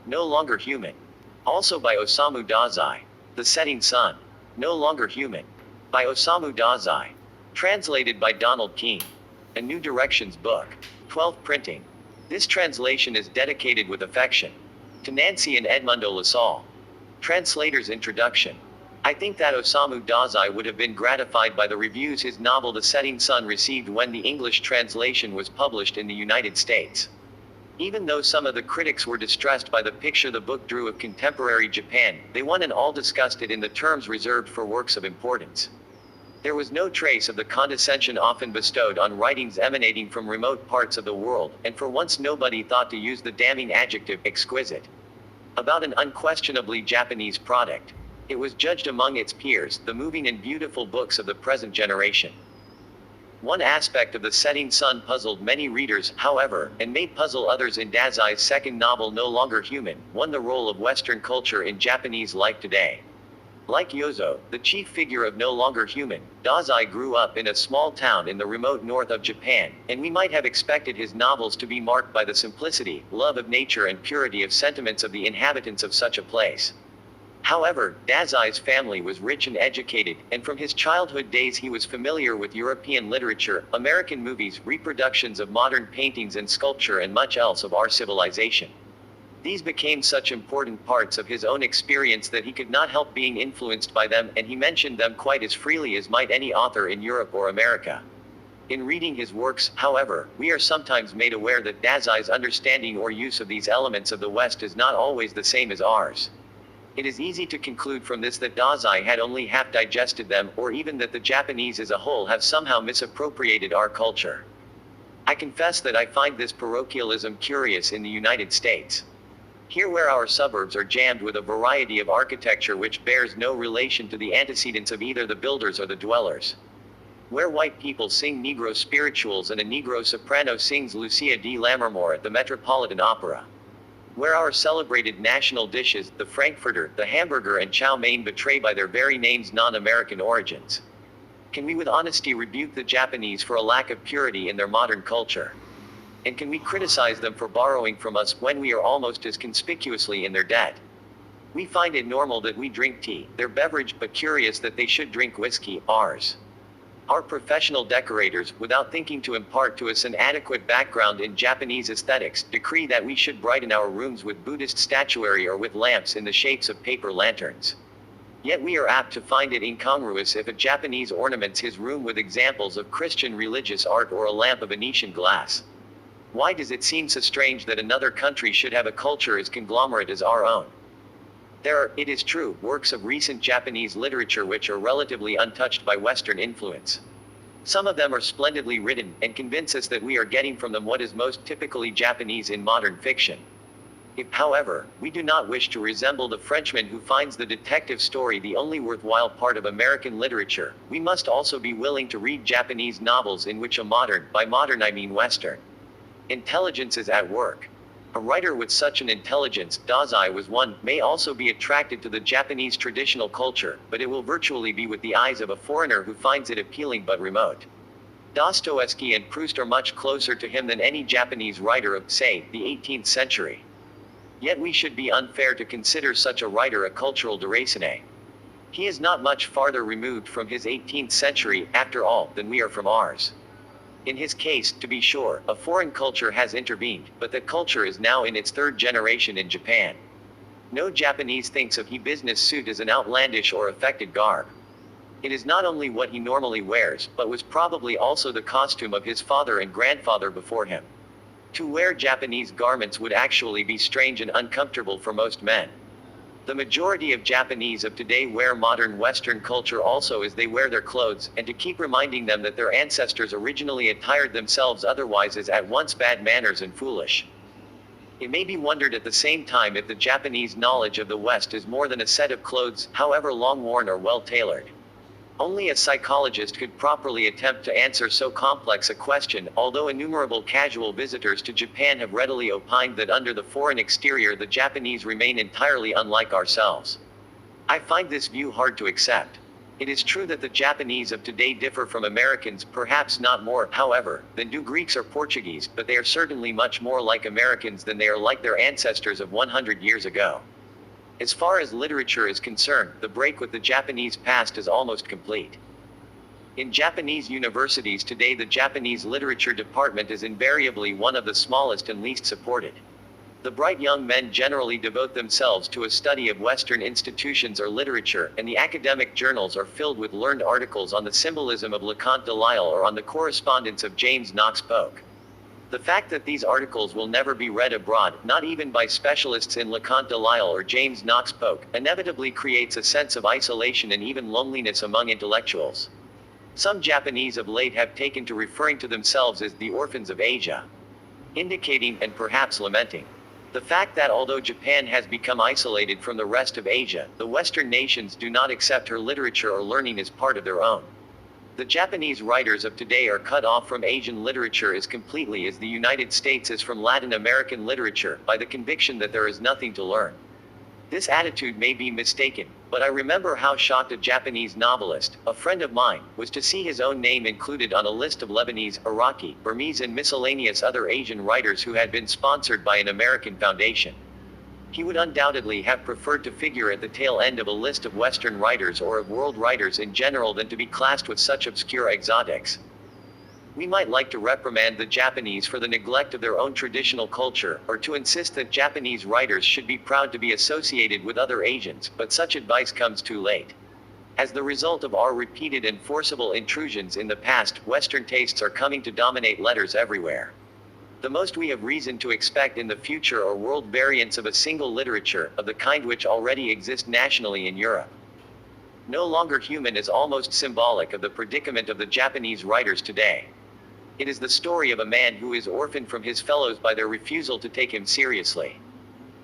No Longer Human. Also by Osamu Dazai. The Setting Sun. No Longer Human. By Osamu Dazai. Translated by Donald Keene. A New Directions book. 12 printing. This translation is dedicated with affection to Nancy and Edmundo Lasalle. Translator's introduction. I think that Osamu Dazai would have been gratified by the reviews his novel The Setting Sun received when the English translation was published in the United States. Even though some of the critics were distressed by the picture the book drew of contemporary Japan, they one and all discussed it in the terms reserved for works of importance. There was no trace of the condescension often bestowed on writings emanating from remote parts of the world, and for once nobody thought to use the damning adjective exquisite about an unquestionably Japanese product. It was judged among its peers, the moving and beautiful books of the present generation. One aspect of The Setting Sun puzzled many readers, however, and may puzzle others in Dazai's second novel No Longer Human, won the role of Western culture in Japanese life today. Like Yozo, the chief figure of No Longer Human, Dazai grew up in a small town in the remote north of Japan, and we might have expected his novels to be marked by the simplicity, love of nature and purity of sentiments of the inhabitants of such a place. However, Dazai's family was rich and educated, and from his childhood days he was familiar with European literature, American movies, reproductions of modern paintings and sculpture and much else of our civilization. These became such important parts of his own experience that he could not help being influenced by them, and he mentioned them quite as freely as might any author in Europe or America. In reading his works, however, we are sometimes made aware that Dazai's understanding or use of these elements of the West is not always the same as ours. It is easy to conclude from this that Dazai had only half digested them, or even that the Japanese as a whole have somehow misappropriated our culture. I confess that I find this parochialism curious in the United States. Here where our suburbs are jammed with a variety of architecture which bears no relation to the antecedents of either the builders or the dwellers. Where white people sing Negro spirituals and a Negro soprano sings Lucia di Lammermoor at the Metropolitan Opera. Where our celebrated national dishes, the Frankfurter, the hamburger and chow mein, betray by their very names non-American origins. Can we with honesty rebuke the Japanese for a lack of purity in their modern culture? And can we criticize them for borrowing from us when we are almost as conspicuously in their debt? We find it normal that we drink tea, their beverage, but curious that they should drink whiskey, ours. Our professional decorators, without thinking to impart to us an adequate background in Japanese aesthetics, decree that we should brighten our rooms with Buddhist statuary or with lamps in the shapes of paper lanterns. Yet we are apt to find it incongruous if a Japanese ornaments his room with examples of Christian religious art or a lamp of Venetian glass. Why does it seem so strange that another country should have a culture as conglomerate as our own? There are, it is true, works of recent Japanese literature which are relatively untouched by Western influence. Some of them are splendidly written, and convince us that we are getting from them what is most typically Japanese in modern fiction. If, however, we do not wish to resemble the Frenchman who finds the detective story the only worthwhile part of American literature, we must also be willing to read Japanese novels in which a modern, by modern I mean Western, intelligence is at work. A writer with such an intelligence, Dazai was one, may also be attracted to the Japanese traditional culture, but it will virtually be with the eyes of a foreigner who finds it appealing but remote. Dostoevsky and Proust are much closer to him than any Japanese writer of, say, the 18th century. Yet we should be unfair to consider such a writer a cultural déraciné. He is not much farther removed from his 18th century, after all, than we are from ours. In his case, to be sure, a foreign culture has intervened, but that culture is now in its third generation in Japan. No Japanese thinks of his business suit as an outlandish or affected garb. It is not only what he normally wears, but was probably also the costume of his father and grandfather before him. To wear Japanese garments would actually be strange and uncomfortable for most men. The majority of Japanese of today wear modern Western culture also as they wear their clothes, and to keep reminding them that their ancestors originally attired themselves otherwise is at once bad manners and foolish. It may be wondered at the same time if the Japanese knowledge of the West is more than a set of clothes, however long worn or well tailored. Only a psychologist could properly attempt to answer so complex a question, although innumerable casual visitors to Japan have readily opined that under the foreign exterior the Japanese remain entirely unlike ourselves. I find this view hard to accept. It is true that the Japanese of today differ from Americans, perhaps not more, however, than do Greeks or Portuguese, but they are certainly much more like Americans than they are like their ancestors of 100 years ago. As far as literature is concerned, the break with the Japanese past is almost complete. In Japanese universities today, the Japanese literature department is invariably one of the smallest and least supported. The bright young men generally devote themselves to a study of Western institutions or literature, and the academic journals are filled with learned articles on the symbolism of Leconte de Lisle or on the correspondence of James Knox Polk. The fact that these articles will never be read abroad, not even by specialists in Leconte de Lisle or James Knox Polk, inevitably creates a sense of isolation and even loneliness among intellectuals. Some Japanese of late have taken to referring to themselves as the orphans of Asia, indicating, and perhaps lamenting, the fact that although Japan has become isolated from the rest of Asia, the Western nations do not accept her literature or learning as part of their own. The Japanese writers of today are cut off from Asian literature as completely as the United States is from Latin American literature, by the conviction that there is nothing to learn. This attitude may be mistaken, but I remember how shocked a Japanese novelist, a friend of mine, was to see his own name included on a list of Lebanese, Iraqi, Burmese and miscellaneous other Asian writers who had been sponsored by an American foundation. He would undoubtedly have preferred to figure at the tail end of a list of Western writers or of world writers in general than to be classed with such obscure exotics. We might like to reprimand the Japanese for the neglect of their own traditional culture, or to insist that Japanese writers should be proud to be associated with other Asians, but such advice comes too late. As the result of our repeated and forcible intrusions in the past, Western tastes are coming to dominate letters everywhere. The most we have reason to expect in the future are world variants of a single literature, of the kind which already exist nationally in Europe. No Longer Human is almost symbolic of the predicament of the Japanese writers today. It is the story of a man who is orphaned from his fellows by their refusal to take him seriously.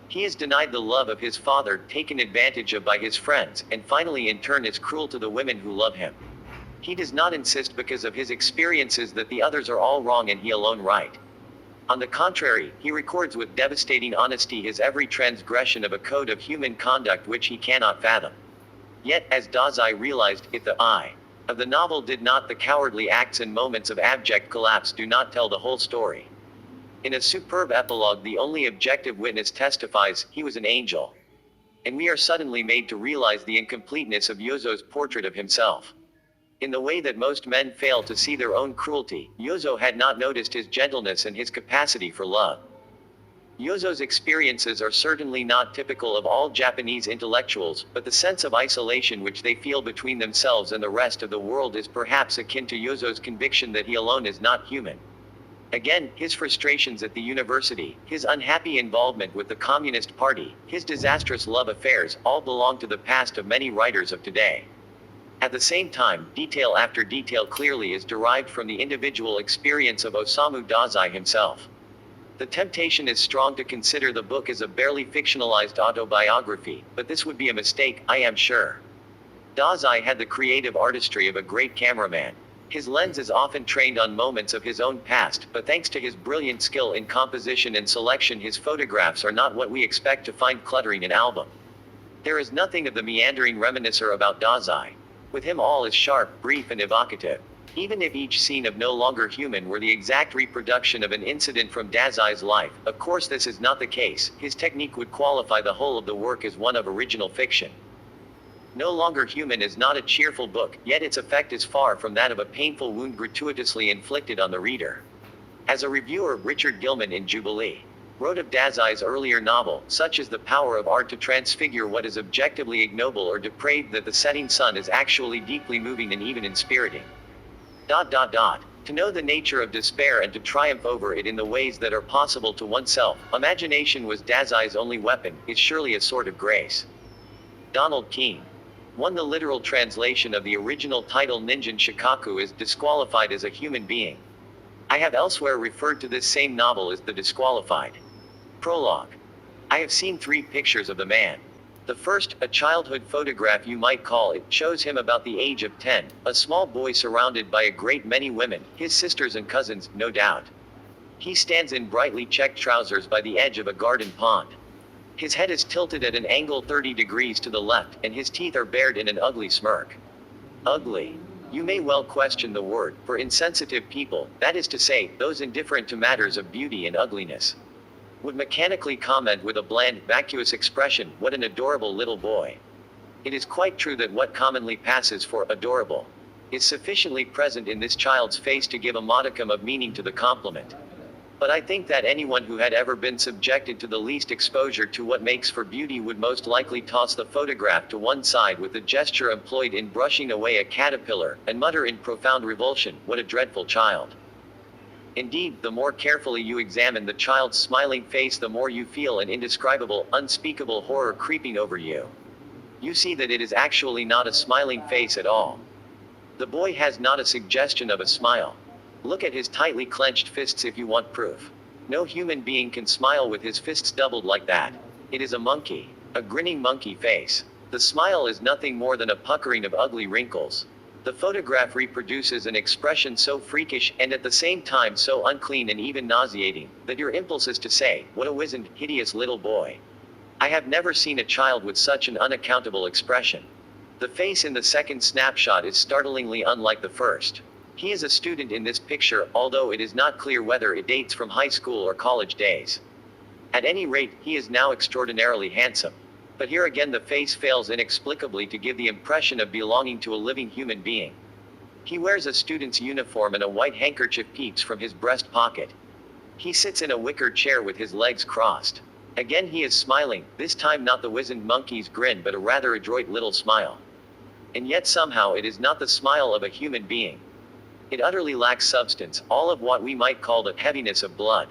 He is denied the love of his father, taken advantage of by his friends, and finally in turn is cruel to the women who love him. He does not insist because of his experiences that the others are all wrong and he alone right. On the contrary, he records with devastating honesty his every transgression of a code of human conduct which he cannot fathom. Yet, as Dazai realized, if the I of the novel did not, the cowardly acts and moments of abject collapse do not tell the whole story. In a superb epilogue, the only objective witness testifies, he was an angel. And we are suddenly made to realize the incompleteness of Yozo's portrait of himself. In the way that most men fail to see their own cruelty, Yozo had not noticed his gentleness and his capacity for love. Yozo's experiences are certainly not typical of all Japanese intellectuals, but the sense of isolation which they feel between themselves and the rest of the world is perhaps akin to Yozo's conviction that he alone is not human. Again, his frustrations at the university, his unhappy involvement with the Communist Party, his disastrous love affairs, all belong to the past of many writers of today. At the same time, detail after detail clearly is derived from the individual experience of Osamu Dazai himself. The temptation is strong to consider the book as a barely fictionalized autobiography, but this would be a mistake, I am sure. Dazai had the creative artistry of a great cameraman. His lens is often trained on moments of his own past, but thanks to his brilliant skill in composition and selection, his photographs are not what we expect to find cluttering an album. There is nothing of the meandering reminiscer about Dazai. With him all is sharp, brief and evocative. Even if each scene of No Longer Human were the exact reproduction of an incident from Dazai's life, of course this is not the case, his technique would qualify the whole of the work as one of original fiction. No Longer Human is not a cheerful book, yet its effect is far from that of a painful wound gratuitously inflicted on the reader. As a reviewer, Richard Gilman in Jubilee wrote of Dazai's earlier novel, such is the power of art to transfigure what is objectively ignoble or depraved that the setting sun is actually deeply moving and even inspiriting. To know the nature of despair and to triumph over it in the ways that are possible to oneself, imagination was Dazai's only weapon, is surely a sort of grace. Donald Keene. One, the literal translation of the original title Ninjin Shikaku is disqualified as a human being. I have elsewhere referred to this same novel as the disqualified. Prologue. I have seen 3 pictures of the man. The first, a childhood photograph you might call it, shows him about the age of 10, a small boy surrounded by a great many women, his sisters and cousins, no doubt. He stands in brightly checked trousers by the edge of a garden pond. His head is tilted at an angle 30 degrees to the left, and his teeth are bared in an ugly smirk. Ugly. You may well question the word, for insensitive people, that is to say, those indifferent to matters of beauty and ugliness, would mechanically comment with a bland, vacuous expression, "What an adorable little boy." It is quite true that what commonly passes for adorable is sufficiently present in this child's face to give a modicum of meaning to the compliment. But I think that anyone who had ever been subjected to the least exposure to what makes for beauty would most likely toss the photograph to one side with the gesture employed in brushing away a caterpillar, and mutter in profound revulsion, "What a dreadful child." Indeed, the more carefully you examine the child's smiling face, the more you feel an indescribable, unspeakable horror creeping over you. You see that it is actually not a smiling face at all. The boy has not a suggestion of a smile. Look at his tightly clenched fists if you want proof. No human being can smile with his fists doubled like that. It is a monkey. A grinning monkey face. The smile is nothing more than a puckering of ugly wrinkles. The photograph reproduces an expression so freakish, and at the same time so unclean and even nauseating, that your impulse is to say, "What a wizened, hideous little boy." I have never seen a child with such an unaccountable expression. The face in the second snapshot is startlingly unlike the first. He is a student in this picture, although it is not clear whether it dates from high school or college days. At any rate, he is now extraordinarily handsome. But here again the face fails inexplicably to give the impression of belonging to a living human being. He wears a student's uniform and a white handkerchief peeps from his breast pocket. He sits in a wicker chair with his legs crossed. Again he is smiling, this time not the wizened monkey's grin but a rather adroit little smile. And yet somehow it is not the smile of a human being. It utterly lacks substance, all of what we might call the heaviness of blood.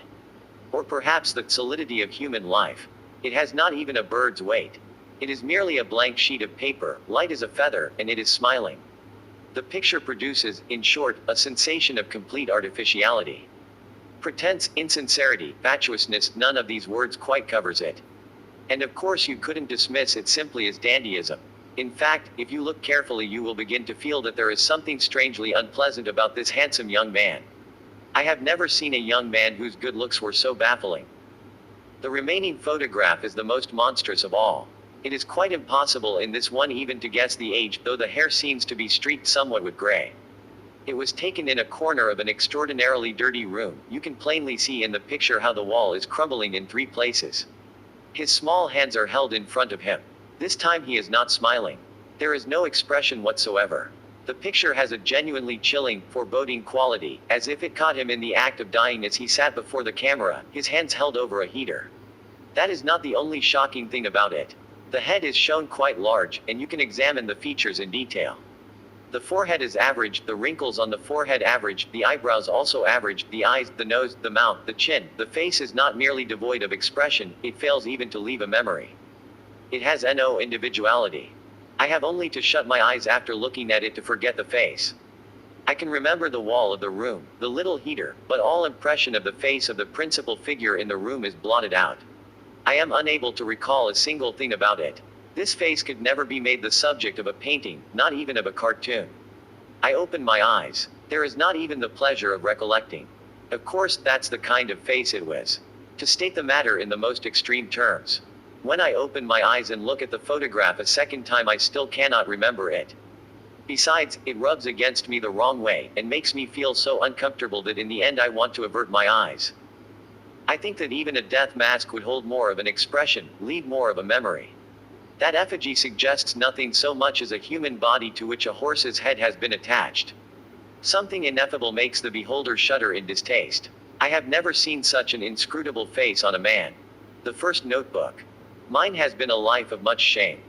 Or perhaps the solidity of human life. It has not even a bird's weight. It is merely a blank sheet of paper, light as a feather, and it is smiling. The picture produces, in short, a sensation of complete artificiality. Pretense, insincerity, fatuousness, none of these words quite covers it. And of course you couldn't dismiss it simply as dandyism. In fact, if you look carefully you will begin to feel that there is something strangely unpleasant about this handsome young man. I have never seen a young man whose good looks were so baffling. The remaining photograph is the most monstrous of all. It is quite impossible in this one even to guess the age, though the hair seems to be streaked somewhat with gray. It was taken in a corner of an extraordinarily dirty room. You can plainly see in the picture how the wall is crumbling in 3 places. His small hands are held in front of him. This time he is not smiling. There is no expression whatsoever. The picture has a genuinely chilling, foreboding quality, as if it caught him in the act of dying as he sat before the camera, his hands held over a heater. That is not the only shocking thing about it. The head is shown quite large, and you can examine the features in detail. The forehead is average, the wrinkles on the forehead average, the eyebrows also average, the eyes, the nose, the mouth, the chin. The face is not merely devoid of expression, it fails even to leave a memory. It has no individuality. I have only to shut my eyes after looking at it to forget the face. I can remember the wall of the room, the little heater, but all impression of the face of the principal figure in the room is blotted out. I am unable to recall a single thing about it. This face could never be made the subject of a painting, not even of a cartoon. I open my eyes. There is not even the pleasure of recollecting. Of course, that's the kind of face it was. To state the matter in the most extreme terms. When I open my eyes and look at the photograph a second time I still cannot remember it. Besides, it rubs against me the wrong way, and makes me feel so uncomfortable that in the end I want to avert my eyes. I think that even a death mask would hold more of an expression, leave more of a memory. That effigy suggests nothing so much as a human body to which a horse's head has been attached. Something ineffable makes the beholder shudder in distaste. I have never seen such an inscrutable face on a man. The first notebook. Mine has been a life of much shame.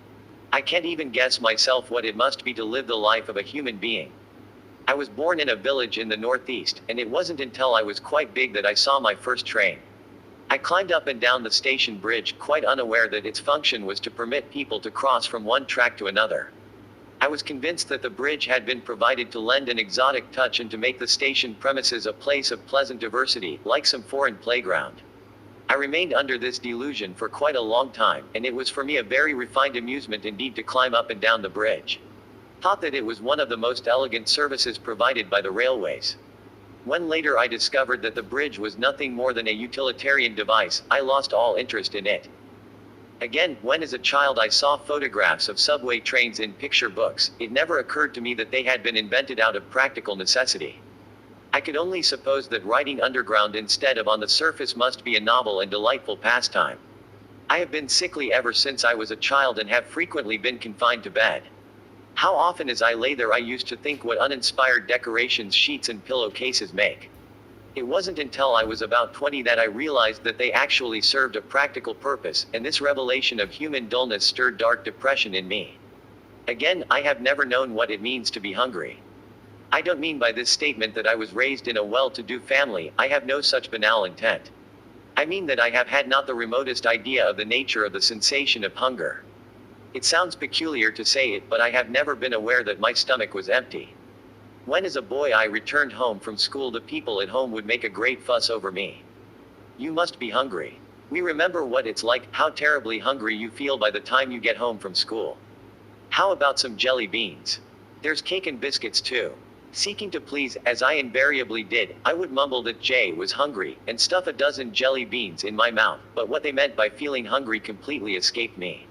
I can't even guess myself what it must be to live the life of a human being. I was born in a village in the Northeast, and it wasn't until I was quite big that I saw my first train. I climbed up and down the station bridge, quite unaware that its function was to permit people to cross from one track to another. I was convinced that the bridge had been provided to lend an exotic touch and to make the station premises a place of pleasant diversity, like some foreign playground. I remained under this delusion for quite a long time, and it was for me a very refined amusement indeed to climb up and down the bridge. Thought that it was one of the most elegant services provided by the railways. When later I discovered that the bridge was nothing more than a utilitarian device, I lost all interest in it. Again, when as a child I saw photographs of subway trains in picture books, it never occurred to me that they had been invented out of practical necessity. I could only suppose that riding underground instead of on the surface must be a novel and delightful pastime. I have been sickly ever since I was a child and have frequently been confined to bed. How often as I lay there I used to think what uninspired decorations sheets and pillowcases make. It wasn't until I was about 20 that I realized that they actually served a practical purpose, and this revelation of human dullness stirred dark depression in me. Again, I have never known what it means to be hungry. I don't mean by this statement that I was raised in a well-to-do family. I have no such banal intent. I mean that I have had not the remotest idea of the nature of the sensation of hunger. It sounds peculiar to say it, but I have never been aware that my stomach was empty. When as a boy I returned home from school, the people at home would make a great fuss over me. "You must be hungry. We remember what it's like, how terribly hungry you feel by the time you get home from school. How about some jelly beans? There's cake and biscuits too." Seeking to please, as I invariably did, I would mumble that Jay was hungry, and stuff a dozen jelly beans in my mouth, but what they meant by feeling hungry completely escaped me.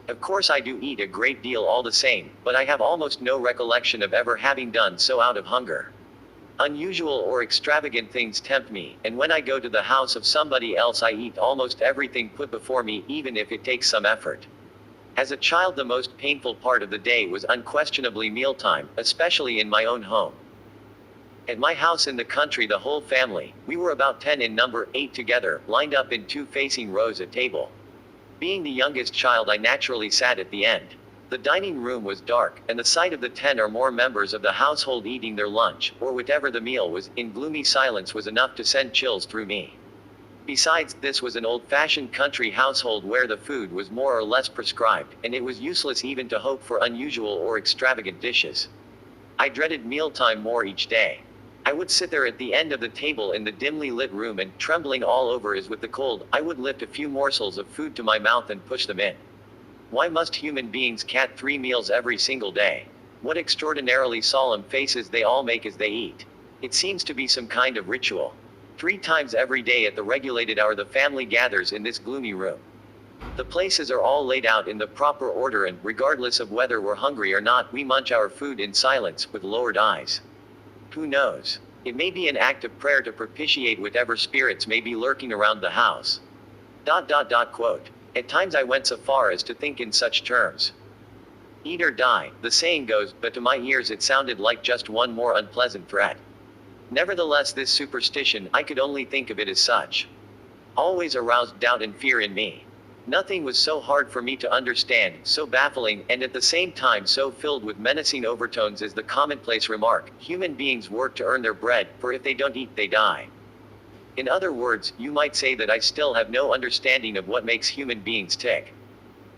Of course I do eat a great deal all the same, but I have almost no recollection of ever having done so out of hunger. Unusual or extravagant things tempt me, and when I go to the house of somebody else I eat almost everything put before me, even if it takes some effort. As a child, the most painful part of the day was unquestionably mealtime, especially in my own home. At my house in the country, the whole family, we were about 10 in number, ate together, lined up in two facing rows at table. Being the youngest child, I naturally sat at the end. The dining room was dark, and the sight of the 10 or more members of the household eating their lunch, or whatever the meal was, in gloomy silence was enough to send chills through me. Besides, this was an old-fashioned country household where the food was more or less prescribed, and it was useless even to hope for unusual or extravagant dishes. I dreaded mealtime more each day. I would sit there at the end of the table in the dimly lit room and, trembling all over as with the cold, I would lift a few morsels of food to my mouth and push them in. Why must human beings cat 3 meals every single day? What extraordinarily solemn faces they all make as they eat. It seems to be some kind of ritual. 3 times every day at the regulated hour the family gathers in this gloomy room. The places are all laid out in the proper order, and, regardless of whether we're hungry or not, we munch our food in silence, with lowered eyes. Who knows? It may be an act of prayer to propitiate whatever spirits may be lurking around the house. Quote. At times I went so far as to think in such terms. Eat or die, the saying goes, but to my ears it sounded like just one more unpleasant threat. Nevertheless, this superstition, I could only think of it as such, always aroused doubt and fear in me. Nothing was so hard for me to understand, so baffling, and at the same time so filled with menacing overtones as the commonplace remark, "Human beings work to earn their bread, for if they don't eat, they die." In other words, you might say that I still have no understanding of what makes human beings tick.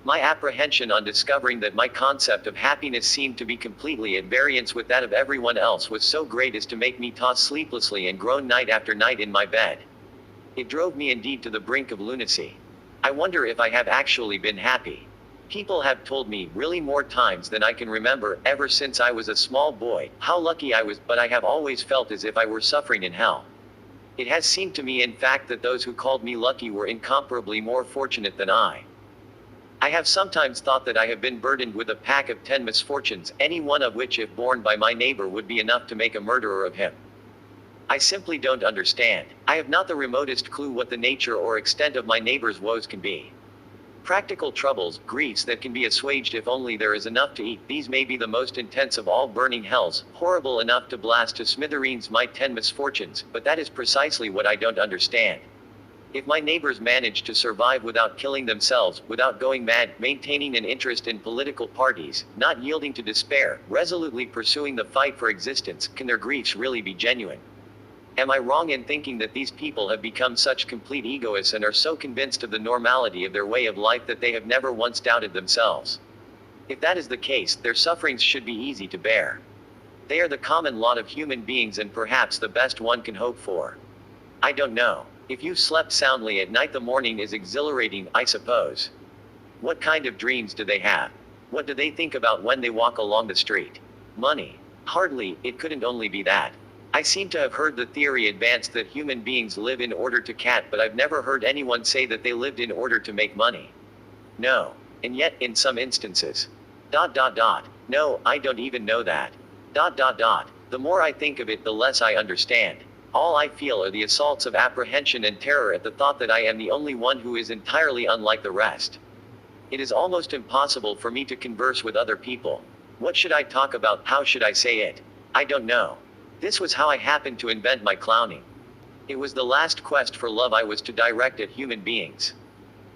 My apprehension on discovering that my concept of happiness seemed to be completely at variance with that of everyone else was so great as to make me toss sleeplessly and groan night after night in my bed. It drove me indeed to the brink of lunacy. I wonder if I have actually been happy. People have told me, really more times than I can remember, ever since I was a small boy, how lucky I was, but I have always felt as if I were suffering in hell. It has seemed to me, in fact, that those who called me lucky were incomparably more fortunate than I. I have sometimes thought that I have been burdened with a pack of 10 misfortunes, any one of which, if borne by my neighbor, would be enough to make a murderer of him. I simply don't understand. I have not the remotest clue what the nature or extent of my neighbor's woes can be. Practical troubles, griefs that can be assuaged if only there is enough to eat, these may be the most intense of all burning hells, horrible enough to blast to smithereens my 10 misfortunes, but that is precisely what I don't understand. If my neighbors manage to survive without killing themselves, without going mad, maintaining an interest in political parties, not yielding to despair, resolutely pursuing the fight for existence, can their griefs really be genuine? Am I wrong in thinking that these people have become such complete egoists and are so convinced of the normality of their way of life that they have never once doubted themselves? If that is the case, their sufferings should be easy to bear. They are the common lot of human beings, and perhaps the best one can hope for. I don't know. If you've slept soundly at night, the morning is exhilarating, I suppose. What kind of dreams do they have? What do they think about when they walk along the street? Money? Hardly, it couldn't only be that. I seem to have heard the theory advanced that human beings live in order to cat, but I've never heard anyone say that they lived in order to make money. No. And yet, in some instances. No, I don't even know that. The more I think of it, the less I understand. All I feel are the assaults of apprehension and terror at the thought that I am the only one who is entirely unlike the rest. It is almost impossible for me to converse with other people. What should I talk about? How should I say it? I don't know. This was how I happened to invent my clowning. It was the last quest for love I was to direct at human beings.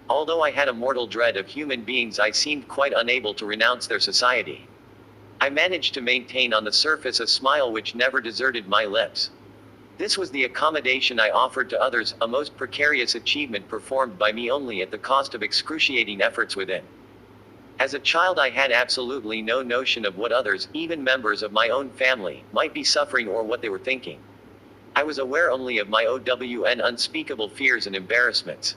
Although I had a mortal dread of human beings, I seemed quite unable to renounce their society. I managed to maintain on the surface a smile which never deserted my lips. This was the accommodation I offered to others, a most precarious achievement performed by me only at the cost of excruciating efforts within. As a child, I had absolutely no notion of what others, even members of my own family, might be suffering or what they were thinking. I was aware only of my own unspeakable fears and embarrassments.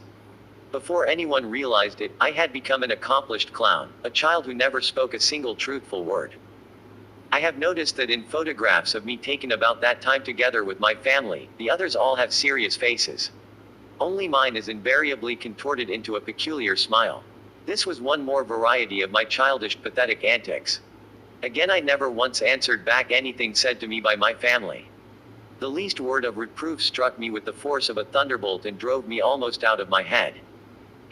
Before anyone realized it, I had become an accomplished clown, a child who never spoke a single truthful word. I have noticed that in photographs of me taken about that time together with my family, the others all have serious faces. Only mine is invariably contorted into a peculiar smile. This was one more variety of my childish, pathetic antics. Again, I never once answered back anything said to me by my family. The least word of reproof struck me with the force of a thunderbolt and drove me almost out of my head.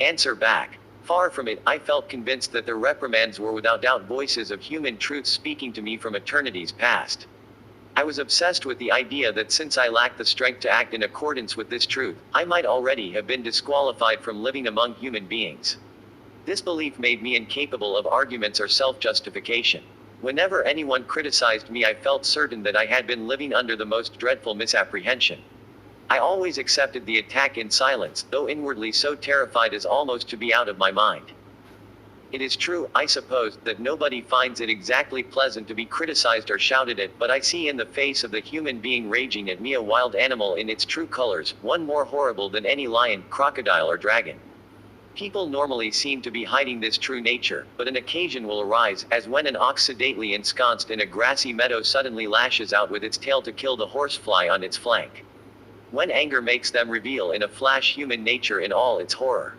Answer back. Far from it, I felt convinced that their reprimands were without doubt voices of human truth speaking to me from eternities past. I was obsessed with the idea that since I lacked the strength to act in accordance with this truth, I might already have been disqualified from living among human beings. This belief made me incapable of arguments or self-justification. Whenever anyone criticized me, I felt certain that I had been living under the most dreadful misapprehension. I always accepted the attack in silence, though inwardly so terrified as almost to be out of my mind. It is true, I suppose, that nobody finds it exactly pleasant to be criticized or shouted at, but I see in the face of the human being raging at me a wild animal in its true colors, one more horrible than any lion, crocodile or dragon. People normally seem to be hiding this true nature, but an occasion will arise, as when an ox sedately ensconced in a grassy meadow suddenly lashes out with its tail to kill the horsefly on its flank. When anger makes them reveal in a flash human nature in all its horror.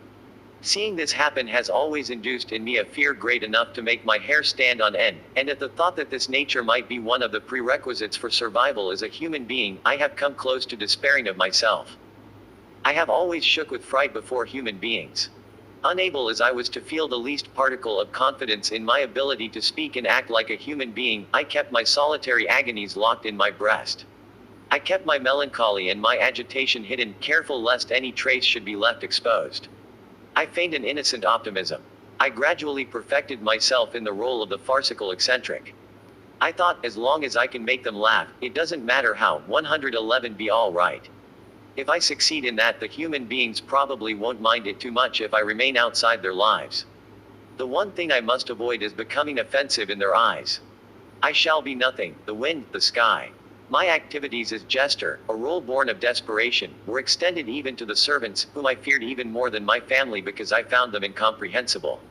Seeing this happen has always induced in me a fear great enough to make my hair stand on end, and at the thought that this nature might be one of the prerequisites for survival as a human being, I have come close to despairing of myself. I have always shook with fright before human beings. Unable as I was to feel the least particle of confidence in my ability to speak and act like a human being, I kept my solitary agonies locked in my breast. I kept my melancholy and my agitation hidden, careful lest any trace should be left exposed. I feigned an innocent optimism. I gradually perfected myself in the role of the farcical eccentric. I thought, as long as I can make them laugh, it doesn't matter how, 111 be all right. If I succeed in that, the human beings probably won't mind it too much if I remain outside their lives. The one thing I must avoid is becoming offensive in their eyes. I shall be nothing, the wind, the sky. My activities as jester, a role born of desperation, were extended even to the servants, whom I feared even more than my family because I found them incomprehensible.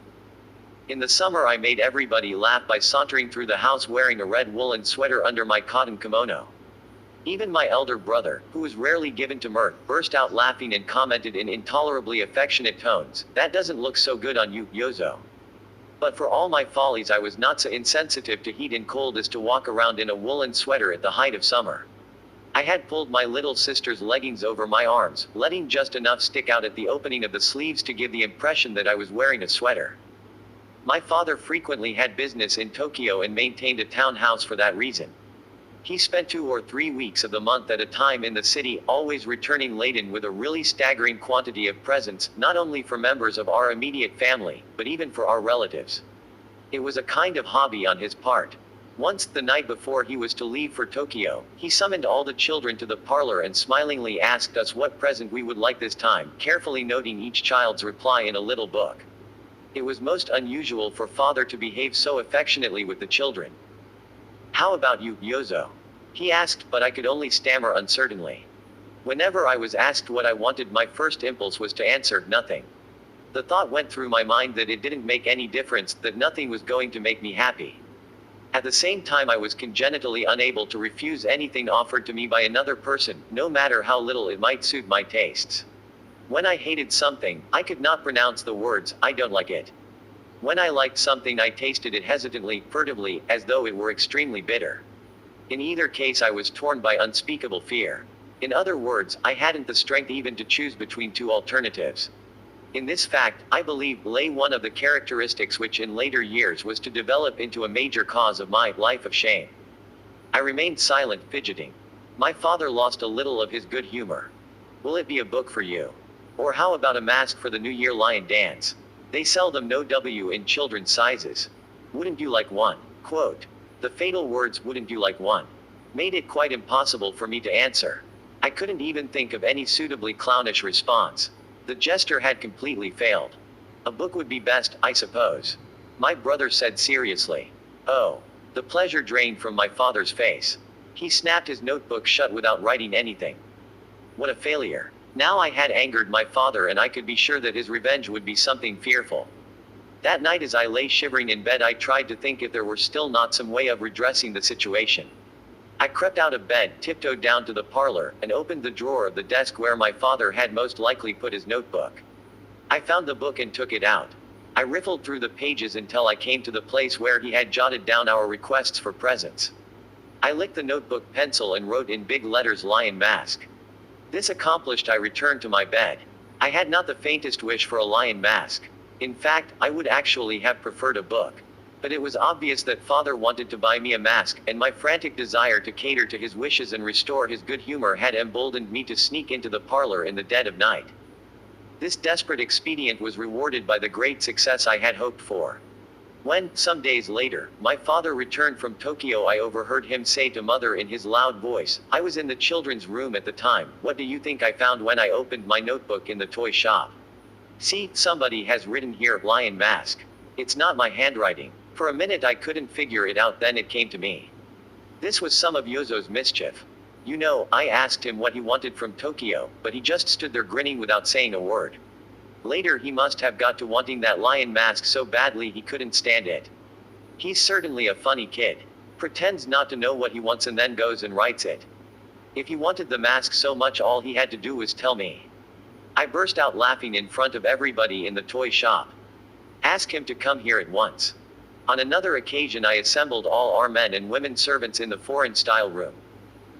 In the summer I made everybody laugh by sauntering through the house wearing a red woolen sweater under my cotton kimono. Even my elder brother, who was rarely given to mirth, burst out laughing and commented in intolerably affectionate tones, "That doesn't look so good on you, Yozo." But for all my follies, I was not so insensitive to heat and cold as to walk around in a woolen sweater at the height of summer. I had pulled my little sister's leggings over my arms, letting just enough stick out at the opening of the sleeves to give the impression that I was wearing a sweater. My father frequently had business in Tokyo and maintained a town house for that reason. He spent 2 or 3 weeks of the month at a time in the city, always returning laden with a really staggering quantity of presents, not only for members of our immediate family, but even for our relatives. It was a kind of hobby on his part. Once, the night before he was to leave for Tokyo, he summoned all the children to the parlor and smilingly asked us what present we would like this time, carefully noting each child's reply in a little book. It was most unusual for father to behave so affectionately with the children. "How about you, Yozo?" he asked, but I could only stammer uncertainly. Whenever I was asked what I wanted, my first impulse was to answer, nothing. The thought went through my mind that it didn't make any difference, that nothing was going to make me happy. At the same time, I was congenitally unable to refuse anything offered to me by another person, no matter how little it might suit my tastes. When I hated something, I could not pronounce the words, I don't like it. When I liked something, I tasted it hesitantly, furtively, as though it were extremely bitter. In either case, I was torn by unspeakable fear. In other words, I hadn't the strength even to choose between two alternatives. In this fact, I believe, lay one of the characteristics which in later years was to develop into a major cause of my life of shame. I remained silent, fidgeting. My father lost a little of his good humor. Will it be a book for you? Or how about a mask for the New Year lion dance? They sell them no W in children's sizes. Wouldn't you like one? Quote. The fatal words, wouldn't you like one, made it quite impossible for me to answer. I couldn't even think of any suitably clownish response. The gesture had completely failed. A book would be best, I suppose. My brother said seriously. Oh. The pleasure drained from my father's face. He snapped his notebook shut without writing anything. What a failure. Now I had angered my father, and I could be sure that his revenge would be something fearful. That night, as I lay shivering in bed, I tried to think if there were still not some way of redressing the situation. I crept out of bed, tiptoed down to the parlor, and opened the drawer of the desk where my father had most likely put his notebook. I found the book and took it out. I riffled through the pages until I came to the place where he had jotted down our requests for presents. I licked the notebook pencil and wrote in big letters, lion mask. This accomplished, I returned to my bed. I had not the faintest wish for a lion mask. In fact, I would actually have preferred a book. But it was obvious that father wanted to buy me a mask, and my frantic desire to cater to his wishes and restore his good humor had emboldened me to sneak into the parlor in the dead of night. This desperate expedient was rewarded by the great success I had hoped for. When, some days later, my father returned from Tokyo, I overheard him say to mother in his loud voice, I was in the children's room at the time, what do you think I found when I opened my notebook in the toy shop? See, somebody has written here, lion mask. It's not my handwriting. For a minute I couldn't figure it out, then it came to me. This was some of Yozo's mischief. You know, I asked him what he wanted from Tokyo, but he just stood there grinning without saying a word. Later he must have got to wanting that lion mask so badly he couldn't stand it. He's certainly a funny kid. Pretends not to know what he wants and then goes and writes it. If he wanted the mask so much, all he had to do was tell me. I burst out laughing in front of everybody in the toy shop. Ask him to come here at once. On another occasion I assembled all our men and women servants in the foreign-style room.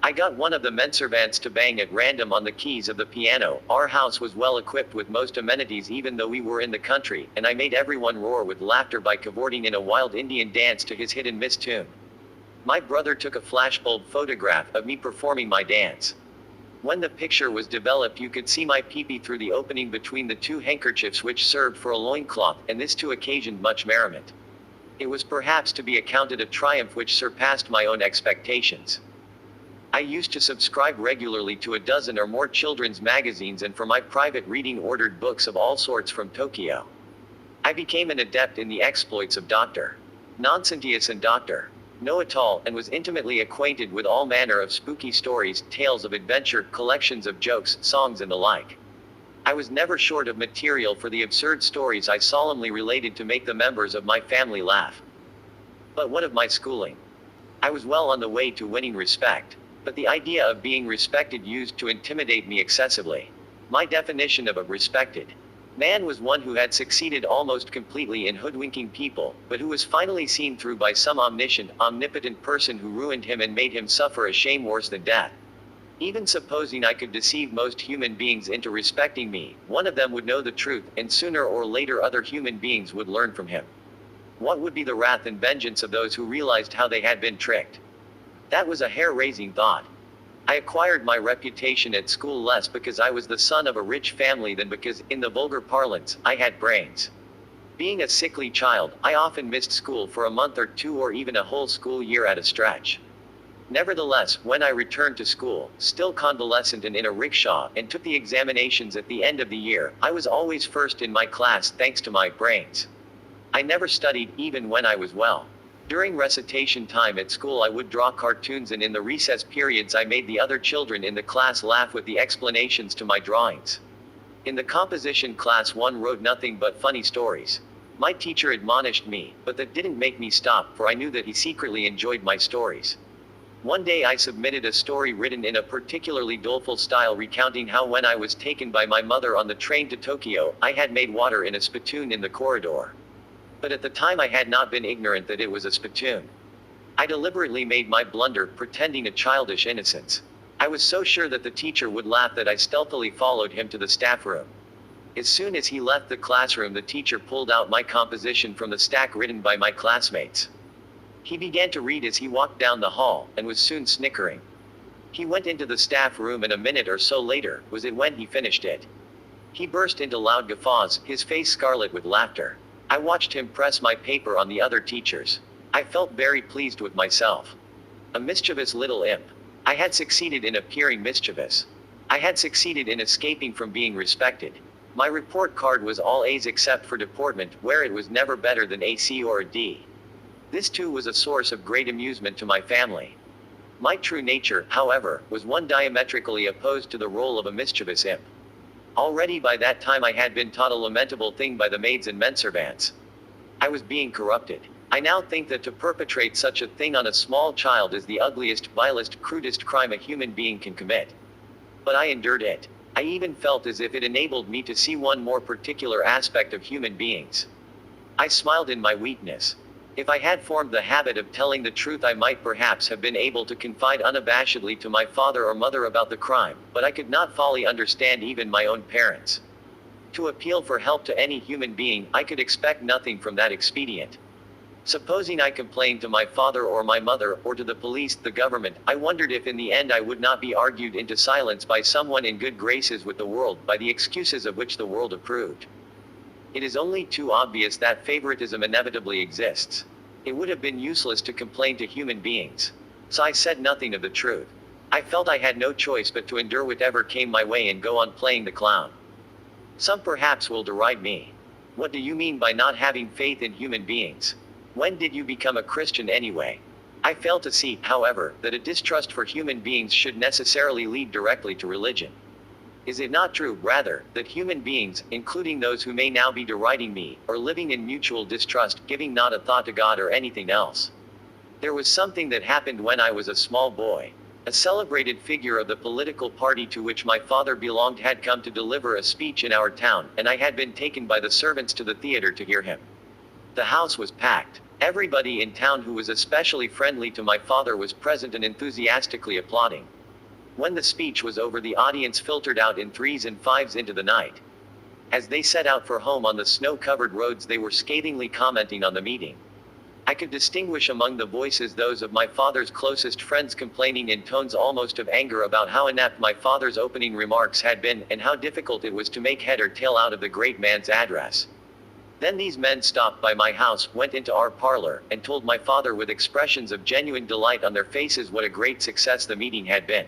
I got one of the menservants to bang at random on the keys of the piano. Our house was well equipped with most amenities even though we were in the country, and I made everyone roar with laughter by cavorting in a wild Indian dance to his hit and miss tune. My brother took a flashbulb photograph of me performing my dance. When the picture was developed, you could see my peepee through the opening between the two handkerchiefs which served for a loincloth, and this too occasioned much merriment. It was perhaps to be accounted a triumph which surpassed my own expectations. I used to subscribe regularly to a dozen or more children's magazines, and for my private reading ordered books of all sorts from Tokyo. I became an adept in the exploits of Dr. Nonsentius and Dr. Know-it-all, and was intimately acquainted with all manner of spooky stories, tales of adventure, collections of jokes, songs and the like. I was never short of material for the absurd stories I solemnly related to make the members of my family laugh. But what of my schooling? I was well on the way to winning respect. But the idea of being respected used to intimidate me excessively. My definition of a respected man was one who had succeeded almost completely in hoodwinking people, but who was finally seen through by some omniscient, omnipotent person who ruined him and made him suffer a shame worse than death. Even supposing I could deceive most human beings into respecting me, one of them would know the truth, and sooner or later other human beings would learn from him. What would be the wrath and vengeance of those who realized how they had been tricked? That was a hair-raising thought. I acquired my reputation at school less because I was the son of a rich family than because, in the vulgar parlance, I had brains. Being a sickly child, I often missed school for a month or two or even a whole school year at a stretch. Nevertheless, when I returned to school, still convalescent and in a rickshaw, and took the examinations at the end of the year, I was always first in my class thanks to my brains. I never studied, even when I was well. During recitation time at school I would draw cartoons, and in the recess periods I made the other children in the class laugh with the explanations to my drawings. In the composition class one wrote nothing but funny stories. My teacher admonished me, but that didn't make me stop, for I knew that he secretly enjoyed my stories. One day I submitted a story written in a particularly doleful style recounting how when I was taken by my mother on the train to Tokyo, I had made water in a spittoon in the corridor. But at the time I had not been ignorant that it was a spittoon. I deliberately made my blunder, pretending a childish innocence. I was so sure that the teacher would laugh that I stealthily followed him to the staff room. As soon as he left the classroom, the teacher pulled out my composition from the stack written by my classmates. He began to read as he walked down the hall, and was soon snickering. He went into the staff room, and a minute or so later, was it when he finished it. He burst into loud guffaws, his face scarlet with laughter. I watched him press my paper on the other teachers. I felt very pleased with myself. A mischievous little imp. I had succeeded in appearing mischievous. I had succeeded in escaping from being respected. My report card was all A's except for deportment, where it was never better than a C or a D. This too was a source of great amusement to my family. My true nature, however, was one diametrically opposed to the role of a mischievous imp. Already by that time I had been taught a lamentable thing by the maids and menservants. I was being corrupted. I now think that to perpetrate such a thing on a small child is the ugliest, vilest, crudest crime a human being can commit. But I endured it. I even felt as if it enabled me to see one more particular aspect of human beings. I smiled in my weakness. If I had formed the habit of telling the truth, I might perhaps have been able to confide unabashedly to my father or mother about the crime, but I could not fully understand even my own parents. To appeal for help to any human being, I could expect nothing from that expedient. Supposing I complained to my father or my mother, or to the police, the government, I wondered if in the end I would not be argued into silence by someone in good graces with the world, by the excuses of which the world approved. It is only too obvious that favoritism inevitably exists. It would have been useless to complain to human beings. So I said nothing of the truth. I felt I had no choice but to endure whatever came my way and go on playing the clown. Some perhaps will deride me. What do you mean by not having faith in human beings? When did you become a Christian anyway? I fail to see, however, that a distrust for human beings should necessarily lead directly to religion. Is it not true, rather, that human beings, including those who may now be deriding me, are living in mutual distrust, giving not a thought to God or anything else? There was something that happened when I was a small boy. A celebrated figure of the political party to which my father belonged had come to deliver a speech in our town, and I had been taken by the servants to the theater to hear him. The house was packed. Everybody in town who was especially friendly to my father was present and enthusiastically applauding. When the speech was over, the audience filtered out in threes and fives into the night. As they set out for home on the snow-covered roads, they were scathingly commenting on the meeting. I could distinguish among the voices those of my father's closest friends complaining in tones almost of anger about how inept my father's opening remarks had been, and how difficult it was to make head or tail out of the great man's address. Then these men stopped by my house, went into our parlor, and told my father with expressions of genuine delight on their faces what a great success the meeting had been.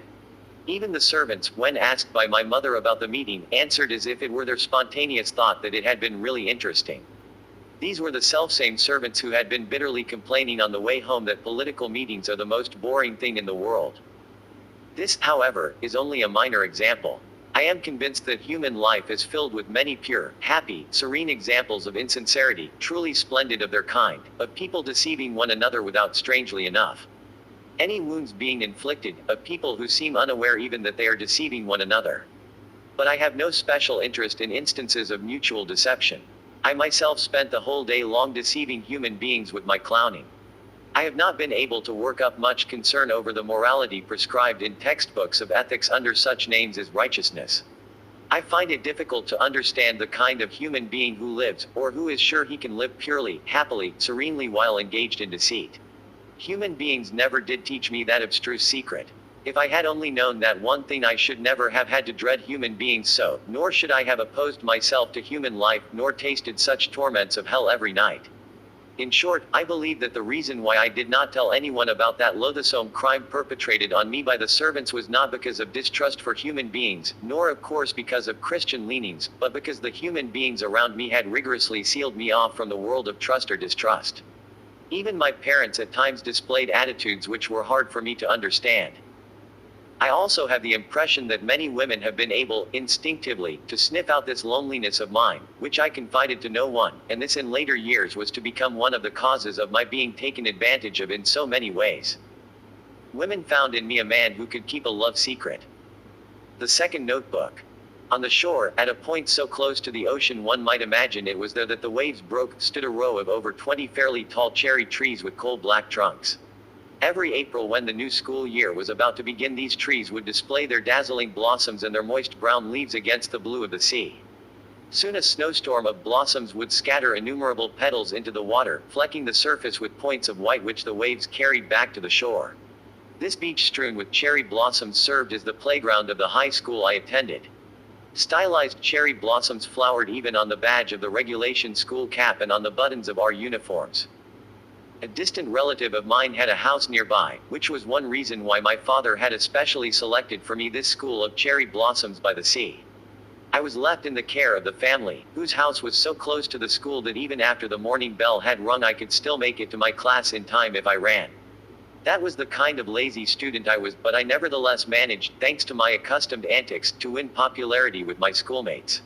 Even the servants, when asked by my mother about the meeting, answered as if it were their spontaneous thought that it had been really interesting. These were the selfsame servants who had been bitterly complaining on the way home that political meetings are the most boring thing in the world. This, however, is only a minor example. I am convinced that human life is filled with many pure, happy, serene examples of insincerity, truly splendid of their kind, of people deceiving one another without, strangely enough, any wounds being inflicted, of people who seem unaware even that they are deceiving one another. But I have no special interest in instances of mutual deception. I myself spent the whole day long deceiving human beings with my clowning. I have not been able to work up much concern over the morality prescribed in textbooks of ethics under such names as righteousness. I find it difficult to understand the kind of human being who lives, or who is sure he can live purely, happily, serenely while engaged in deceit. Human beings never did teach me that abstruse secret. If I had only known that one thing, I should never have had to dread human beings so, nor should I have opposed myself to human life, nor tasted such torments of hell every night. In short, I believe that the reason why I did not tell anyone about that loathsome crime perpetrated on me by the servants was not because of distrust for human beings, nor of course because of Christian leanings, but because the human beings around me had rigorously sealed me off from the world of trust or distrust. Even my parents at times displayed attitudes which were hard for me to understand. I also have the impression that many women have been able, instinctively, to sniff out this loneliness of mine, which I confided to no one, and this in later years was to become one of the causes of my being taken advantage of in so many ways. Women found in me a man who could keep a love secret. The second notebook. On the shore, at a point so close to the ocean one might imagine it was there that the waves broke, stood a row of over 20 fairly tall cherry trees with coal-black trunks. Every April when the new school year was about to begin, these trees would display their dazzling blossoms and their moist brown leaves against the blue of the sea. Soon a snowstorm of blossoms would scatter innumerable petals into the water, flecking the surface with points of white which the waves carried back to the shore. This beach strewn with cherry blossoms served as the playground of the high school I attended. Stylized cherry blossoms flowered even on the badge of the regulation school cap and on the buttons of our uniforms. A distant relative of mine had a house nearby, which was one reason why my father had especially selected for me this school of cherry blossoms by the sea. I was left in the care of the family, whose house was so close to the school that even after the morning bell had rung I could still make it to my class in time if I ran. That was the kind of lazy student I was, but I nevertheless managed, thanks to my accustomed antics, to win popularity with my schoolmates.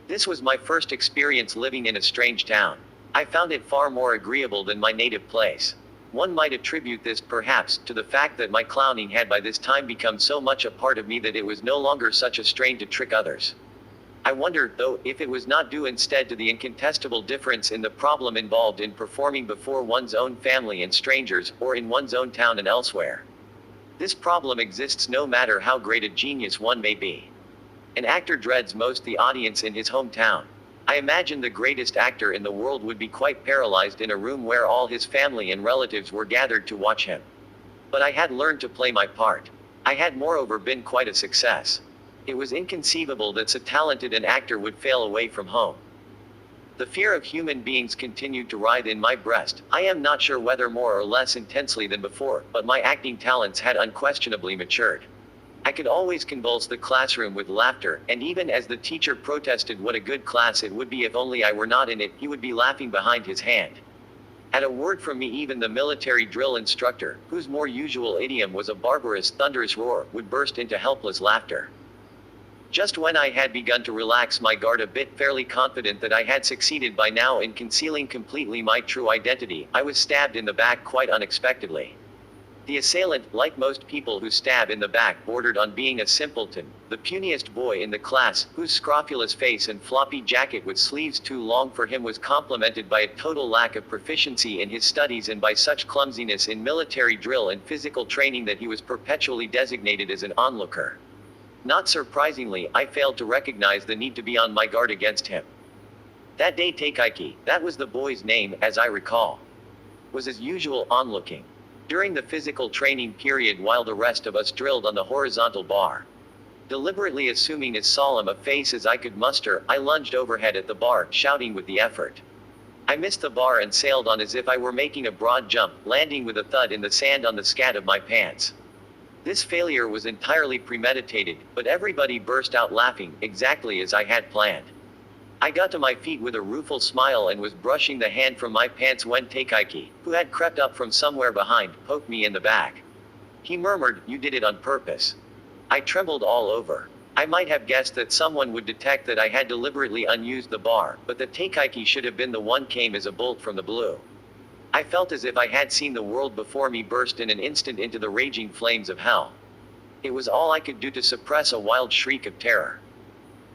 This was my first experience living in a strange town. I found it far more agreeable than my native place. One might attribute this, perhaps, to the fact that my clowning had by this time become so much a part of me that it was no longer such a strain to trick others. I wonder, though, if it was not due instead to the incontestable difference in the problem involved in performing before one's own family and strangers, or in one's own town and elsewhere. This problem exists no matter how great a genius one may be. An actor dreads most the audience in his hometown. I imagine the greatest actor in the world would be quite paralyzed in a room where all his family and relatives were gathered to watch him. But I had learned to play my part. I had moreover been quite a success. It was inconceivable that so talented an actor would fail away from home. The fear of human beings continued to writhe in my breast. I am not sure whether more or less intensely than before, but my acting talents had unquestionably matured. I could always convulse the classroom with laughter, and even as the teacher protested what a good class it would be if only I were not in it, he would be laughing behind his hand. At a word from me, even the military drill instructor, whose more usual idiom was a barbarous, thunderous roar, would burst into helpless laughter. Just when I had begun to relax my guard a bit, fairly confident that I had succeeded by now in concealing completely my true identity, I was stabbed in the back quite unexpectedly. The assailant, like most people who stab in the back, bordered on being a simpleton, the puniest boy in the class, whose scrofulous face and floppy jacket with sleeves too long for him was complemented by a total lack of proficiency in his studies and by such clumsiness in military drill and physical training that he was perpetually designated as an onlooker. Not surprisingly, I failed to recognize the need to be on my guard against him. That day Takeiki, that was the boy's name, as I recall, was as usual onlooking. During the physical training period while the rest of us drilled on the horizontal bar. Deliberately assuming as solemn a face as I could muster, I lunged overhead at the bar, shouting with the effort. I missed the bar and sailed on as if I were making a broad jump, landing with a thud in the sand on the scat of my pants. This failure was entirely premeditated, but everybody burst out laughing, exactly as I had planned. I got to my feet with a rueful smile and was brushing the hand from my pants when Takeiki, who had crept up from somewhere behind, poked me in the back. He murmured, "You did it on purpose." I trembled all over. I might have guessed that someone would detect that I had deliberately unused the bar, but that Takeiki should have been the one came as a bolt from the blue. I felt as if I had seen the world before me burst in an instant into the raging flames of hell. It was all I could do to suppress a wild shriek of terror.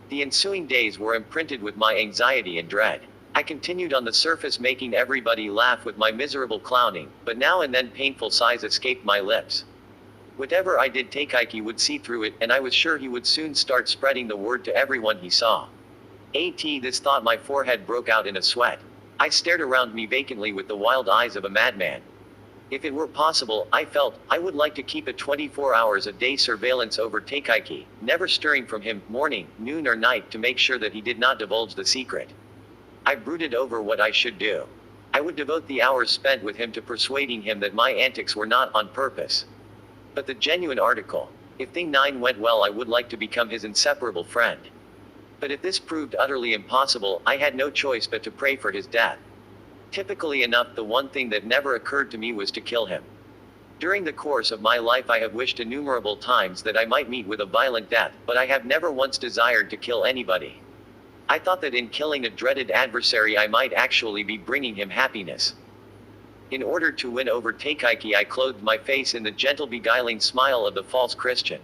The ensuing days were imprinted with my anxiety and dread. I continued on the surface making everybody laugh with my miserable clowning, but now and then painful sighs escaped my lips. Whatever I did, Takeiki would see through it, and I was sure he would soon start spreading the word to everyone he saw. This thought, my forehead broke out in a sweat. I stared around me vacantly with the wild eyes of a madman. If it were possible, I felt, I would like to keep a 24 hours a day surveillance over Takeiki, never stirring from him, morning, noon or night, to make sure that he did not divulge the secret. I brooded over what I should do. I would devote the hours spent with him to persuading him that my antics were not on purpose. But the genuine article. If thing 9 went well, I would like to become his inseparable friend. But if this proved utterly impossible, I had no choice but to pray for his death. Typically enough, the one thing that never occurred to me was to kill him. During the course of my life I have wished innumerable times that I might meet with a violent death, but I have never once desired to kill anybody. I thought that in killing a dreaded adversary I might actually be bringing him happiness. In order to win over Teikaiki, I clothed my face in the gentle beguiling smile of the false Christian.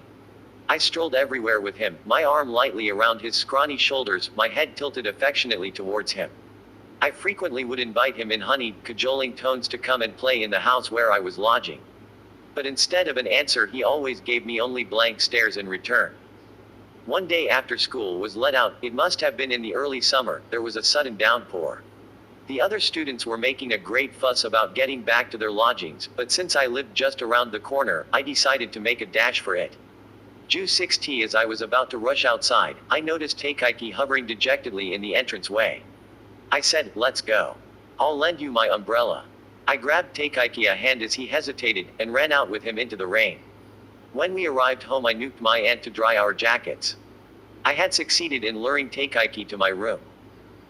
I strolled everywhere with him, my arm lightly around his scrawny shoulders, my head tilted affectionately towards him. I frequently would invite him in honeyed, cajoling tones to come and play in the house where I was lodging. But instead of an answer, he always gave me only blank stares in return. One day after school was let out, it must have been in the early summer, there was a sudden downpour. The other students were making a great fuss about getting back to their lodgings, but since I lived just around the corner, I decided to make a dash for it. Due 6T, as I was about to rush outside, I noticed Teikaiki hovering dejectedly in the entranceway. I said, "Let's go. I'll lend you my umbrella." I grabbed Teikaiki a hand as he hesitated, and ran out with him into the rain. When we arrived home, I nuked my aunt to dry our jackets. I had succeeded in luring Teikaiki to my room.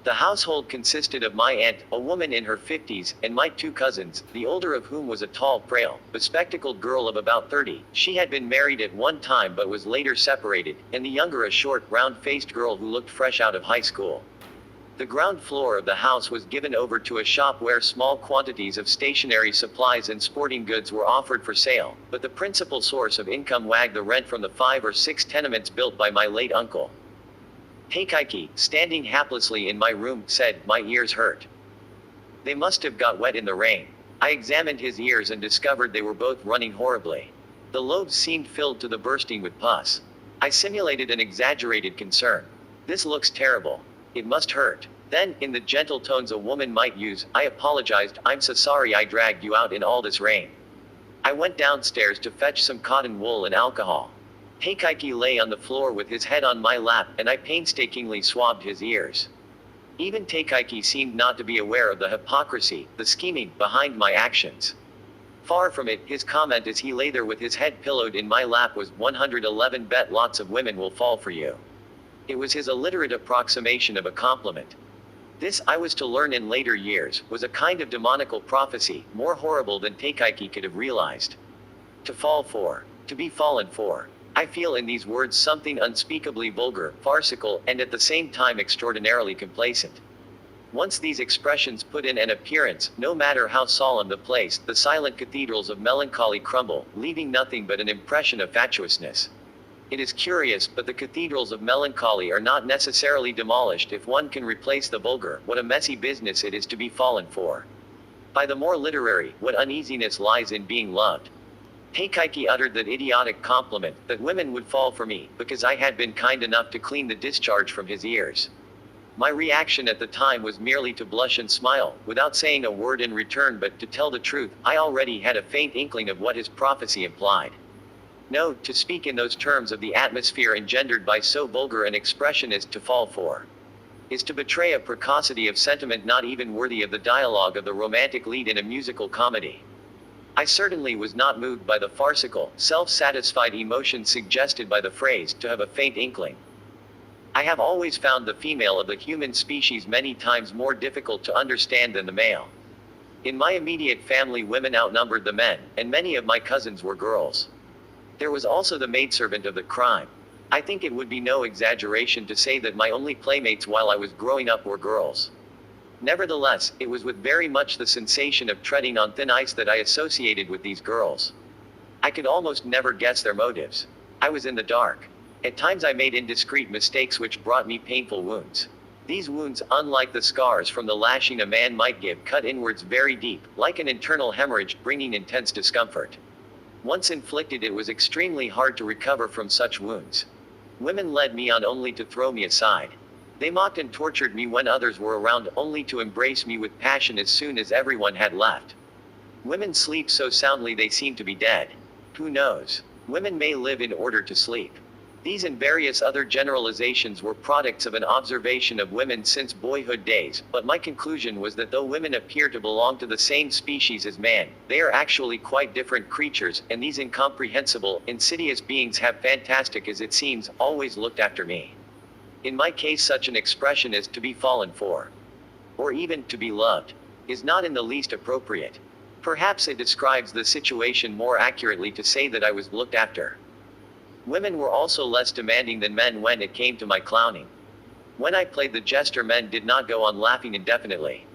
The household consisted of my aunt, a woman in her 50s, and my two cousins, the older of whom was a tall, frail, bespectacled girl of about 30. She had been married at one time but was later separated, and the younger a short, round-faced girl who looked fresh out of high school. The ground floor of the house was given over to a shop where small quantities of stationery supplies and sporting goods were offered for sale, but the principal source of income wagged the rent from the 5 or 6 tenements built by my late uncle. Teikaiki, standing haplessly in my room, said, "My ears hurt. They must have got wet in the rain." I examined his ears and discovered they were both running horribly. The lobes seemed filled to the bursting with pus. I simulated an exaggerated concern. "This looks terrible. It must hurt." Then, in the gentle tones a woman might use, I apologized. "I'm so sorry I dragged you out in all this rain." I went downstairs to fetch some cotton wool and alcohol. Teikaiki lay on the floor with his head on my lap, and I painstakingly swabbed his ears. Even Teikaiki seemed not to be aware of the hypocrisy, the scheming, behind my actions. Far from it, his comment as he lay there with his head pillowed in my lap was, 111 bet lots of women will fall for you. It was his illiterate approximation of a compliment. This, I was to learn in later years, was a kind of demoniacal prophecy, more horrible than Teikaiki could have realized. To fall for. To be fallen for. I feel in these words something unspeakably vulgar, farcical, and at the same time extraordinarily complacent. Once these expressions put in an appearance, no matter how solemn the place, the silent cathedrals of melancholy crumble, leaving nothing but an impression of fatuousness. It is curious, but the cathedrals of melancholy are not necessarily demolished if one can replace the vulgar. What a messy business it is to be fallen for. By the more literary, what uneasiness lies in being loved. Teikaiki uttered that idiotic compliment, that women would fall for me, because I had been kind enough to clean the discharge from his ears. My reaction at the time was merely to blush and smile, without saying a word in return, but to tell the truth, I already had a faint inkling of what his prophecy implied. No, to speak in those terms of the atmosphere engendered by so vulgar an expression as to fall for, is to betray a precocity of sentiment not even worthy of the dialogue of the romantic lead in a musical comedy. I certainly was not moved by the farcical, self-satisfied emotion suggested by the phrase, to have a faint inkling. I have always found the female of the human species many times more difficult to understand than the male. In my immediate family, women outnumbered the men, and many of my cousins were girls. There was also the maidservant of the crime. I think it would be no exaggeration to say that my only playmates while I was growing up were girls. Nevertheless, it was with very much the sensation of treading on thin ice that I associated with these girls. I could almost never guess their motives. I was in the dark. At times I made indiscreet mistakes which brought me painful wounds. These wounds, unlike the scars from the lashing a man might give, cut inwards very deep, like an internal hemorrhage, bringing intense discomfort. Once inflicted, it was extremely hard to recover from such wounds. Women led me on only to throw me aside. They mocked and tortured me when others were around, only to embrace me with passion as soon as everyone had left. Women sleep so soundly they seem to be dead. Who knows? Women may live in order to sleep. These and various other generalizations were products of an observation of women since boyhood days, but my conclusion was that though women appear to belong to the same species as man, they are actually quite different creatures, and these incomprehensible, insidious beings have, fantastic as it seems, always looked after me. In my case, such an expression as to be fallen for, or even to be loved, is not in the least appropriate. Perhaps it describes the situation more accurately to say that I was looked after. Women were also less demanding than men when it came to my clowning. When I played the jester, men did not go on laughing indefinitely.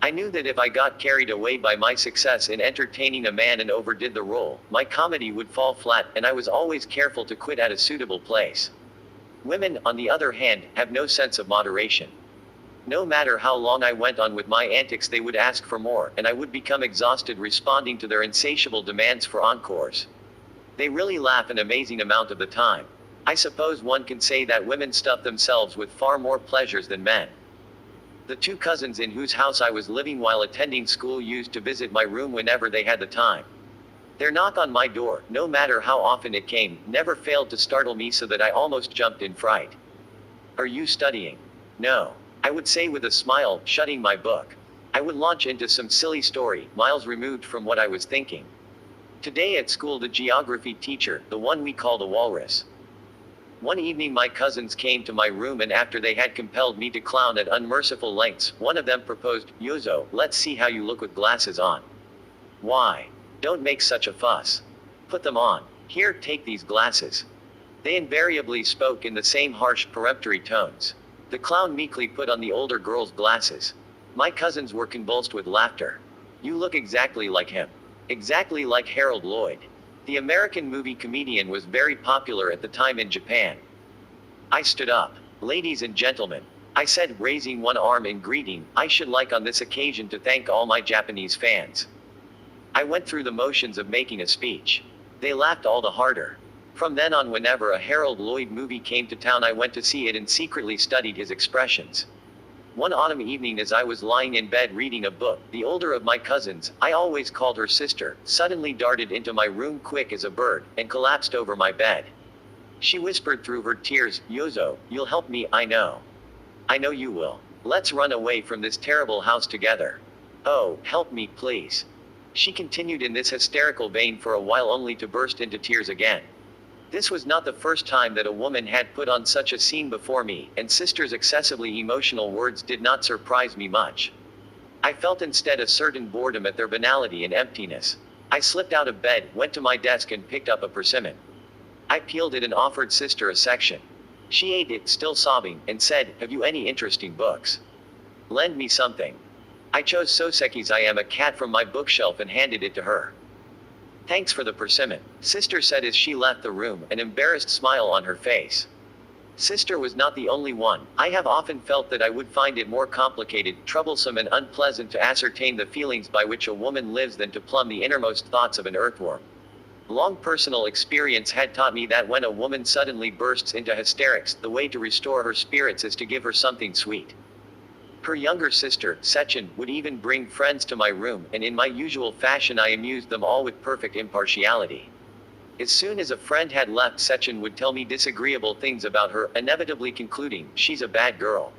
I knew that if I got carried away by my success in entertaining a man and overdid the role, my comedy would fall flat, and I was always careful to quit at a suitable place. Women, on the other hand, have no sense of moderation. No matter how long I went on with my antics, they would ask for more, and I would become exhausted responding to their insatiable demands for encores. They really laugh an amazing amount of the time. I suppose one can say that women stuff themselves with far more pleasures than men. The two cousins in whose house I was living while attending school used to visit my room whenever they had the time. Their knock on my door, no matter how often it came, never failed to startle me so that I almost jumped in fright. "Are you studying?" "No," I would say with a smile, shutting my book. I would launch into some silly story, miles removed from what I was thinking. Today at school, the geography teacher, the one we call the walrus. One evening my cousins came to my room, and after they had compelled me to clown at unmerciful lengths, one of them proposed, "Yozo, let's see how you look with glasses on." "Why? Don't make such a fuss. Put them on. Here, take these glasses." They invariably spoke in the same harsh, peremptory tones. The clown meekly put on the older girl's glasses. My cousins were convulsed with laughter. "You look exactly like him. Exactly like Harold Lloyd." The American movie comedian was very popular at the time in Japan. I stood up. "Ladies and gentlemen," I said, raising one arm in greeting, "I should like on this occasion to thank all my Japanese fans." I went through the motions of making a speech. They laughed all the harder. From then on, whenever a Harold Lloyd movie came to town, I went to see it and secretly studied his expressions. One autumn evening, as I was lying in bed reading a book, the older of my cousins, I always called her sister, suddenly darted into my room quick as a bird, and collapsed over my bed. She whispered through her tears, "Yozo, you'll help me, I know. I know you will. Let's run away from this terrible house together. Oh, help me, please." She continued in this hysterical vein for a while, only to burst into tears again. This was not the first time that a woman had put on such a scene before me, and sister's excessively emotional words did not surprise me much. I felt instead a certain boredom at their banality and emptiness. I slipped out of bed, went to my desk and picked up a persimmon. I peeled it and offered sister a section. She ate it, still sobbing, and said, "Have you any interesting books? Lend me something." I chose Soseki's "I Am a Cat" from my bookshelf and handed it to her. "Thanks for the persimmon," sister said as she left the room, an embarrassed smile on her face. Sister was not the only one. I have often felt that I would find it more complicated, troublesome and unpleasant to ascertain the feelings by which a woman lives than to plumb the innermost thoughts of an earthworm. Long personal experience had taught me that when a woman suddenly bursts into hysterics, the way to restore her spirits is to give her something sweet. Her younger sister, Sechin, would even bring friends to my room, and in my usual fashion I amused them all with perfect impartiality. As soon as a friend had left, Sechin would tell me disagreeable things about her, inevitably concluding, "She's a bad girl.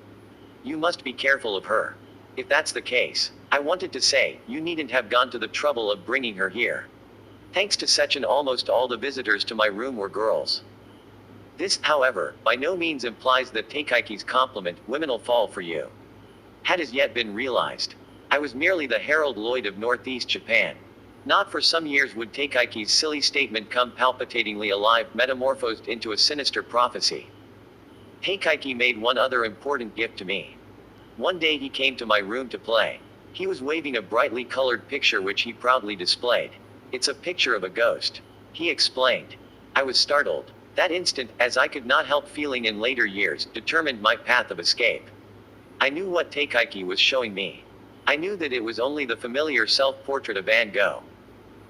You must be careful of her." If that's the case, I wanted to say, "You needn't have gone to the trouble of bringing her here." Thanks to Sechin, almost all the visitors to my room were girls. This, however, by no means implies that Teikaiki's compliment, "Women'll fall for you," had as yet been realized. I was merely the Harold Lloyd of Northeast Japan. Not for some years would Teikaiki's silly statement come palpitatingly alive, metamorphosed into a sinister prophecy. Teikaiki made one other important gift to me. One day he came to my room to play. He was waving a brightly colored picture which he proudly displayed. "It's a picture of a ghost," he explained. I was startled. That instant, as I could not help feeling in later years, determined my path of escape. I knew what Teikaiki was showing me. I knew that it was only the familiar self-portrait of Van Gogh.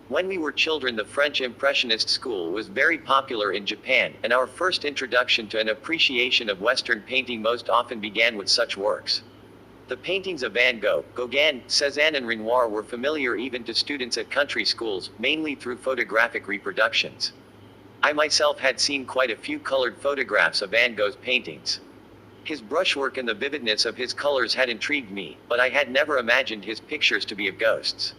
When we were children, the French Impressionist school was very popular in Japan, and our first introduction to an appreciation of Western painting most often began with such works. The paintings of Van Gogh, Gauguin, Cézanne and Renoir were familiar even to students at country schools, mainly through photographic reproductions. I myself had seen quite a few colored photographs of Van Gogh's paintings. His brushwork and the vividness of his colors had intrigued me, but I had never imagined his pictures to be of ghosts.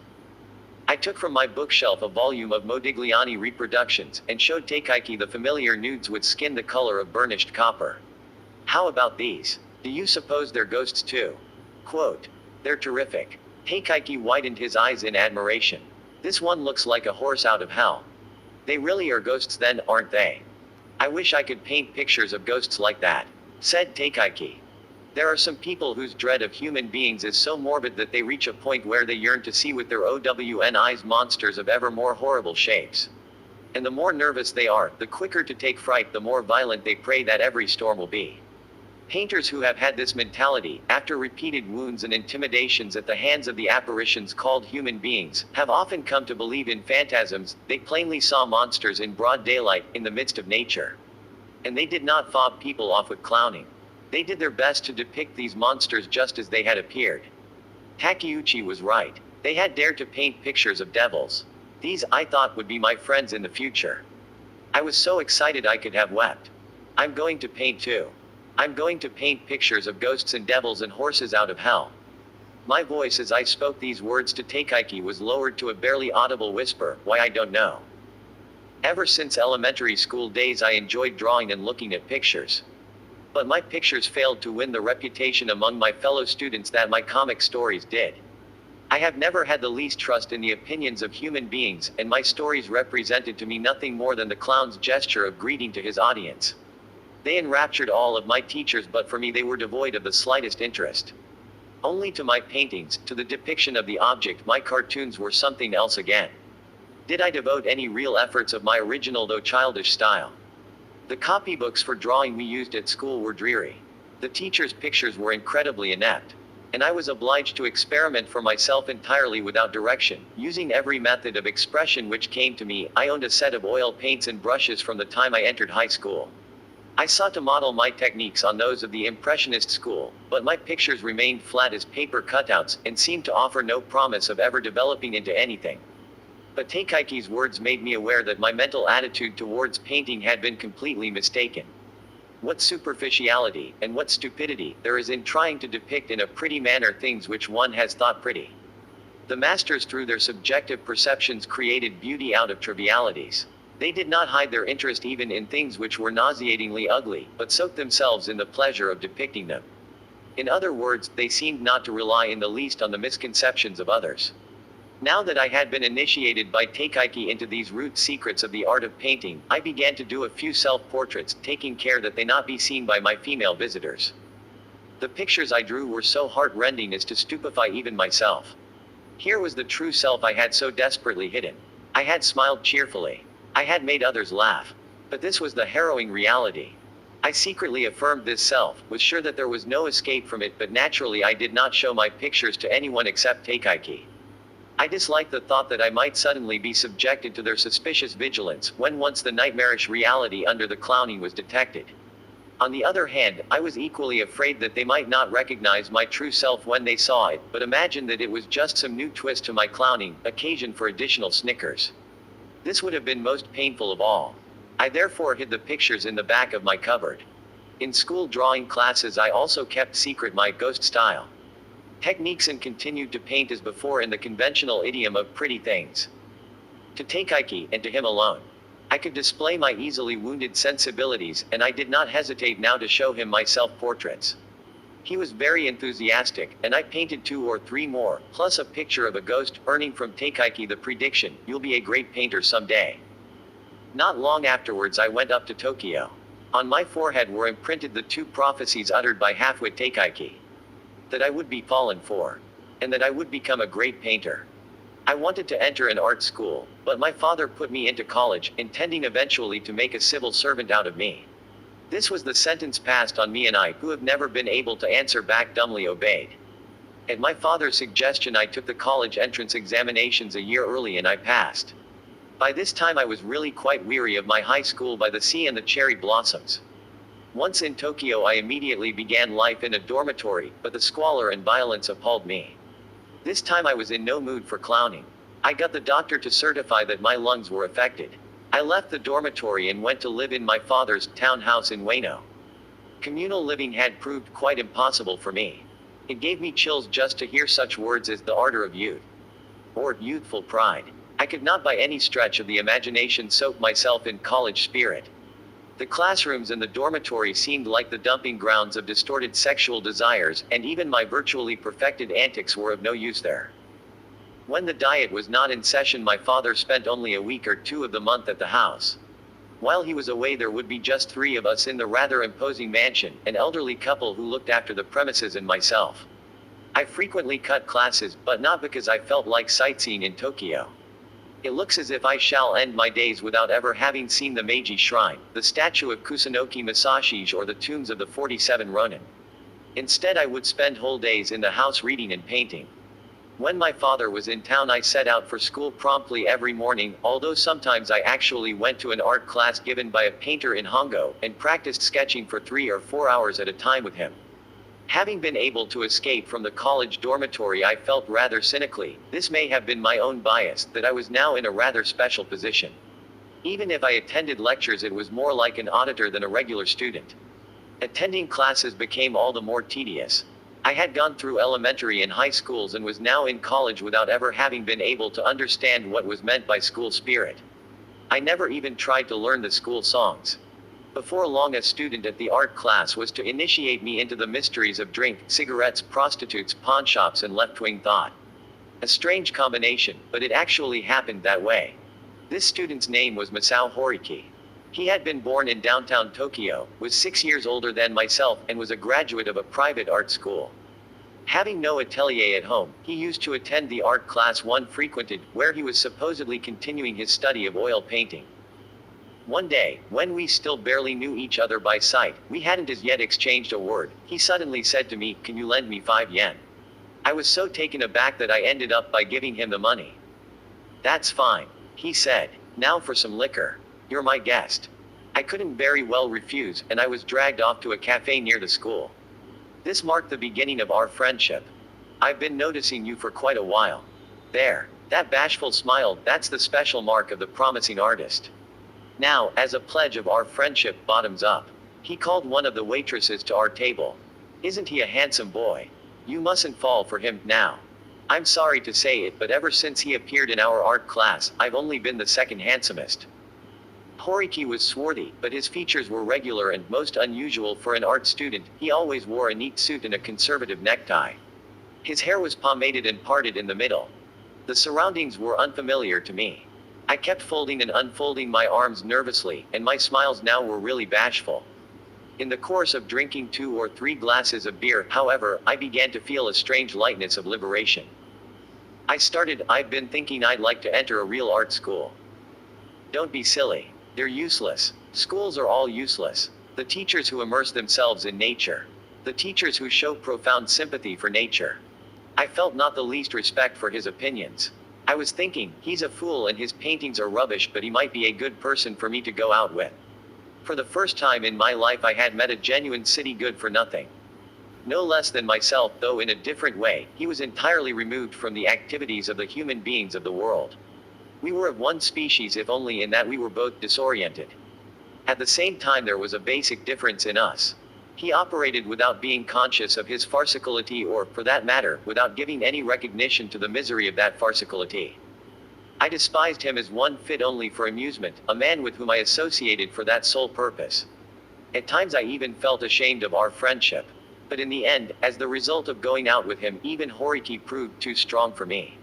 I took from my bookshelf a volume of Modigliani reproductions, and showed Teikaiki the familiar nudes with skin the color of burnished copper. "How about these? Do you suppose they're ghosts too?" Quote, "They're terrific." Teikaiki widened his eyes in admiration. "This one looks like a horse out of hell. They really are ghosts then, aren't they? I wish I could paint pictures of ghosts like that," said Teikaiki. There are some people whose dread of human beings is so morbid that they reach a point where they yearn to see with their own eyes monsters of ever more horrible shapes. And the more nervous they are, the quicker to take fright, the more violent they pray that every storm will be. Painters who have had this mentality, after repeated wounds and intimidations at the hands of the apparitions called human beings, have often come to believe in phantasms. They plainly saw monsters in broad daylight, in the midst of nature. And they did not fob people off with clowning. They did their best to depict these monsters just as they had appeared. Takeuchi was right. They had dared to paint pictures of devils. These, I thought, would be my friends in the future. I was so excited I could have wept. I'm going to paint too. I'm going to paint pictures of ghosts and devils and horses out of hell. My voice as I spoke these words to Takeuchi was lowered to a barely audible whisper, why I don't know. Ever since elementary school days I enjoyed drawing and looking at pictures. But my pictures failed to win the reputation among my fellow students that my comic stories did. I have never had the least trust in the opinions of human beings, and my stories represented to me nothing more than the clown's gesture of greeting to his audience. They enraptured all of my teachers, but for me they were devoid of the slightest interest. Only to my paintings, to the depiction of the object, my cartoons were something else again. Did I devote any real efforts of my original though childish style? The copybooks for drawing we used at school were dreary. The teachers' pictures were incredibly inept. And I was obliged to experiment for myself entirely without direction, using every method of expression which came to me. I owned a set of oil paints and brushes from the time I entered high school. I sought to model my techniques on those of the Impressionist school, but my pictures remained flat as paper cutouts, and seemed to offer no promise of ever developing into anything. But Takeuchi's words made me aware that my mental attitude towards painting had been completely mistaken. What superficiality, and what stupidity, there is in trying to depict in a pretty manner things which one has thought pretty. The masters through their subjective perceptions created beauty out of trivialities. They did not hide their interest even in things which were nauseatingly ugly, but soaked themselves in the pleasure of depicting them. In other words, they seemed not to rely in the least on the misconceptions of others. Now that I had been initiated by Takeuchi into these root secrets of the art of painting, I began to do a few self-portraits, taking care that they not be seen by my female visitors. The pictures I drew were so heart-rending as to stupefy even myself. Here was the true self I had so desperately hidden. I had smiled cheerfully. I had made others laugh. But this was the harrowing reality. I secretly affirmed this self, was sure that there was no escape from it, but naturally I did not show my pictures to anyone except Takeuchi. I disliked the thought that I might suddenly be subjected to their suspicious vigilance, when once the nightmarish reality under the clowning was detected. On the other hand, I was equally afraid that they might not recognize my true self when they saw it, but imagined that it was just some new twist to my clowning, occasion for additional snickers. This would have been most painful of all. I therefore hid the pictures in the back of my cupboard. In school drawing classes I also kept secret my ghost style techniques and continued to paint as before in the conventional idiom of pretty things. To Takeuchi, and to him alone, I could display my easily wounded sensibilities, and I did not hesitate now to show him my self-portraits. He was very enthusiastic, and I painted 2 or 3 more, plus a picture of a ghost, earning from Takeuchi the prediction, "You'll be a great painter someday." Not long afterwards I went up to Tokyo. On my forehead were imprinted the 2 prophecies uttered by half-wit Takeuchi. That I would be fallen for. And that I would become a great painter. I wanted to enter an art school, but my father put me into college, intending eventually to make a civil servant out of me. This was the sentence passed on me, and I, who have never been able to answer back, dumbly obeyed. At my father's suggestion I took the college entrance examinations a year early and I passed. By this time I was really quite weary of my high school by the sea and the cherry blossoms. Once in Tokyo I immediately began life in a dormitory, but the squalor and violence appalled me. This time I was in no mood for clowning. I got the doctor to certify that my lungs were affected. I left the dormitory and went to live in my father's townhouse in Ueno. Communal living had proved quite impossible for me. It gave me chills just to hear such words as the ardor of youth. Or youthful pride. I could not by any stretch of the imagination soak myself in college spirit. The classrooms and the dormitory seemed like the dumping grounds of distorted sexual desires, and even my virtually perfected antics were of no use there. When the diet was not in session my father spent only a week or 2 of the month at the house. While he was away, there would be just three of us in the rather imposing mansion, an elderly couple who looked after the premises and myself. I frequently cut classes, but not because I felt like sightseeing in Tokyo. It looks as if I shall end my days without ever having seen the Meiji Shrine, the statue of Kusunoki Masashi, or the tombs of the 47 Ronin. Instead, I would spend whole days in the house reading and painting. When my father was in town, I set out for school promptly every morning, although sometimes I actually went to an art class given by a painter in Hongo, and practiced sketching for 3 or 4 hours at a time with him. Having been able to escape from the college dormitory, I felt rather cynically, this may have been my own bias, that I was now in a rather special position. Even if I attended lectures, it was more like an auditor than a regular student. Attending classes became all the more tedious. I had gone through elementary and high schools and was now in college without ever having been able to understand what was meant by school spirit. I never even tried to learn the school songs. Before long, a student at the art class was to initiate me into the mysteries of drink, cigarettes, prostitutes, pawnshops, and left-wing thought. A strange combination, but it actually happened that way. This student's name was Masao Horiki. He had been born in downtown Tokyo, was 6 years older than myself, and was a graduate of a private art school. Having no atelier at home, he used to attend the art class one frequented, where he was supposedly continuing his study of oil painting. One day, when we still barely knew each other by sight, we hadn't as yet exchanged a word, he suddenly said to me, "Can you lend me 5 yen?" I was so taken aback that I ended up by giving him the money. "That's fine," he said. "Now for some liquor. You're my guest." I couldn't very well refuse, and I was dragged off to a cafe near the school. This marked the beginning of our friendship. "I've been noticing you for quite a while." There. That bashful smile, that's the special mark of the promising artist. Now, as a pledge of our friendship, bottoms up. He called one of the waitresses to our table. "Isn't he a handsome boy? You mustn't fall for him, now. I'm sorry to say it, but ever since he appeared in our art class, I've only been the second handsomest." Horiki was swarthy, but his features were regular and most unusual for an art student. He always wore a neat suit and a conservative necktie. His hair was pomaded and parted in the middle. The surroundings were unfamiliar to me. I kept folding and unfolding my arms nervously, and my smiles now were really bashful. In the course of drinking 2 or 3 glasses of beer, however, I began to feel a strange lightness of liberation. I've been thinking I'd like to enter a real art school." "Don't be silly. They're useless. Schools are all useless. The teachers who immerse themselves in nature. The teachers who show profound sympathy for nature." I felt not the least respect for his opinions. I was thinking, he's a fool and his paintings are rubbish, but he might be a good person for me to go out with. For the first time in my life, I had met a genuine city good for nothing. No less than myself, though in a different way, he was entirely removed from the activities of the human beings of the world. We were of one species, if only in that we were both disoriented. At the same time, there was a basic difference in us. He operated without being conscious of his farcicality, or, for that matter, without giving any recognition to the misery of that farcicality. I despised him as one fit only for amusement, a man with whom I associated for that sole purpose. At times I even felt ashamed of our friendship. But in the end, as the result of going out with him, even Horiki proved too strong for me.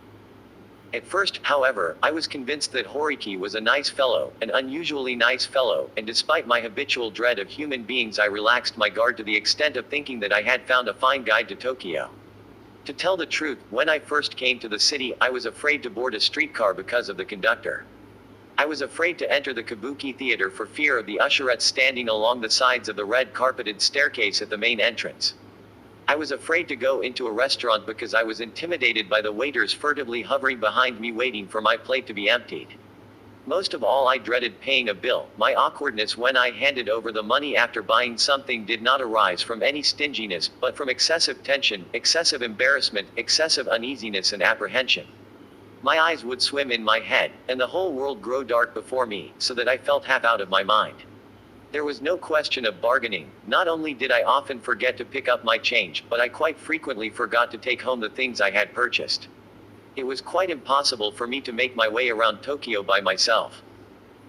At first, however, I was convinced that Horiki was a nice fellow, an unusually nice fellow, and despite my habitual dread of human beings, I relaxed my guard to the extent of thinking that I had found a fine guide to Tokyo. To tell the truth, when I first came to the city, I was afraid to board a streetcar because of the conductor. I was afraid to enter the Kabuki theater for fear of the usherettes standing along the sides of the red carpeted staircase at the main entrance. I was afraid to go into a restaurant because I was intimidated by the waiters furtively hovering behind me waiting for my plate to be emptied. Most of all, I dreaded paying a bill. My awkwardness when I handed over the money after buying something did not arise from any stinginess, but from excessive tension, excessive embarrassment, excessive uneasiness and apprehension. My eyes would swim in my head, and the whole world grow dark before me, so that I felt half out of my mind. There was no question of bargaining. Not only did I often forget to pick up my change, but I quite frequently forgot to take home the things I had purchased. It was quite impossible for me to make my way around Tokyo by myself.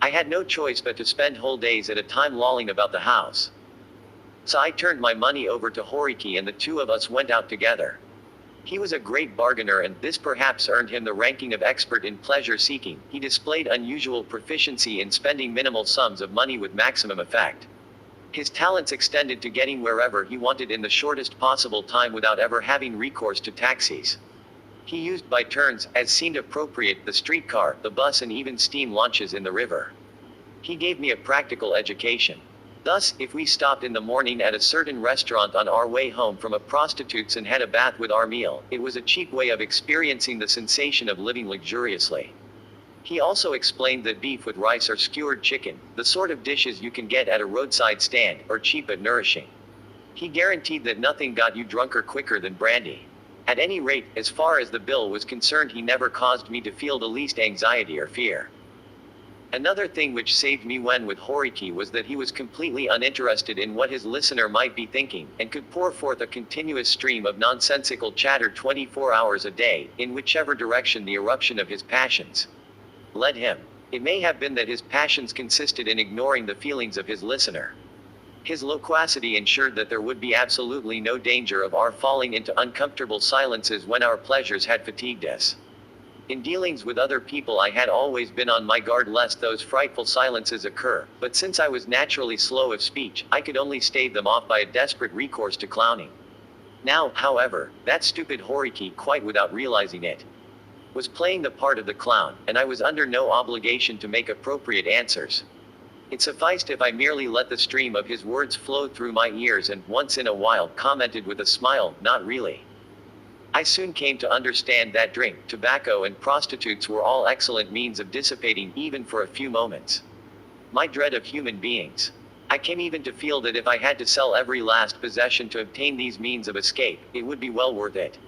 I had no choice but to spend whole days at a time lolling about the house. So I turned my money over to Horiki and the two of us went out together. He was a great bargainer, and this perhaps earned him the ranking of expert in pleasure seeking. He displayed unusual proficiency in spending minimal sums of money with maximum effect. His talents extended to getting wherever he wanted in the shortest possible time without ever having recourse to taxis. He used by turns, as seemed appropriate, the streetcar, the bus, and even steam launches in the river. He gave me a practical education. Thus, if we stopped in the morning at a certain restaurant on our way home from a prostitute's and had a bath with our meal, it was a cheap way of experiencing the sensation of living luxuriously. He also explained that beef with rice or skewered chicken, the sort of dishes you can get at a roadside stand, are cheap but nourishing. He guaranteed that nothing got you drunker quicker than brandy. At any rate, as far as the bill was concerned, he never caused me to feel the least anxiety or fear. Another thing which saved me when with Horiki was that he was completely uninterested in what his listener might be thinking, and could pour forth a continuous stream of nonsensical chatter 24 hours a day, in whichever direction the eruption of his passions led him. It may have been that his passions consisted in ignoring the feelings of his listener. His loquacity ensured that there would be absolutely no danger of our falling into uncomfortable silences when our pleasures had fatigued us. In dealings with other people, I had always been on my guard lest those frightful silences occur, but since I was naturally slow of speech, I could only stave them off by a desperate recourse to clowning. Now, however, that stupid Horiki, quite without realizing it, was playing the part of the clown, and I was under no obligation to make appropriate answers. It sufficed if I merely let the stream of his words flow through my ears and, once in a while, commented with a smile, "Not really." I soon came to understand that drink, tobacco, and prostitutes were all excellent means of dissipating, even for a few moments, my dread of human beings. I came even to feel that if I had to sell every last possession to obtain these means of escape, it would be well worth it.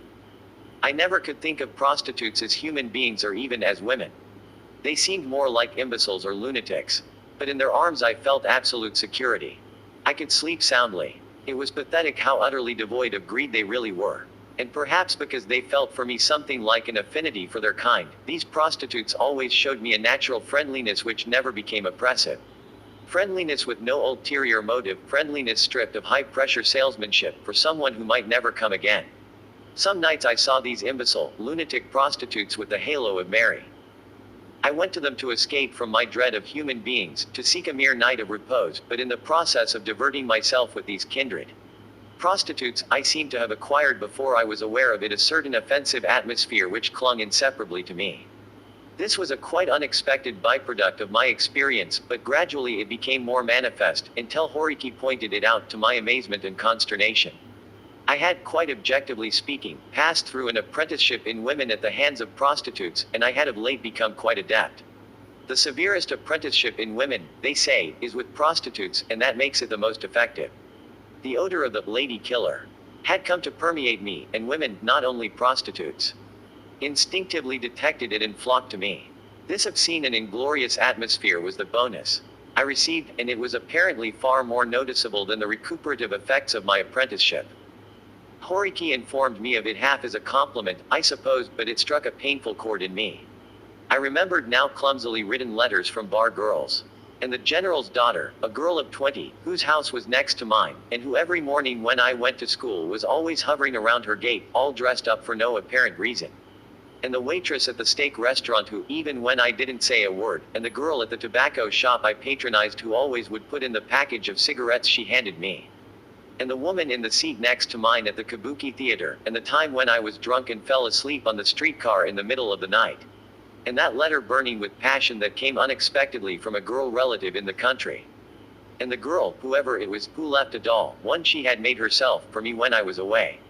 I never could think of prostitutes as human beings or even as women. They seemed more like imbeciles or lunatics. But in their arms I felt absolute security. I could sleep soundly. It was pathetic how utterly devoid of greed they really were. And perhaps because they felt for me something like an affinity for their kind, these prostitutes always showed me a natural friendliness which never became oppressive. Friendliness with no ulterior motive, friendliness stripped of high-pressure salesmanship, for someone who might never come again. Some nights I saw these imbecile, lunatic prostitutes with the halo of Mary. I went to them to escape from my dread of human beings, to seek a mere night of repose, but in the process of diverting myself with these kindred prostitutes, I seemed to have acquired before I was aware of it a certain offensive atmosphere which clung inseparably to me. This was a quite unexpected byproduct of my experience, but gradually it became more manifest, until Horiki pointed it out to my amazement and consternation. I had, quite objectively speaking, passed through an apprenticeship in women at the hands of prostitutes, and I had of late become quite adept. The severest apprenticeship in women, they say, is with prostitutes, and that makes it the most effective. The odor of the lady killer had come to permeate me, and women, not only prostitutes, instinctively detected it and flocked to me. This obscene and inglorious atmosphere was the bonus I received, and it was apparently far more noticeable than the recuperative effects of my apprenticeship. Horiki informed me of it half as a compliment, I suppose, but it struck a painful chord in me. I remembered now clumsily written letters from bar girls. And the general's daughter, a girl of 20, whose house was next to mine, and who every morning when I went to school was always hovering around her gate, all dressed up for no apparent reason. And the waitress at the steak restaurant who, even when I didn't say a word, and the girl at the tobacco shop I patronized who always would put in the package of cigarettes she handed me. And the woman in the seat next to mine at the Kabuki theater, and the time when I was drunk and fell asleep on the streetcar in the middle of the night. And that letter burning with passion that came unexpectedly from a girl relative in the country. And the girl, whoever it was, who left a doll, one she had made herself, for me when I was away.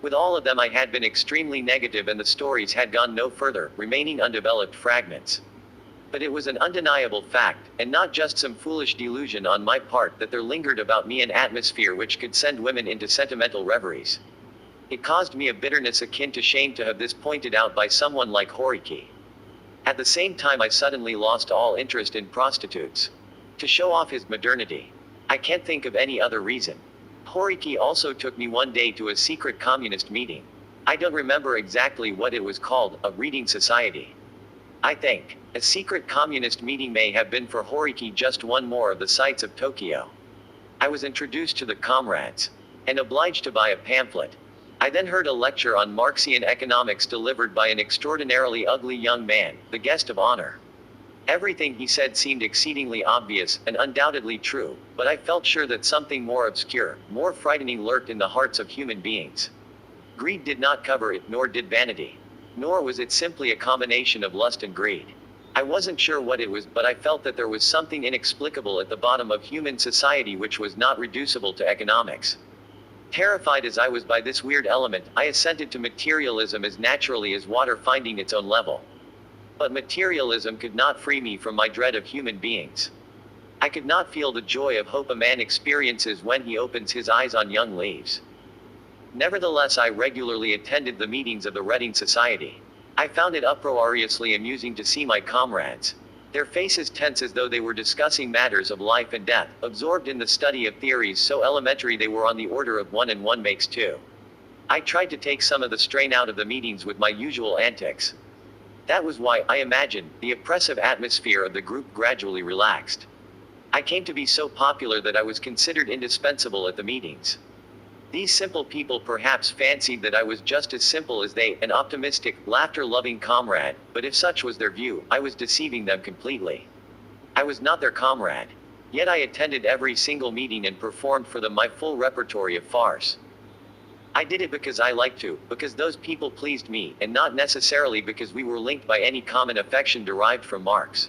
With all of them I had been extremely negative, and the stories had gone no further, remaining undeveloped fragments. But it was an undeniable fact, and not just some foolish delusion on my part, that there lingered about me an atmosphere which could send women into sentimental reveries. It caused me a bitterness akin to shame to have this pointed out by someone like Horiki. At the same time I suddenly lost all interest in prostitutes. To show off his modernity. I can't think of any other reason. Horiki also took me one day to a secret communist meeting. I don't remember exactly what it was called, a reading society. I think a secret communist meeting may have been for Horiki just one more of the sights of Tokyo. I was introduced to the comrades, and obliged to buy a pamphlet. I then heard a lecture on Marxian economics delivered by an extraordinarily ugly young man, the guest of honor. Everything he said seemed exceedingly obvious, and undoubtedly true, but I felt sure that something more obscure, more frightening lurked in the hearts of human beings. Greed did not cover it, nor did vanity. Nor was it simply a combination of lust and greed. I wasn't sure what it was, but I felt that there was something inexplicable at the bottom of human society which was not reducible to economics. Terrified as I was by this weird element, I assented to materialism as naturally as water finding its own level. But materialism could not free me from my dread of human beings. I could not feel the joy of hope a man experiences when he opens his eyes on young leaves. Nevertheless, I regularly attended the meetings of the Reading Society. I found it uproariously amusing to see my comrades, their faces tense as though they were discussing matters of life and death, absorbed in the study of theories so elementary they were on the order of 1 and 1 makes 2. I tried to take some of the strain out of the meetings with my usual antics. That was why, I imagine, the oppressive atmosphere of the group gradually relaxed. I came to be so popular that I was considered indispensable at the meetings. These simple people perhaps fancied that I was just as simple as they, an optimistic, laughter-loving comrade, but if such was their view, I was deceiving them completely. I was not their comrade. Yet I attended every single meeting and performed for them my full repertory of farce. I did it because I liked to, because those people pleased me, and not necessarily because we were linked by any common affection derived from Marx.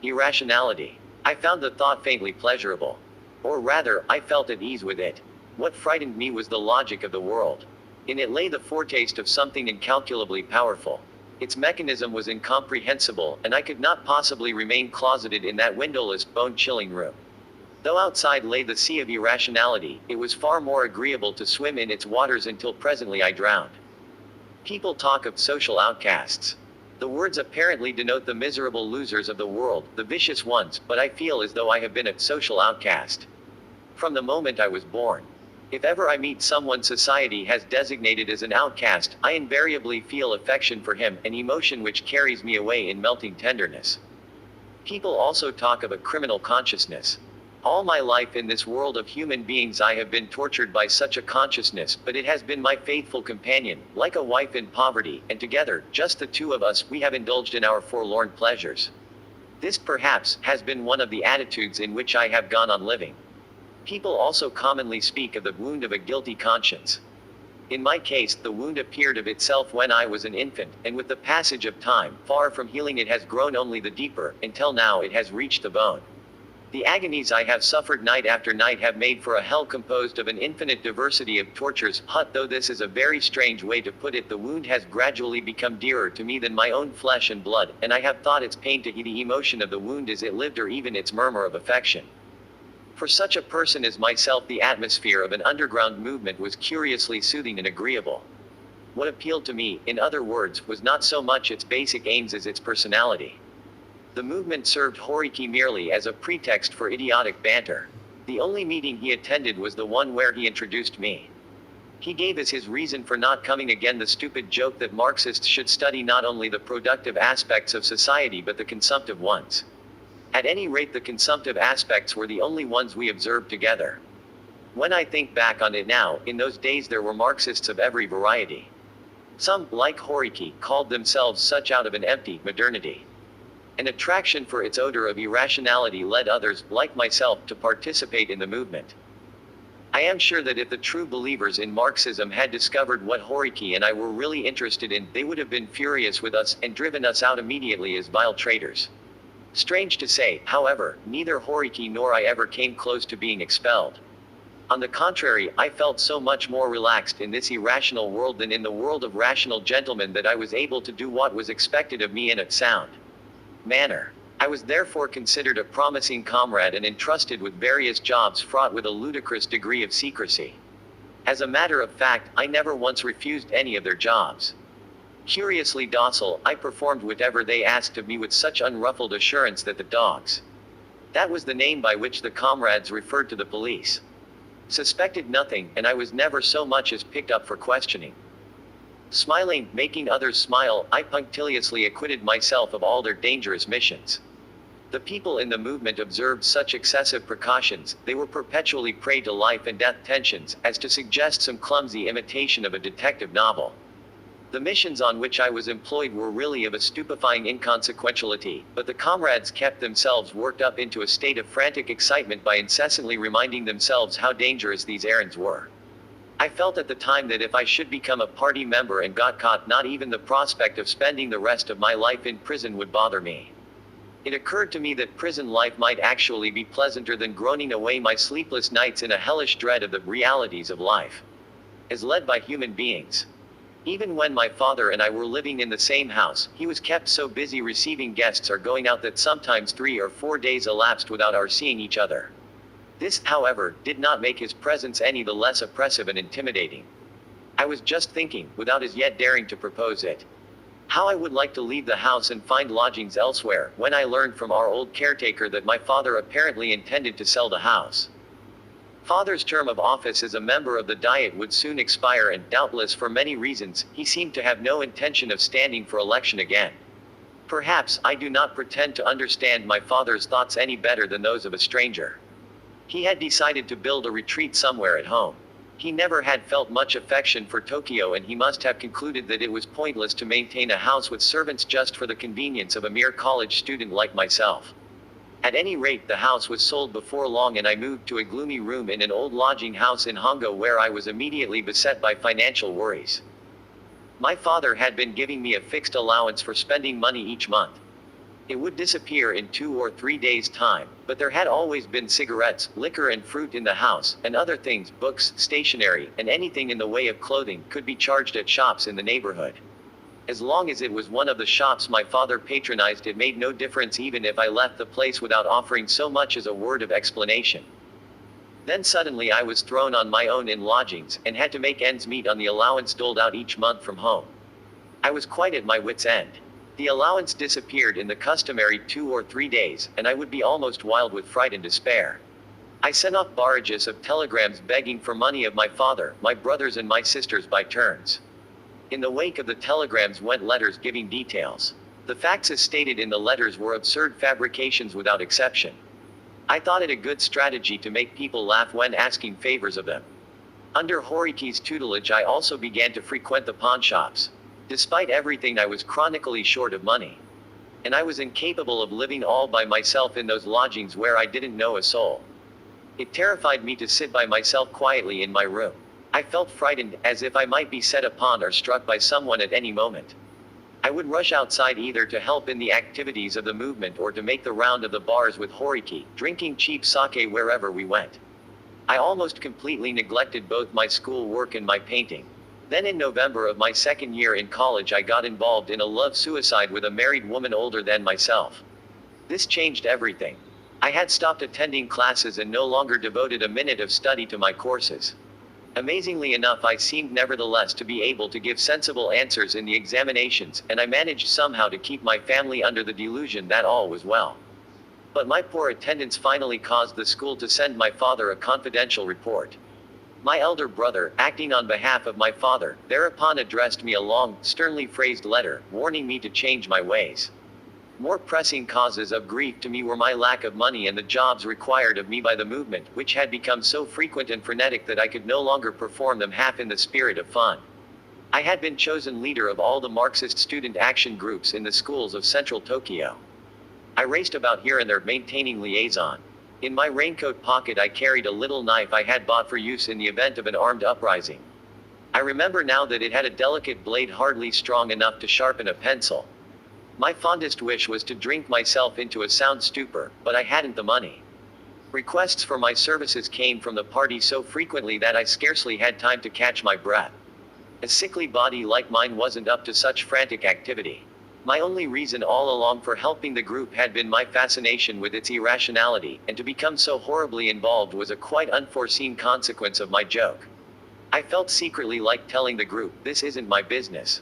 Irrationality. I found the thought faintly pleasurable. Or rather, I felt at ease with it. What frightened me was the logic of the world. In it lay the foretaste of something incalculably powerful. Its mechanism was incomprehensible, and I could not possibly remain closeted in that windowless, bone-chilling room. Though outside lay the sea of irrationality, it was far more agreeable to swim in its waters until presently I drowned. People talk of social outcasts. The words apparently denote the miserable losers of the world, the vicious ones, but I feel as though I have been a social outcast from the moment I was born. If ever I meet someone society has designated as an outcast, I invariably feel affection for him, an emotion which carries me away in melting tenderness. People also talk of a criminal consciousness. All my life in this world of human beings I have been tortured by such a consciousness, but it has been my faithful companion, like a wife in poverty, and together, just the two of us, we have indulged in our forlorn pleasures. This, perhaps, has been one of the attitudes in which I have gone on living. People also commonly speak of the wound of a guilty conscience. In my case, the wound appeared of itself when I was an infant, and with the passage of time, far from healing it has grown only the deeper, until now it has reached the bone. The agonies I have suffered night after night have made for a hell composed of an infinite diversity of tortures. Though this is a very strange way to put it, the wound has gradually become dearer to me than my own flesh and blood, and I have thought its pain to be the emotion of the wound as it lived, or even its murmur of affection. For such a person as myself, the atmosphere of an underground movement was curiously soothing and agreeable. What appealed to me, in other words, was not so much its basic aims as its personality. The movement served Horiki merely as a pretext for idiotic banter. The only meeting he attended was the one where he introduced me. He gave as his reason for not coming again the stupid joke that Marxists should study not only the productive aspects of society but the consumptive ones. At any rate, the consumptive aspects were the only ones we observed together. When I think back on it now, in those days there were Marxists of every variety. Some, like Horiki, called themselves such out of an empty modernity. An attraction for its odor of irrationality led others, like myself, to participate in the movement. I am sure that if the true believers in Marxism had discovered what Horiki and I were really interested in, they would have been furious with us, and driven us out immediately as vile traitors. Strange to say, however, neither Horiki nor I ever came close to being expelled. On the contrary, I felt so much more relaxed in this irrational world than in the world of rational gentlemen that I was able to do what was expected of me in a sound manner. I was therefore considered a promising comrade and entrusted with various jobs fraught with a ludicrous degree of secrecy. As a matter of fact, I never once refused any of their jobs. Curiously docile, I performed whatever they asked of me with such unruffled assurance that the dogs, that was the name by which the comrades referred to the police, suspected nothing, and I was never so much as picked up for questioning. Smiling, making others smile, I punctiliously acquitted myself of all their dangerous missions. The people in the movement observed such excessive precautions, they were perpetually prey to life and death tensions, as to suggest some clumsy imitation of a detective novel. The missions on which I was employed were really of a stupefying inconsequentiality, but the comrades kept themselves worked up into a state of frantic excitement by incessantly reminding themselves how dangerous these errands were. I felt at the time that if I should become a party member and got caught, not even the prospect of spending the rest of my life in prison would bother me. It occurred to me that prison life might actually be pleasanter than groaning away my sleepless nights in a hellish dread of the realities of life, as led by human beings. Even when my father and I were living in the same house, he was kept so busy receiving guests or going out that sometimes 3 or 4 days elapsed without our seeing each other. This, however, did not make his presence any the less oppressive and intimidating. I was just thinking, without as yet daring to propose it, how I would like to leave the house and find lodgings elsewhere, when I learned from our old caretaker that my father apparently intended to sell the house. Father's term of office as a member of the Diet would soon expire, and, doubtless for many reasons, he seemed to have no intention of standing for election again. Perhaps I do not pretend to understand my father's thoughts any better than those of a stranger. He had decided to build a retreat somewhere at home. He never had felt much affection for Tokyo, and he must have concluded that it was pointless to maintain a house with servants just for the convenience of a mere college student like myself. At any rate, the house was sold before long, and I moved to a gloomy room in an old lodging house in Hongo, where I was immediately beset by financial worries. My father had been giving me a fixed allowance for spending money each month. It would disappear in 2 or 3 days' time, but there had always been cigarettes, liquor and fruit in the house, and other things, books, stationery, and anything in the way of clothing, could be charged at shops in the neighborhood. As long as it was one of the shops my father patronized, it made no difference even if I left the place without offering so much as a word of explanation. Then suddenly I was thrown on my own in lodgings, and had to make ends meet on the allowance doled out each month from home. I was quite at my wit's end. The allowance disappeared in the customary 2 or 3 days, and I would be almost wild with fright and despair. I sent off barrages of telegrams begging for money of my father, my brothers and my sisters by turns. In the wake of the telegrams went letters giving details. The facts as stated in the letters were absurd fabrications without exception. I thought it a good strategy to make people laugh when asking favors of them. Under Horiki's tutelage I also began to frequent the pawn shops. Despite everything, I was chronically short of money. And I was incapable of living all by myself in those lodgings where I didn't know a soul. It terrified me to sit by myself quietly in my room. I felt frightened, as if I might be set upon or struck by someone at any moment. I would rush outside either to help in the activities of the movement or to make the round of the bars with Horiki, drinking cheap sake wherever we went. I almost completely neglected both my school work and my painting. Then in November of my second year in college I got involved in a love suicide with a married woman older than myself. This changed everything. I had stopped attending classes and no longer devoted a minute of study to my courses. Amazingly enough, I seemed nevertheless to be able to give sensible answers in the examinations, and I managed somehow to keep my family under the delusion that all was well. But my poor attendance finally caused the school to send my father a confidential report. My elder brother, acting on behalf of my father, thereupon addressed me a long, sternly phrased letter, warning me to change my ways. More pressing causes of grief to me were my lack of money and the jobs required of me by the movement, which had become so frequent and frenetic that I could no longer perform them half in the spirit of fun. I had been chosen leader of all the Marxist student action groups in the schools of central Tokyo. I raced about here and there, maintaining liaison. In my raincoat pocket I carried a little knife I had bought for use in the event of an armed uprising. I remember now that it had a delicate blade hardly strong enough to sharpen a pencil. My fondest wish was to drink myself into a sound stupor, but I hadn't the money. Requests for my services came from the party so frequently that I scarcely had time to catch my breath. A sickly body like mine wasn't up to such frantic activity. My only reason all along for helping the group had been my fascination with its irrationality, and to become so horribly involved was a quite unforeseen consequence of my joke. I felt secretly like telling the group, "This isn't my business.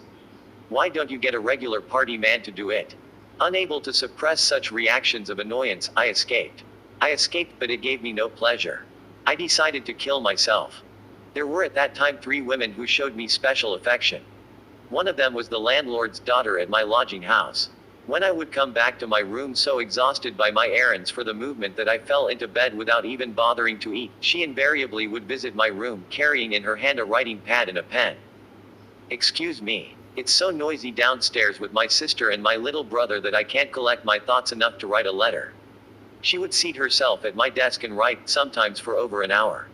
Why don't you get a regular party man to do it?" Unable to suppress such reactions of annoyance, I escaped. But it gave me no pleasure. I decided to kill myself. There were at that time 3 women who showed me special affection. One of them was the landlord's daughter at my lodging house. When I would come back to my room so exhausted by my errands for the movement that I fell into bed without even bothering to eat, she invariably would visit my room carrying in her hand a writing pad and a pen. Excuse me. It's so noisy downstairs with my sister and my little brother that I can't collect my thoughts enough to write a letter. She would seat herself at my desk and write, sometimes for over an hour.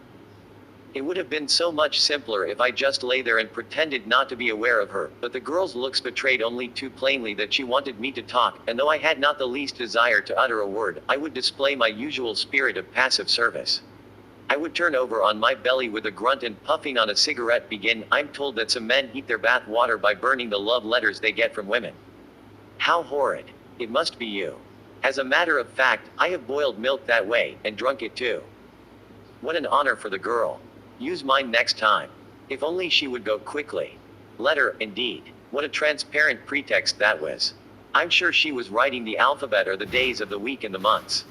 It would have been so much simpler if I just lay there and pretended not to be aware of her, but the girl's looks betrayed only too plainly that she wanted me to talk, and though I had not the least desire to utter a word, I would display my usual spirit of passive service. I would turn over on my belly with a grunt and, puffing on a cigarette, begin, I'm told that some men heat their bath water by burning the love letters they get from women. How horrid. It must be you. As a matter of fact, I have boiled milk that way, and drunk it too. What an honor for the girl. Use mine next time. If only she would go quickly. Letter, indeed. What a transparent pretext that was. I'm sure she was writing the alphabet or the days of the week and the months.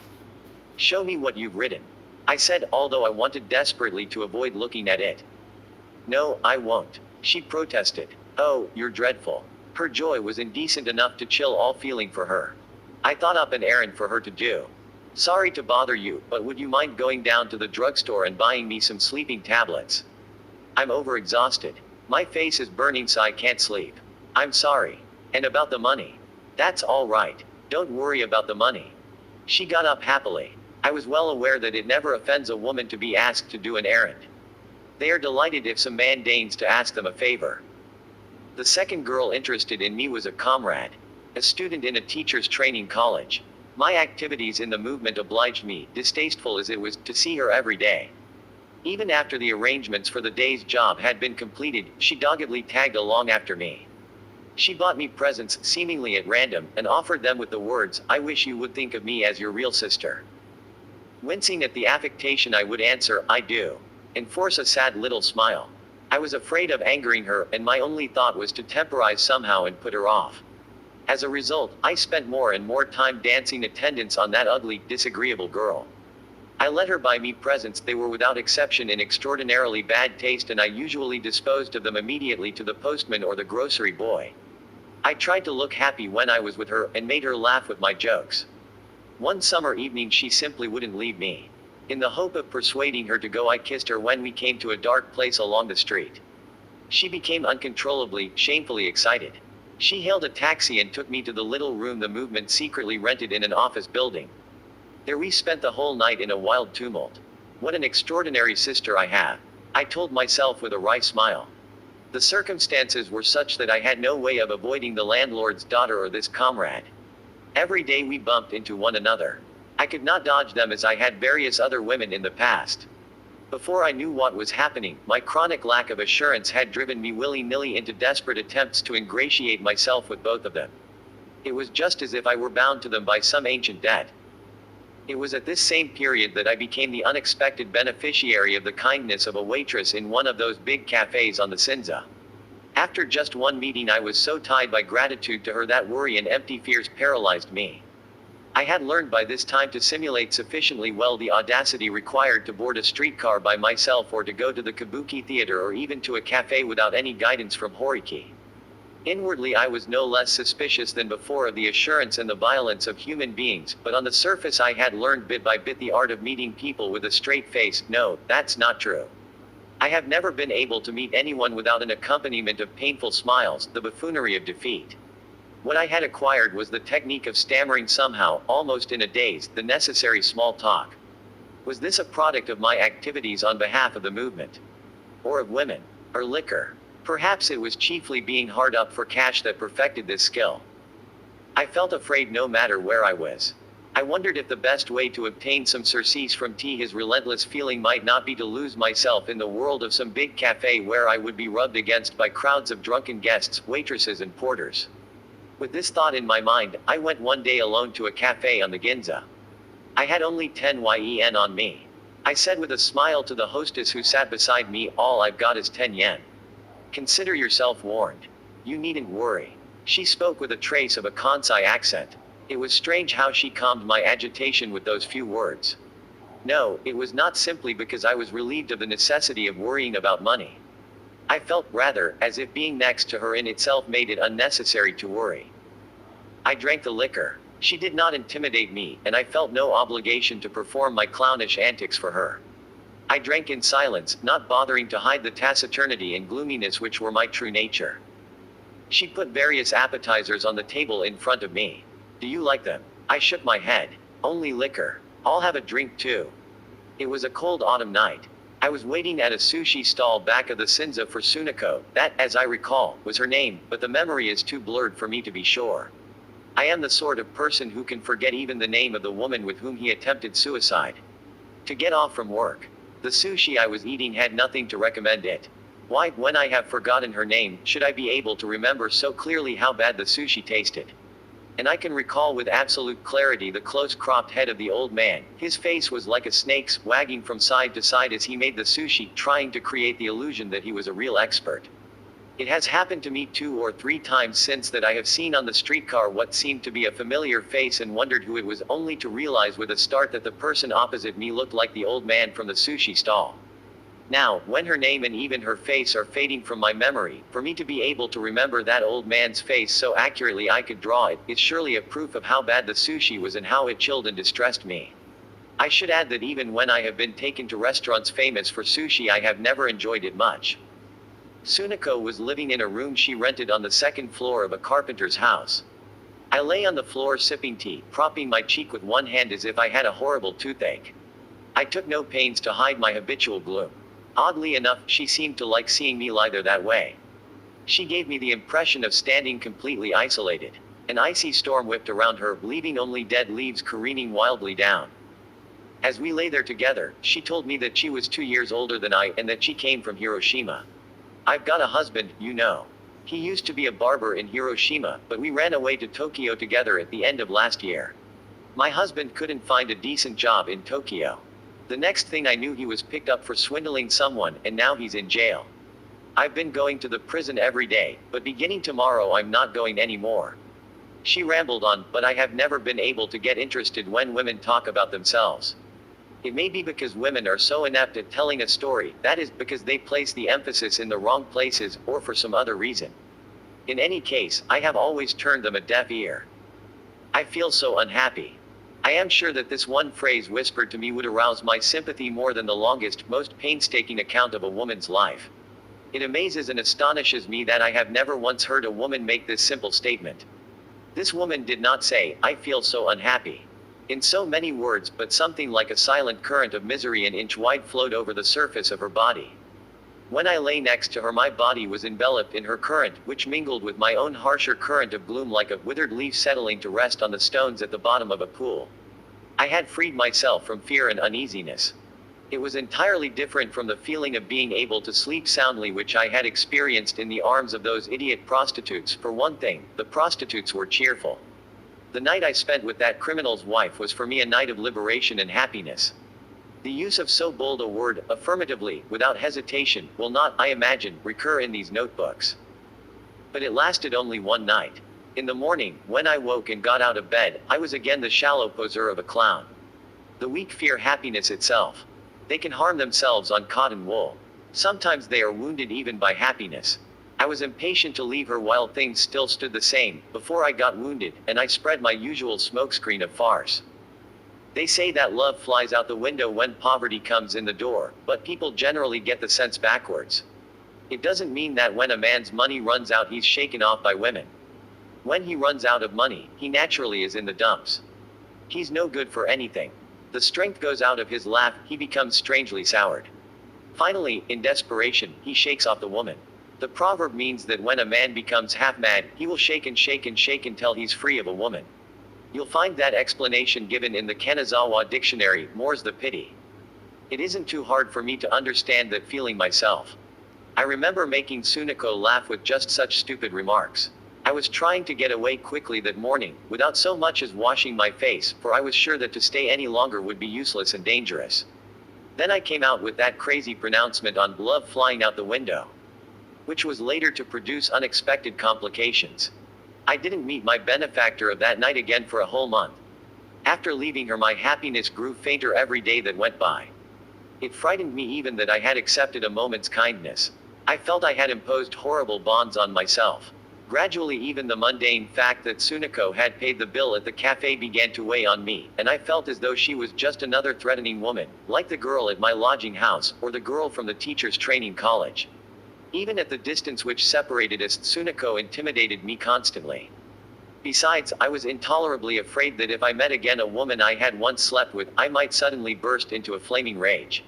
Show me what you've written. I said, although I wanted desperately to avoid looking at it. No, I won't. She protested. Oh, you're dreadful. Her joy was indecent enough to chill all feeling for her. I thought up an errand for her to do. Sorry to bother you, but would you mind going down to the drugstore and buying me some sleeping tablets? I'm overexhausted. My face is burning so I can't sleep. I'm sorry. And about the money? That's all right. Don't worry about the money. She got up happily. I was well aware that it never offends a woman to be asked to do an errand. They are delighted if some man deigns to ask them a favor. The second girl interested in me was a comrade, a student in a teacher's training college. My activities in the movement obliged me, distasteful as it was, to see her every day. Even after the arrangements for the day's job had been completed, she doggedly tagged along after me. She bought me presents, seemingly at random, and offered them with the words, I wish you would think of me as your real sister. Wincing at the affectation, I would answer, I do, and force a sad little smile. I was afraid of angering her, and my only thought was to temporize somehow and put her off. As a result, I spent more and more time dancing attendance on that ugly, disagreeable girl. I let her buy me presents. They were without exception in extraordinarily bad taste, and I usually disposed of them immediately to the postman or the grocery boy. I tried to look happy when I was with her, and made her laugh with my jokes. One summer evening she simply wouldn't leave me. In the hope of persuading her to go, I kissed her when we came to a dark place along the street. She became uncontrollably, shamefully excited. She hailed a taxi and took me to the little room the movement secretly rented in an office building. There we spent the whole night in a wild tumult. What an extraordinary sister I have, I told myself with a wry smile. The circumstances were such that I had no way of avoiding the landlord's daughter or this comrade. Every day we bumped into one another. I could not dodge them as I had various other women in the past. Before I knew what was happening, my chronic lack of assurance had driven me willy-nilly into desperate attempts to ingratiate myself with both of them. It was just as if I were bound to them by some ancient debt. It was at this same period that I became the unexpected beneficiary of the kindness of a waitress in one of those big cafes on the Cinza. After just one meeting, I was so tied by gratitude to her that worry and empty fears paralyzed me. I had learned by this time to simulate sufficiently well the audacity required to board a streetcar by myself, or to go to the kabuki theater, or even to a cafe without any guidance from Horiki. Inwardly I was no less suspicious than before of the assurance and the violence of human beings, but on the surface I had learned bit by bit the art of meeting people with a straight face. No, that's not true. I have never been able to meet anyone without an accompaniment of painful smiles, the buffoonery of defeat. What I had acquired was the technique of stammering somehow, almost in a daze, the necessary small talk. Was this a product of my activities on behalf of the movement? Or of women? Or liquor? Perhaps it was chiefly being hard up for cash that perfected this skill. I felt afraid no matter where I was. I wondered if the best way to obtain some surcease from his relentless feeling might not be to lose myself in the world of some big cafe where I would be rubbed against by crowds of drunken guests, waitresses and porters. With this thought in my mind, I went one day alone to a cafe on the Ginza. I had only 10 yen on me. I said with a smile to the hostess who sat beside me, all I've got is 10 yen. Consider yourself warned. You needn't worry. She spoke with a trace of a Kansai accent. It was strange how she calmed my agitation with those few words. No, it was not simply because I was relieved of the necessity of worrying about money. I felt, rather, as if being next to her in itself made it unnecessary to worry. I drank the liquor. She did not intimidate me, and I felt no obligation to perform my clownish antics for her. I drank in silence, not bothering to hide the taciturnity and gloominess which were my true nature. She put various appetizers on the table in front of me. Do you like them? I shook my head. Only liquor. I'll have a drink too. It was a cold autumn night. I was waiting at a sushi stall back of the Shinza for Sunako, that, as I recall, was her name, but the memory is too blurred for me to be sure. I am the sort of person who can forget even the name of the woman with whom he attempted suicide. To get off from work. The sushi I was eating had nothing to recommend it. Why, when I have forgotten her name, should I be able to remember so clearly how bad the sushi tasted? And I can recall with absolute clarity the close-cropped head of the old man. His face was like a snake's, wagging from side to side as he made the sushi, trying to create the illusion that he was a real expert. It has happened to me 2 or 3 times since that I have seen on the streetcar what seemed to be a familiar face and wondered who it was, only to realize with a start that the person opposite me looked like the old man from the sushi stall. Now, when her name and even her face are fading from my memory, for me to be able to remember that old man's face so accurately I could draw it, is surely a proof of how bad the sushi was and how it chilled and distressed me. I should add that even when I have been taken to restaurants famous for sushi, I have never enjoyed it much. Sunako was living in a room she rented on the 2nd floor of a carpenter's house. I lay on the floor sipping tea, propping my cheek with one hand as if I had a horrible toothache. I took no pains to hide my habitual gloom. Oddly enough, she seemed to like seeing me lie there that way. She gave me the impression of standing completely isolated. An icy storm whipped around her, leaving only dead leaves careening wildly down. As we lay there together, she told me that she was 2 years older than I, and that she came from Hiroshima. I've got a husband, you know. He used to be a barber in Hiroshima, but we ran away to Tokyo together at the end of last year. My husband couldn't find a decent job in Tokyo. The next thing I knew, he was picked up for swindling someone, and now he's in jail. I've been going to the prison every day, but beginning tomorrow I'm not going anymore. She rambled on, but I have never been able to get interested when women talk about themselves. It may be because women are so inept at telling a story, that is, because they place the emphasis in the wrong places, or for some other reason. In any case, I have always turned them a deaf ear. I feel so unhappy. I am sure that this one phrase whispered to me would arouse my sympathy more than the longest, most painstaking account of a woman's life. It amazes and astonishes me that I have never once heard a woman make this simple statement. This woman did not say, "I feel so unhappy," in so many words, but something like a silent current of misery an inch wide flowed over the surface of her body. When I lay next to her, my body was enveloped in her current, which mingled with my own harsher current of gloom like a withered leaf settling to rest on the stones at the bottom of a pool. I had freed myself from fear and uneasiness. It was entirely different from the feeling of being able to sleep soundly which I had experienced in the arms of those idiot prostitutes. For one thing, the prostitutes were cheerful. The night I spent with that criminal's wife was for me a night of liberation and happiness. The use of so bold a word, affirmatively, without hesitation, will not, I imagine, recur in these notebooks. But it lasted only one night. In the morning, when I woke and got out of bed, I was again the shallow poseur of a clown. The weak fear happiness itself. They can harm themselves on cotton wool. Sometimes they are wounded even by happiness. I was impatient to leave her while things still stood the same, before I got wounded, and I spread my usual smokescreen of farce. They say that love flies out the window when poverty comes in the door, but people generally get the sense backwards. It doesn't mean that when a man's money runs out he's shaken off by women. When he runs out of money, he naturally is in the dumps. He's no good for anything. The strength goes out of his laugh, he becomes strangely soured. Finally, in desperation, he shakes off the woman. The proverb means that when a man becomes half mad, he will shake and shake and shake until he's free of a woman. You'll find that explanation given in the Kanazawa dictionary, more's the pity. It isn't too hard for me to understand that feeling myself. I remember making Sunako laugh with just such stupid remarks. I was trying to get away quickly that morning, without so much as washing my face, for I was sure that to stay any longer would be useless and dangerous. Then I came out with that crazy pronouncement on love flying out the window, which was later to produce unexpected complications. I didn't meet my benefactor of that night again for a whole month. After leaving her, my happiness grew fainter every day that went by. It frightened me even that I had accepted a moment's kindness. I felt I had imposed horrible bonds on myself. Gradually even the mundane fact that Sunako had paid the bill at the cafe began to weigh on me, and I felt as though she was just another threatening woman, like the girl at my lodging house, or the girl from the teacher's training college. Even at the distance which separated us, Sunako intimidated me constantly. Besides, I was intolerably afraid that if I met again a woman I had once slept with, I might suddenly burst into a flaming rage.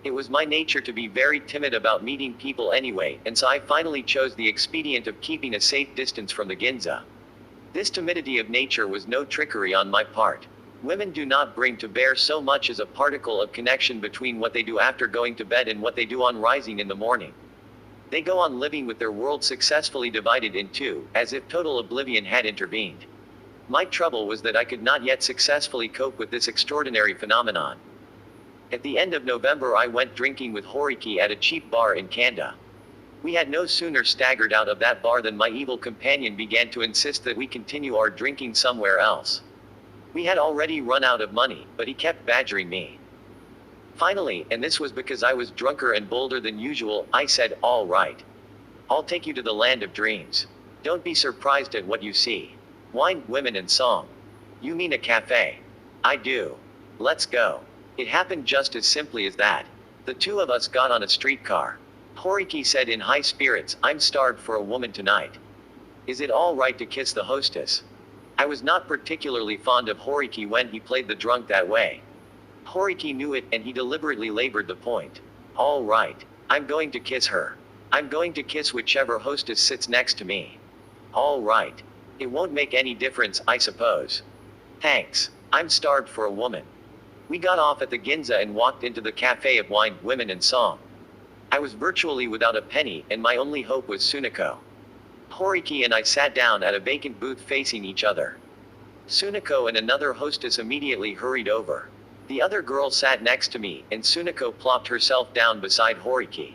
It was my nature to be very timid about meeting people anyway, and so I finally chose the expedient of keeping a safe distance from the Ginza. This timidity of nature was no trickery on my part. Women do not bring to bear so much as a particle of connection between what they do after going to bed and what they do on rising in the morning. They go on living with their world successfully divided in two, as if total oblivion had intervened. My trouble was that I could not yet successfully cope with this extraordinary phenomenon. At the end of November I went drinking with Horiki at a cheap bar in Kanda. We had no sooner staggered out of that bar than my evil companion began to insist that we continue our drinking somewhere else. We had already run out of money, but he kept badgering me. Finally, and this was because I was drunker and bolder than usual, I said, "All right. I'll take you to the land of dreams. Don't be surprised at what you see. Wine, women and song." "You mean a cafe?" "I do. Let's go." It happened just as simply as that. The two of us got on a streetcar. Horiki said in high spirits, "I'm starved for a woman tonight. Is it all right to kiss the hostess?" I was not particularly fond of Horiki when he played the drunk that way. Horiki knew it, and he deliberately labored the point. "All right. I'm going to kiss her. I'm going to kiss whichever hostess sits next to me." "All right. It won't make any difference, I suppose." "Thanks. I'm starved for a woman." We got off at the Ginza and walked into the cafe of wine, women and song. I was virtually without a penny, and my only hope was Sunako. Horiki and I sat down at a vacant booth facing each other. Sunako and another hostess immediately hurried over. The other girl sat next to me, and Sunako plopped herself down beside Horiki.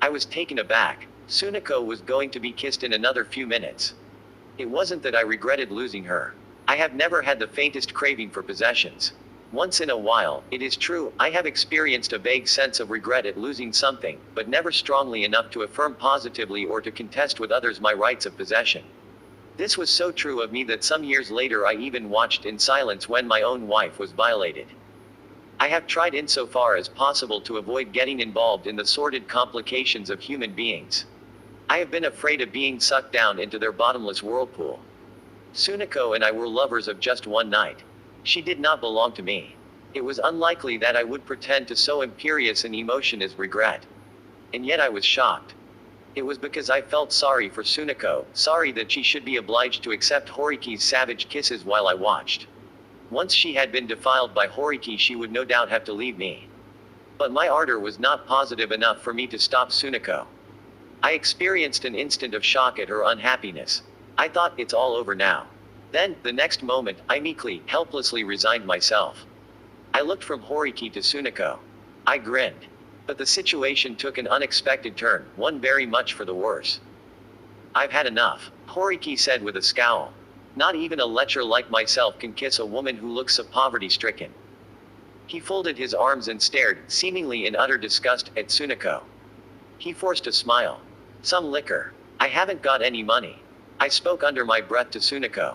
I was taken aback. Sunako was going to be kissed in another few minutes. It wasn't that I regretted losing her. I have never had the faintest craving for possessions. Once in a while, it is true, I have experienced a vague sense of regret at losing something, but never strongly enough to affirm positively or to contest with others my rights of possession. This was so true of me that some years later I even watched in silence when my own wife was violated. I have tried insofar as possible to avoid getting involved in the sordid complications of human beings. I have been afraid of being sucked down into their bottomless whirlpool. Sunako and I were lovers of just one night. She did not belong to me. It was unlikely that I would pretend to so imperious an emotion as regret. And yet I was shocked. It was because I felt sorry for Sunako, sorry that she should be obliged to accept Horiki's savage kisses while I watched. Once she had been defiled by Horiki, she would no doubt have to leave me. But my ardor was not positive enough for me to stop Sunako. I experienced an instant of shock at her unhappiness. I thought, it's all over now. Then, the next moment, I meekly, helplessly resigned myself. I looked from Horiki to Sunako. I grinned. But the situation took an unexpected turn, one very much for the worse. "I've had enough," Horiki said with a scowl. "Not even a lecher like myself can kiss a woman who looks so poverty-stricken." He folded his arms and stared, seemingly in utter disgust, at Sunako. He forced a smile. "Some liquor. I haven't got any money." I spoke under my breath to Sunako.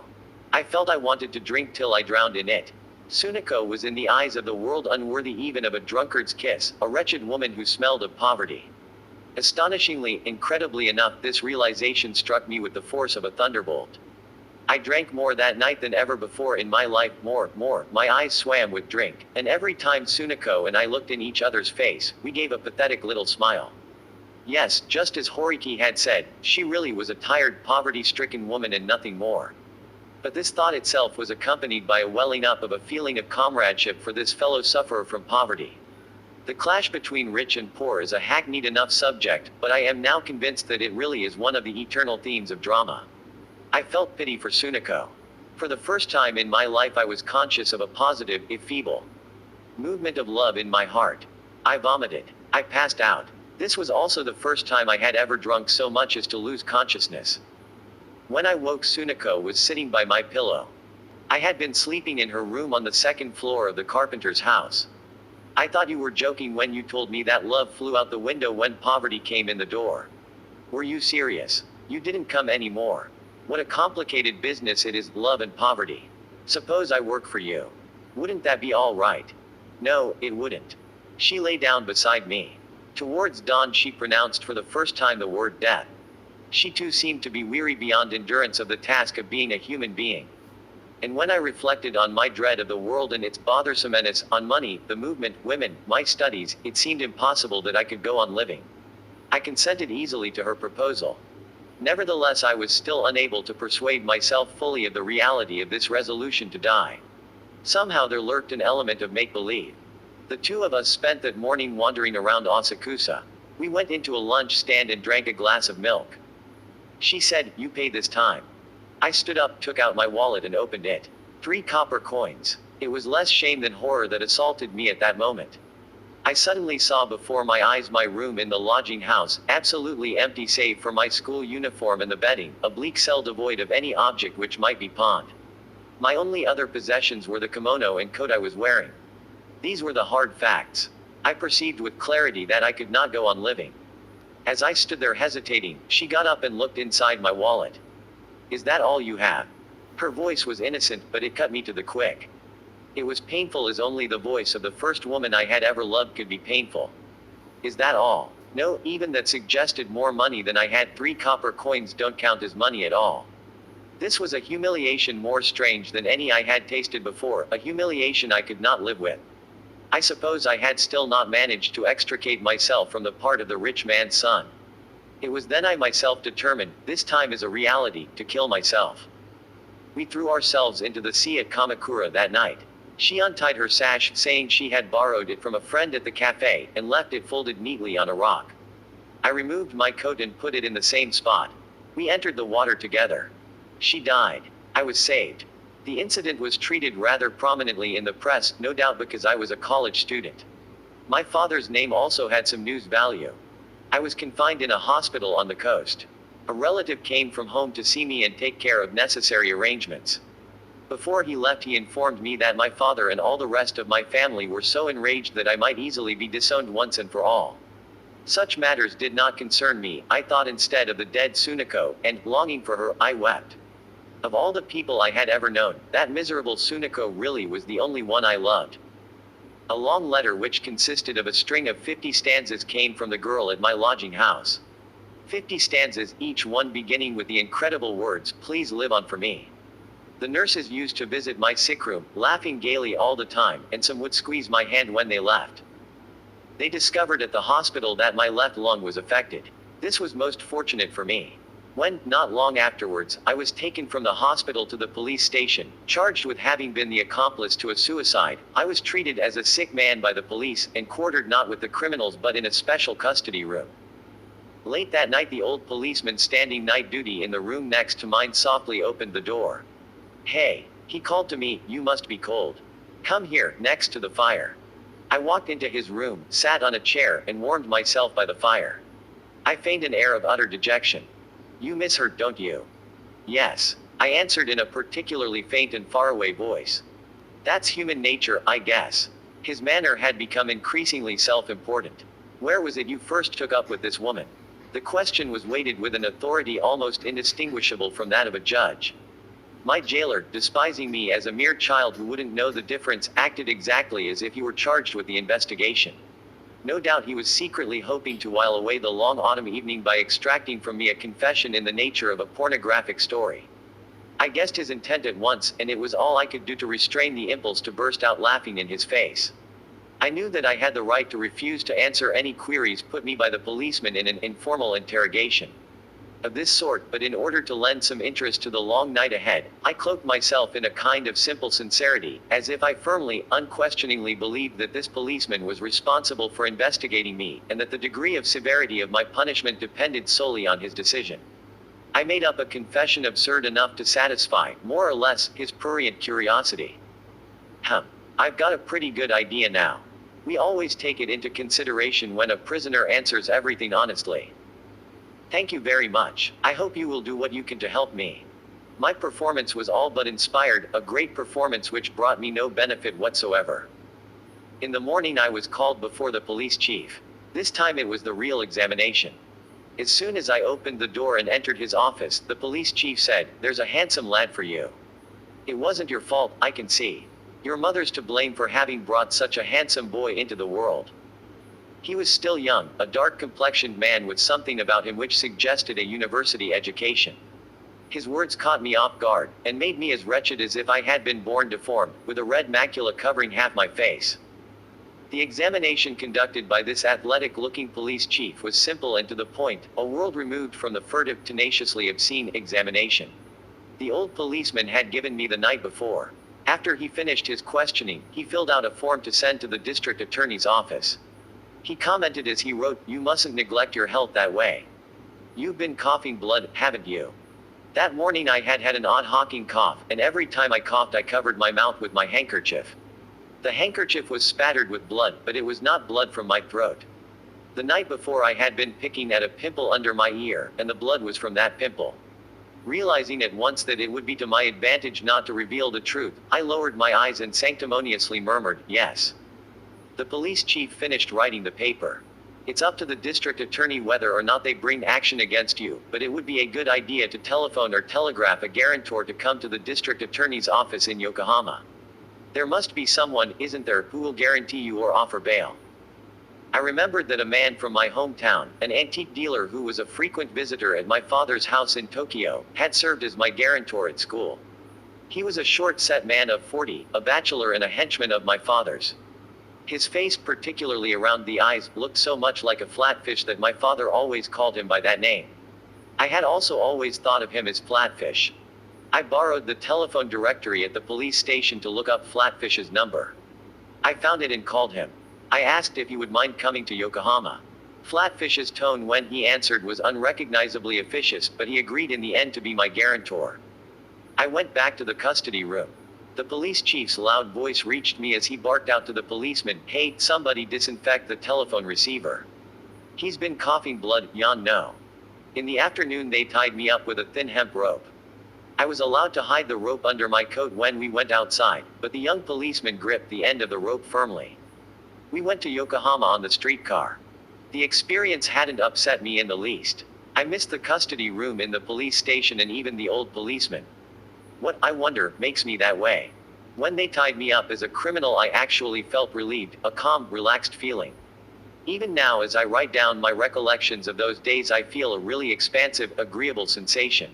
I felt I wanted to drink till I drowned in it. Sunako was in the eyes of the world unworthy even of a drunkard's kiss, a wretched woman who smelled of poverty. Astonishingly, incredibly enough, this realization struck me with the force of a thunderbolt. I drank more that night than ever before in my life, more, my eyes swam with drink, and every time Sunako and I looked in each other's face, we gave a pathetic little smile. Yes, just as Horiki had said, she really was a tired, poverty-stricken woman and nothing more. But this thought itself was accompanied by a welling up of a feeling of comradeship for this fellow sufferer from poverty. The clash between rich and poor is a hackneyed enough subject, but I am now convinced that it really is one of the eternal themes of drama. I felt pity for Sunako. For the first time in my life I was conscious of a positive, if feeble, movement of love in my heart. I vomited. I passed out. This was also the first time I had ever drunk so much as to lose consciousness. When I woke, Sunako was sitting by my pillow. I had been sleeping in her room on the second floor of the carpenter's house. "I thought you were joking when you told me that love flew out the window when poverty came in the door. Were you serious?" You didn't come anymore. What a complicated business it is, love and poverty. Suppose I work for you. Wouldn't that be all right? No, it wouldn't. She lay down beside me. Towards dawn she pronounced for the first time the word death. She too seemed to be weary beyond endurance of the task of being a human being. And when I reflected on my dread of the world and its bothersomeness, on money, the movement, women, my studies, it seemed impossible that I could go on living. I consented easily to her proposal. Nevertheless, I was still unable to persuade myself fully of the reality of this resolution to die. Somehow there lurked an element of make-believe. The two of us spent that morning wandering around Asakusa. We went into a lunch stand and drank a glass of milk. She said, "You pay this time." I stood up, took out my wallet and opened it. 3 copper coins. It was less shame than horror that assaulted me at that moment. I suddenly saw before my eyes my room in the lodging house, absolutely empty save for my school uniform and the bedding, a bleak cell devoid of any object which might be pawned. My only other possessions were the kimono and coat I was wearing. These were the hard facts. I perceived with clarity that I could not go on living. As I stood there hesitating, she got up and looked inside my wallet. "Is that all you have?" Her voice was innocent, but it cut me to the quick. It was painful as only the voice of the first woman I had ever loved could be painful. "Is that all?" "No, even that suggested more money than I had. 3 copper coins don't count as money at all." This was a humiliation more strange than any I had tasted before, a humiliation I could not live with. I suppose I had still not managed to extricate myself from the part of the rich man's son. It was then I myself determined, this time as a reality, to kill myself. We threw ourselves into the sea at Kamakura that night. She untied her sash, saying she had borrowed it from a friend at the cafe, and left it folded neatly on a rock. I removed my coat and put it in the same spot. We entered the water together. She died. I was saved. The incident was treated rather prominently in the press, no doubt because I was a college student. My father's name also had some news value. I was confined in a hospital on the coast. A relative came from home to see me and take care of necessary arrangements. Before he left, he informed me that my father and all the rest of my family were so enraged that I might easily be disowned once and for all. Such matters did not concern me. I thought instead of the dead Tsuneko, and, longing for her, I wept. Of all the people I had ever known, that miserable Tsuneko really was the only one I loved. A long letter which consisted of a string of 50 stanzas came from the girl at my lodging house. 50 stanzas, each one beginning with the incredible words, "Please live on for me." The nurses used to visit my sick room, laughing gaily all the time, and some would squeeze my hand when they left. They discovered at the hospital that my left lung was affected. This was most fortunate for me. When, not long afterwards, I was taken from the hospital to the police station, charged with having been the accomplice to a suicide, I was treated as a sick man by the police, and quartered not with the criminals but in a special custody room. Late that night, the old policeman standing night duty in the room next to mine softly opened the door. "Hey," he called to me, "you must be cold. Come here, next to the fire." I walked into his room, sat on a chair, and warmed myself by the fire. I feigned an air of utter dejection. "You miss her, don't you?" "Yes," I answered in a particularly faint and faraway voice. "That's human nature, I guess." His manner had become increasingly self-important. "Where was it you first took up with this woman?" The question was weighted with an authority almost indistinguishable from that of a judge. My jailer, despising me as a mere child who wouldn't know the difference, acted exactly as if he were charged with the investigation. No doubt he was secretly hoping to while away the long autumn evening by extracting from me a confession in the nature of a pornographic story. I guessed his intent at once, and it was all I could do to restrain the impulse to burst out laughing in his face. I knew that I had the right to refuse to answer any queries put me by the policeman in an informal interrogation of this sort, but in order to lend some interest to the long night ahead, I cloaked myself in a kind of simple sincerity, as if I firmly, unquestioningly believed that this policeman was responsible for investigating me, and that the degree of severity of my punishment depended solely on his decision. I made up a confession absurd enough to satisfy, more or less, his prurient curiosity. I've got a pretty good idea now. We always take it into consideration when a prisoner answers everything honestly. Thank you very much. I hope you will do what you can to help me. My performance was all but inspired, a great performance which brought me no benefit whatsoever. In the morning I was called before the police chief. This time it was the real examination. As soon as I opened the door and entered his office, the police chief said, "There's a handsome lad for you. It wasn't your fault, I can see. Your mother's to blame for having brought such a handsome boy into the world." He was still young, a dark-complexioned man with something about him which suggested a university education. His words caught me off guard, and made me as wretched as if I had been born deformed, with a red macula covering half my face. The examination conducted by this athletic-looking police chief was simple and to the point, a world removed from the furtive, tenaciously obscene examination the old policeman had given me the night before. After he finished his questioning, he filled out a form to send to the district attorney's office. He commented as he wrote, "You mustn't neglect your health that way. You've been coughing blood, haven't you?" That morning I had had an odd hawking cough, and every time I coughed I covered my mouth with my handkerchief. The handkerchief was spattered with blood, but it was not blood from my throat. The night before I had been picking at a pimple under my ear, and the blood was from that pimple. Realizing at once that it would be to my advantage not to reveal the truth, I lowered my eyes and sanctimoniously murmured, "Yes." The police chief finished writing the paper. "It's up to the district attorney whether or not they bring action against you, but it would be a good idea to telephone or telegraph a guarantor to come to the district attorney's office in Yokohama. There must be someone, isn't there, who will guarantee you or offer bail." I remembered that a man from my hometown, an antique dealer who was a frequent visitor at my father's house in Tokyo, had served as my guarantor at school. He was a short-set man of 40, a bachelor and a henchman of my father's. His face, particularly around the eyes, looked so much like a flatfish that my father always called him by that name. I had also always thought of him as Flatfish. I borrowed the telephone directory at the police station to look up Flatfish's number. I found it and called him. I asked if he would mind coming to Yokohama. Flatfish's tone when he answered was unrecognizably officious, but he agreed in the end to be my guarantor. I went back to the custody room. The police chief's loud voice reached me as he barked out to the policeman, "Hey, somebody disinfect the telephone receiver. He's been coughing blood, no." In the afternoon they tied me up with a thin hemp rope. I was allowed to hide the rope under my coat when we went outside, but the young policeman gripped the end of the rope firmly. We went to Yokohama on the streetcar. The experience hadn't upset me in the least. I missed the custody room in the police station and even the old policeman. What, I wonder, makes me that way? When they tied me up as a criminal I actually felt relieved, a calm, relaxed feeling. Even now as I write down my recollections of those days I feel a really expansive, agreeable sensation.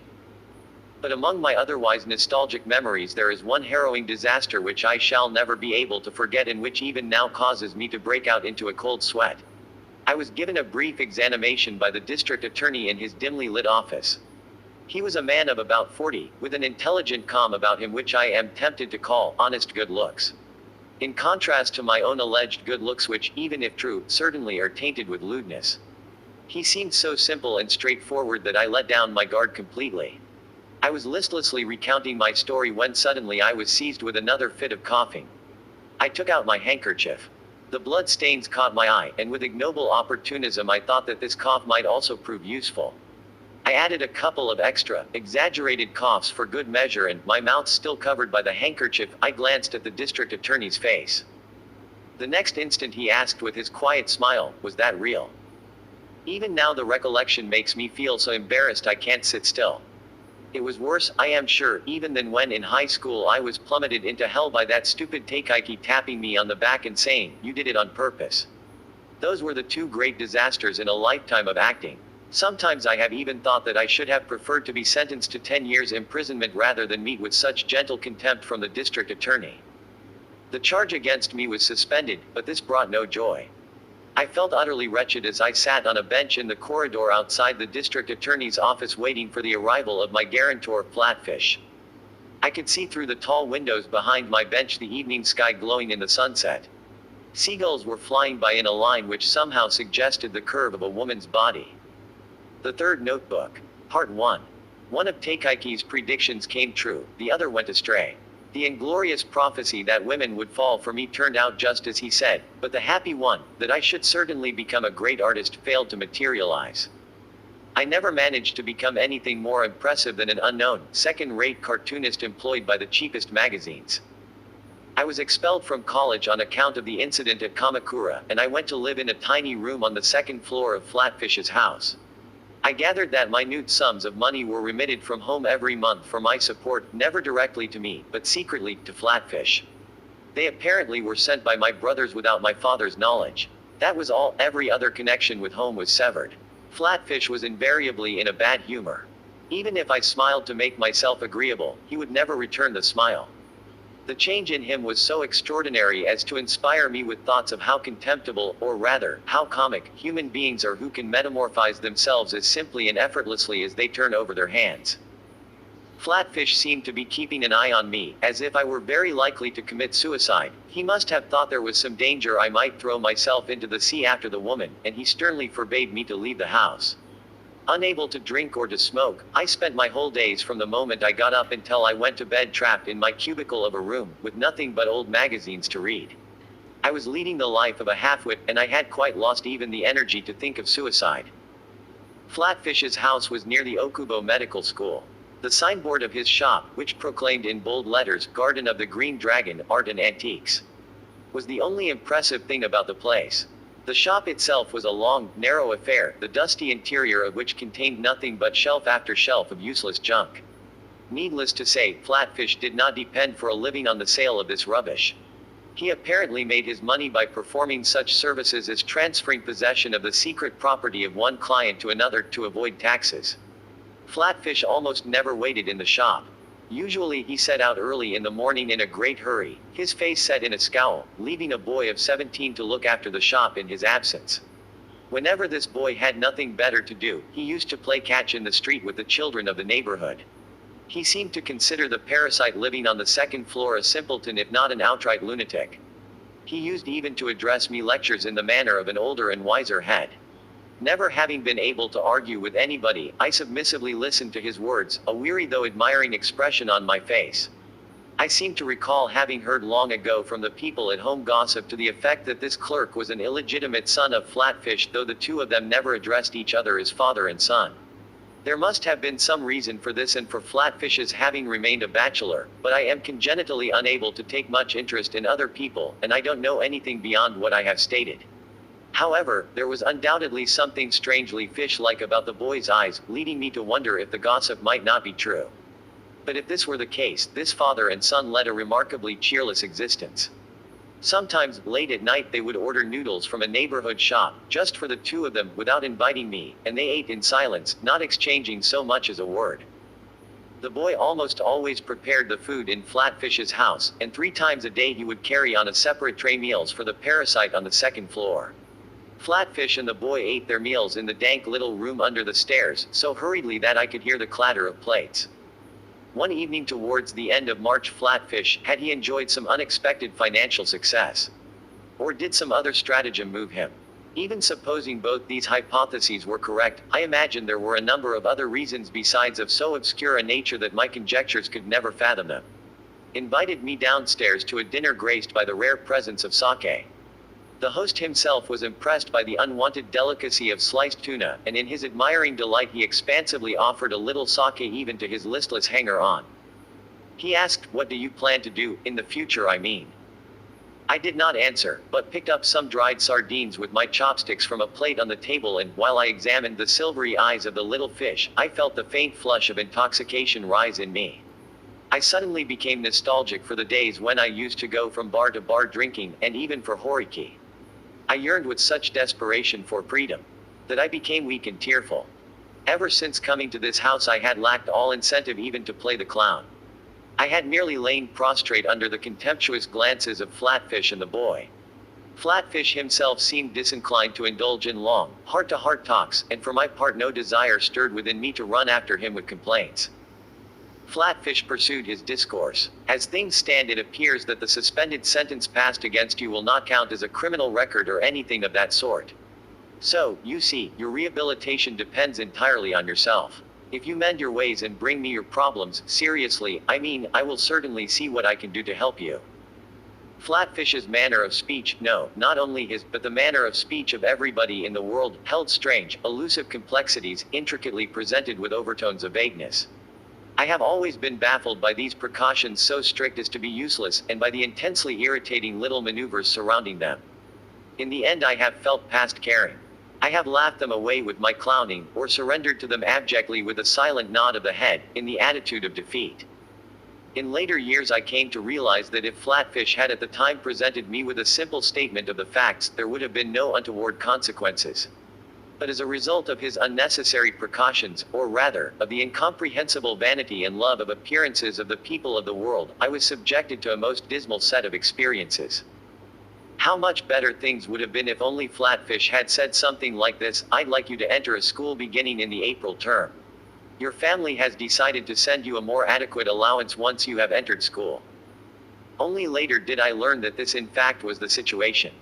But among my otherwise nostalgic memories there is one harrowing disaster which I shall never be able to forget and which even now causes me to break out into a cold sweat. I was given a brief examination by the district attorney in his dimly lit office. He was a man of about 40, with an intelligent calm about him which I am tempted to call honest good looks. In contrast to my own alleged good looks which, even if true, certainly are tainted with lewdness. He seemed so simple and straightforward that I let down my guard completely. I was listlessly recounting my story when suddenly I was seized with another fit of coughing. I took out my handkerchief. The blood stains caught my eye, and with ignoble opportunism I thought that this cough might also prove useful. I added a couple of extra, exaggerated coughs for good measure and, my mouth still covered by the handkerchief, I glanced at the district attorney's face. The next instant he asked with his quiet smile, "Was that real?" Even now the recollection makes me feel so embarrassed I can't sit still. It was worse, I am sure, even than when in high school I was plummeted into hell by that stupid Taikaiki tapping me on the back and saying, "You did it on purpose." Those were the two great disasters in a lifetime of acting. Sometimes I have even thought that I should have preferred to be sentenced to 10 years imprisonment rather than meet with such gentle contempt from the district attorney. The charge against me was suspended, but this brought no joy. I felt utterly wretched as I sat on a bench in the corridor outside the district attorney's office waiting for the arrival of my guarantor, Flatfish. I could see through the tall windows behind my bench the evening sky glowing in the sunset. Seagulls were flying by in a line which somehow suggested the curve of a woman's body. The Third Notebook. Part 1. One of Taikaiki's predictions came true, the other went astray. The inglorious prophecy that women would fall for me turned out just as he said, but the happy one, that I should certainly become a great artist, failed to materialize. I never managed to become anything more impressive than an unknown, second-rate cartoonist employed by the cheapest magazines. I was expelled from college on account of the incident at Kamakura, and I went to live in a tiny room on the second floor of Flatfish's house. I gathered that minute sums of money were remitted from home every month for my support, never directly to me, but secretly, to Flatfish. They apparently were sent by my brothers without my father's knowledge. That was all. Every other connection with home was severed. Flatfish was invariably in a bad humor. Even if I smiled to make myself agreeable, he would never return the smile. The change in him was so extraordinary as to inspire me with thoughts of how contemptible, or rather, how comic, human beings are who can metamorphose themselves as simply and effortlessly as they turn over their hands. Flatfish seemed to be keeping an eye on me, as if I were very likely to commit suicide. He must have thought there was some danger I might throw myself into the sea after the woman, and he sternly forbade me to leave the house. Unable to drink or to smoke, I spent my whole days from the moment I got up until I went to bed trapped in my cubicle of a room, with nothing but old magazines to read. I was leading the life of a halfwit, and I had quite lost even the energy to think of suicide. Flatfish's house was near the Okubo Medical School. The signboard of his shop, which proclaimed in bold letters, "Garden of the Green Dragon, Art and Antiques," was the only impressive thing about the place. The shop itself was a long, narrow affair, the dusty interior of which contained nothing but shelf after shelf of useless junk. Needless to say, Flatfish did not depend for a living on the sale of this rubbish. He apparently made his money by performing such services as transferring possession of the secret property of one client to another to avoid taxes. Flatfish almost never waited in the shop. Usually he set out early in the morning in a great hurry, his face set in a scowl, leaving a boy of 17 to look after the shop in his absence. Whenever this boy had nothing better to do, he used to play catch in the street with the children of the neighborhood. He seemed to consider the parasite living on the second floor a simpleton if not an outright lunatic. He used even to address me lectures in the manner of an older and wiser head. Never having been able to argue with anybody, I submissively listened to his words, a weary though admiring expression on my face. I seem to recall having heard long ago from the people at home gossip to the effect that this clerk was an illegitimate son of Flatfish, though the two of them never addressed each other as father and son. There must have been some reason for this and for Flatfish's having remained a bachelor, but I am congenitally unable to take much interest in other people, and I don't know anything beyond what I have stated. However, there was undoubtedly something strangely fish-like about the boy's eyes, leading me to wonder if the gossip might not be true. But if this were the case, this father and son led a remarkably cheerless existence. Sometimes, late at night they would order noodles from a neighborhood shop, just for the two of them, without inviting me, and they ate in silence, not exchanging so much as a word. The boy almost always prepared the food in Flatfish's house, and 3 times a day he would carry on a separate tray meals for the parasite on the second floor. Flatfish and the boy ate their meals in the dank little room under the stairs, so hurriedly that I could hear the clatter of plates. One evening towards the end of March, Flatfish, had he enjoyed some unexpected financial success? Or did some other stratagem move him? Even supposing both these hypotheses were correct, I imagine there were a number of other reasons besides of so obscure a nature that my conjectures could never fathom them. Invited me downstairs to a dinner graced by the rare presence of sake. The host himself was impressed by the unwanted delicacy of sliced tuna, and in his admiring delight he expansively offered a little sake even to his listless hanger-on. He asked, "What do you plan to do, in the future, I mean?" I did not answer, but picked up some dried sardines with my chopsticks from a plate on the table, and, while I examined the silvery eyes of the little fish, I felt the faint flush of intoxication rise in me. I suddenly became nostalgic for the days when I used to go from bar to bar drinking, and even for horiki. I yearned with such desperation for freedom that I became weak and tearful. Ever since coming to this house I had lacked all incentive even to play the clown. I had merely lain prostrate under the contemptuous glances of Flatfish and the boy. Flatfish himself seemed disinclined to indulge in long, heart-to-heart talks, and for my part no desire stirred within me to run after him with complaints. Flatfish pursued his discourse. As things stand, it appears that the suspended sentence passed against you will not count as a criminal record or anything of that sort. So, you see, your rehabilitation depends entirely on yourself. If you mend your ways and bring me your problems, seriously, I mean, I will certainly see what I can do to help you. Flatfish's manner of speech, no, not only his, but the manner of speech of everybody in the world, held strange, elusive complexities, intricately presented with overtones of vagueness. I have always been baffled by these precautions so strict as to be useless, and by the intensely irritating little maneuvers surrounding them. In the end I have felt past caring. I have laughed them away with my clowning, or surrendered to them abjectly with a silent nod of the head, in the attitude of defeat. In later years I came to realize that if Flatfish had at the time presented me with a simple statement of the facts, there would have been no untoward consequences. But as a result of his unnecessary precautions, or rather, of the incomprehensible vanity and love of appearances of the people of the world, I was subjected to a most dismal set of experiences. How much better things would have been if only Flatfish had said something like this: "I'd like you to enter a school beginning in the April term. Your family has decided to send you a more adequate allowance once you have entered school." Only later did I learn that this in fact was the situation.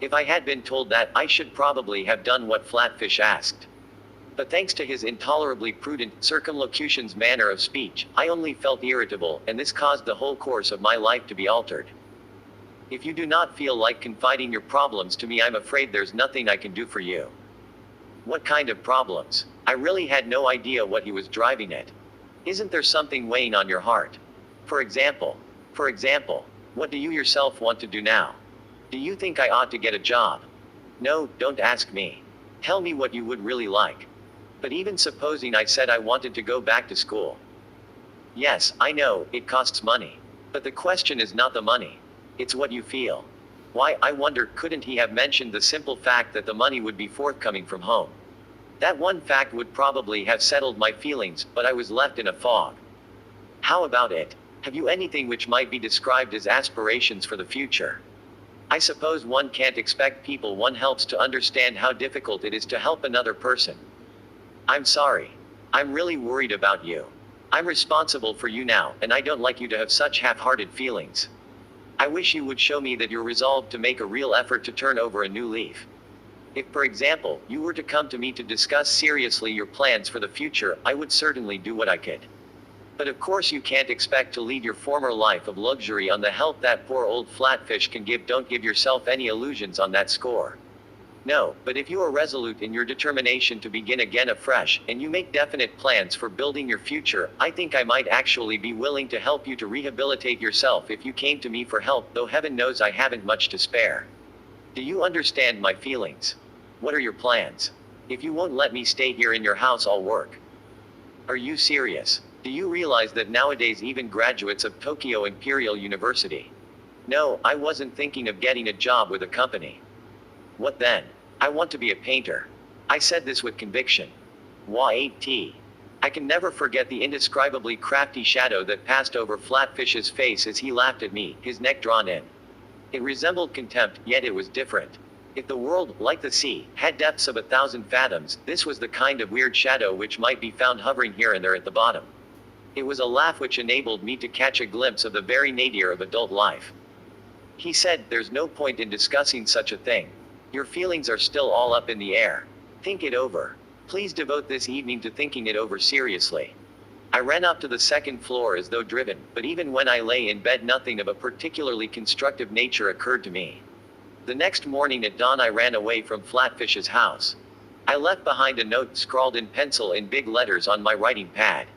If I had been told that, I should probably have done what Flatfish asked. But thanks to his intolerably prudent, circumlocution's manner of speech, I only felt irritable, and this caused the whole course of my life to be altered. If you do not feel like confiding your problems to me, I'm afraid there's nothing I can do for you. What kind of problems? I really had no idea what he was driving at. Isn't there something weighing on your heart? For example, what do you yourself want to do now? Do you think I ought to get a job? No, don't ask me. Tell me what you would really like. But even supposing I said I wanted to go back to school. Yes, I know, it costs money. But the question is not the money. It's what you feel. Why, I wonder, couldn't he have mentioned the simple fact that the money would be forthcoming from home? That one fact would probably have settled my feelings, but I was left in a fog. How about it? Have you anything which might be described as aspirations for the future? I suppose one can't expect people one helps to understand how difficult it is to help another person. I'm sorry. I'm really worried about you. I'm responsible for you now, and I don't like you to have such half-hearted feelings. I wish you would show me that you're resolved to make a real effort to turn over a new leaf. If, for example, you were to come to me to discuss seriously your plans for the future, I would certainly do what I could. But of course you can't expect to lead your former life of luxury on the help that poor old Flatfish can give. Don't give yourself any illusions on that score. No, but if you are resolute in your determination to begin again afresh, and you make definite plans for building your future, I think I might actually be willing to help you to rehabilitate yourself if you came to me for help, though heaven knows I haven't much to spare. Do you understand my feelings? What are your plans? If you won't let me stay here in your house, I'll work. Are you serious? Do you realize that nowadays even graduates of Tokyo Imperial University? No, I wasn't thinking of getting a job with a company. What then? I want to be a painter. I said this with conviction. Y8T. I can never forget the indescribably crafty shadow that passed over Flatfish's face as he laughed at me, his neck drawn in. It resembled contempt, yet it was different. If the world, like the sea, had depths of 1,000 fathoms, this was the kind of weird shadow which might be found hovering here and there at the bottom. It was a laugh which enabled me to catch a glimpse of the very nadir of adult life. He said, "There's no point in discussing such a thing. Your feelings are still all up in the air. Think it over. Please devote this evening to thinking it over seriously." I ran up to the second floor as though driven, but even when I lay in bed nothing of a particularly constructive nature occurred to me. The next morning at dawn I ran away from Flatfish's house. I left behind a note scrawled in pencil in big letters on my writing pad.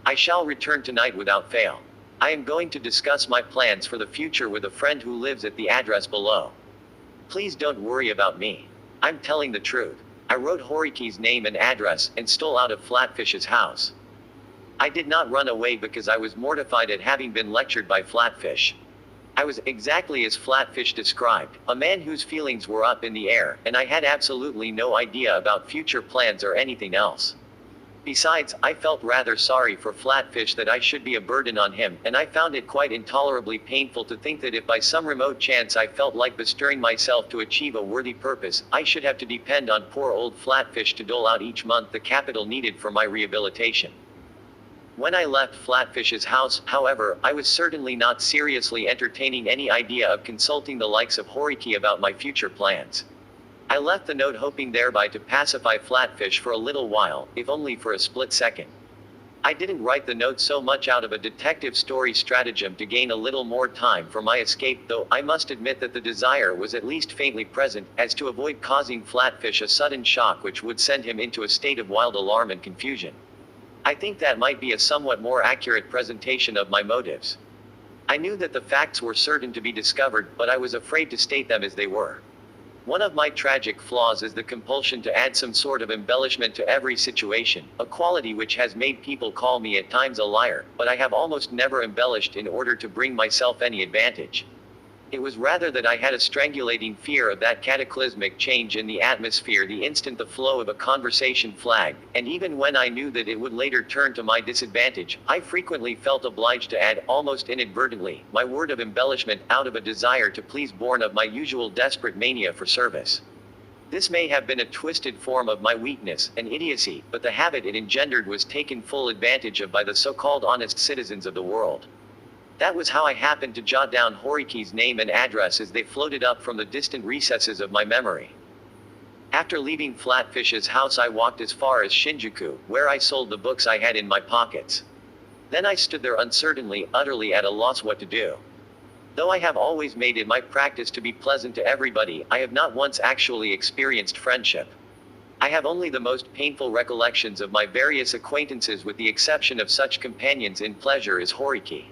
I shall return tonight without fail. I am going to discuss my plans for the future with a friend who lives at the address below. Please don't worry about me. I'm telling the truth. I wrote Horiki's name and address, and stole out of Flatfish's house. I did not run away because I was mortified at having been lectured by Flatfish. I was exactly as Flatfish described, a man whose feelings were up in the air, and I had absolutely no idea about future plans or anything else. Besides, I felt rather sorry for Flatfish that I should be a burden on him, and I found it quite intolerably painful to think that if by some remote chance I felt like bestirring myself to achieve a worthy purpose, I should have to depend on poor old Flatfish to dole out each month the capital needed for my rehabilitation. When I left Flatfish's house, however, I was certainly not seriously entertaining any idea of consulting the likes of Horiki about my future plans. I left the note hoping thereby to pacify Flatfish for a little while, if only for a split second. I didn't write the note so much out of a detective story stratagem to gain a little more time for my escape, though I must admit that the desire was at least faintly present, as to avoid causing Flatfish a sudden shock which would send him into a state of wild alarm and confusion. I think that might be a somewhat more accurate presentation of my motives. I knew that the facts were certain to be discovered, but I was afraid to state them as they were. One of my tragic flaws is the compulsion to add some sort of embellishment to every situation, a quality which has made people call me at times a liar, but I have almost never embellished in order to bring myself any advantage. It was rather that I had a strangulating fear of that cataclysmic change in the atmosphere the instant the flow of a conversation flagged, and even when I knew that it would later turn to my disadvantage, I frequently felt obliged to add, almost inadvertently, my word of embellishment out of a desire to please born of my usual desperate mania for service. This may have been a twisted form of my weakness, an idiocy, but the habit it engendered was taken full advantage of by the so-called honest citizens of the world. That was how I happened to jot down Horiki's name and address as they floated up from the distant recesses of my memory. After leaving Flatfish's house, I walked as far as Shinjuku, where I sold the books I had in my pockets. Then I stood there uncertainly, utterly at a loss what to do. Though I have always made it my practice to be pleasant to everybody, I have not once actually experienced friendship. I have only the most painful recollections of my various acquaintances, with the exception of such companions in pleasure as Horiki.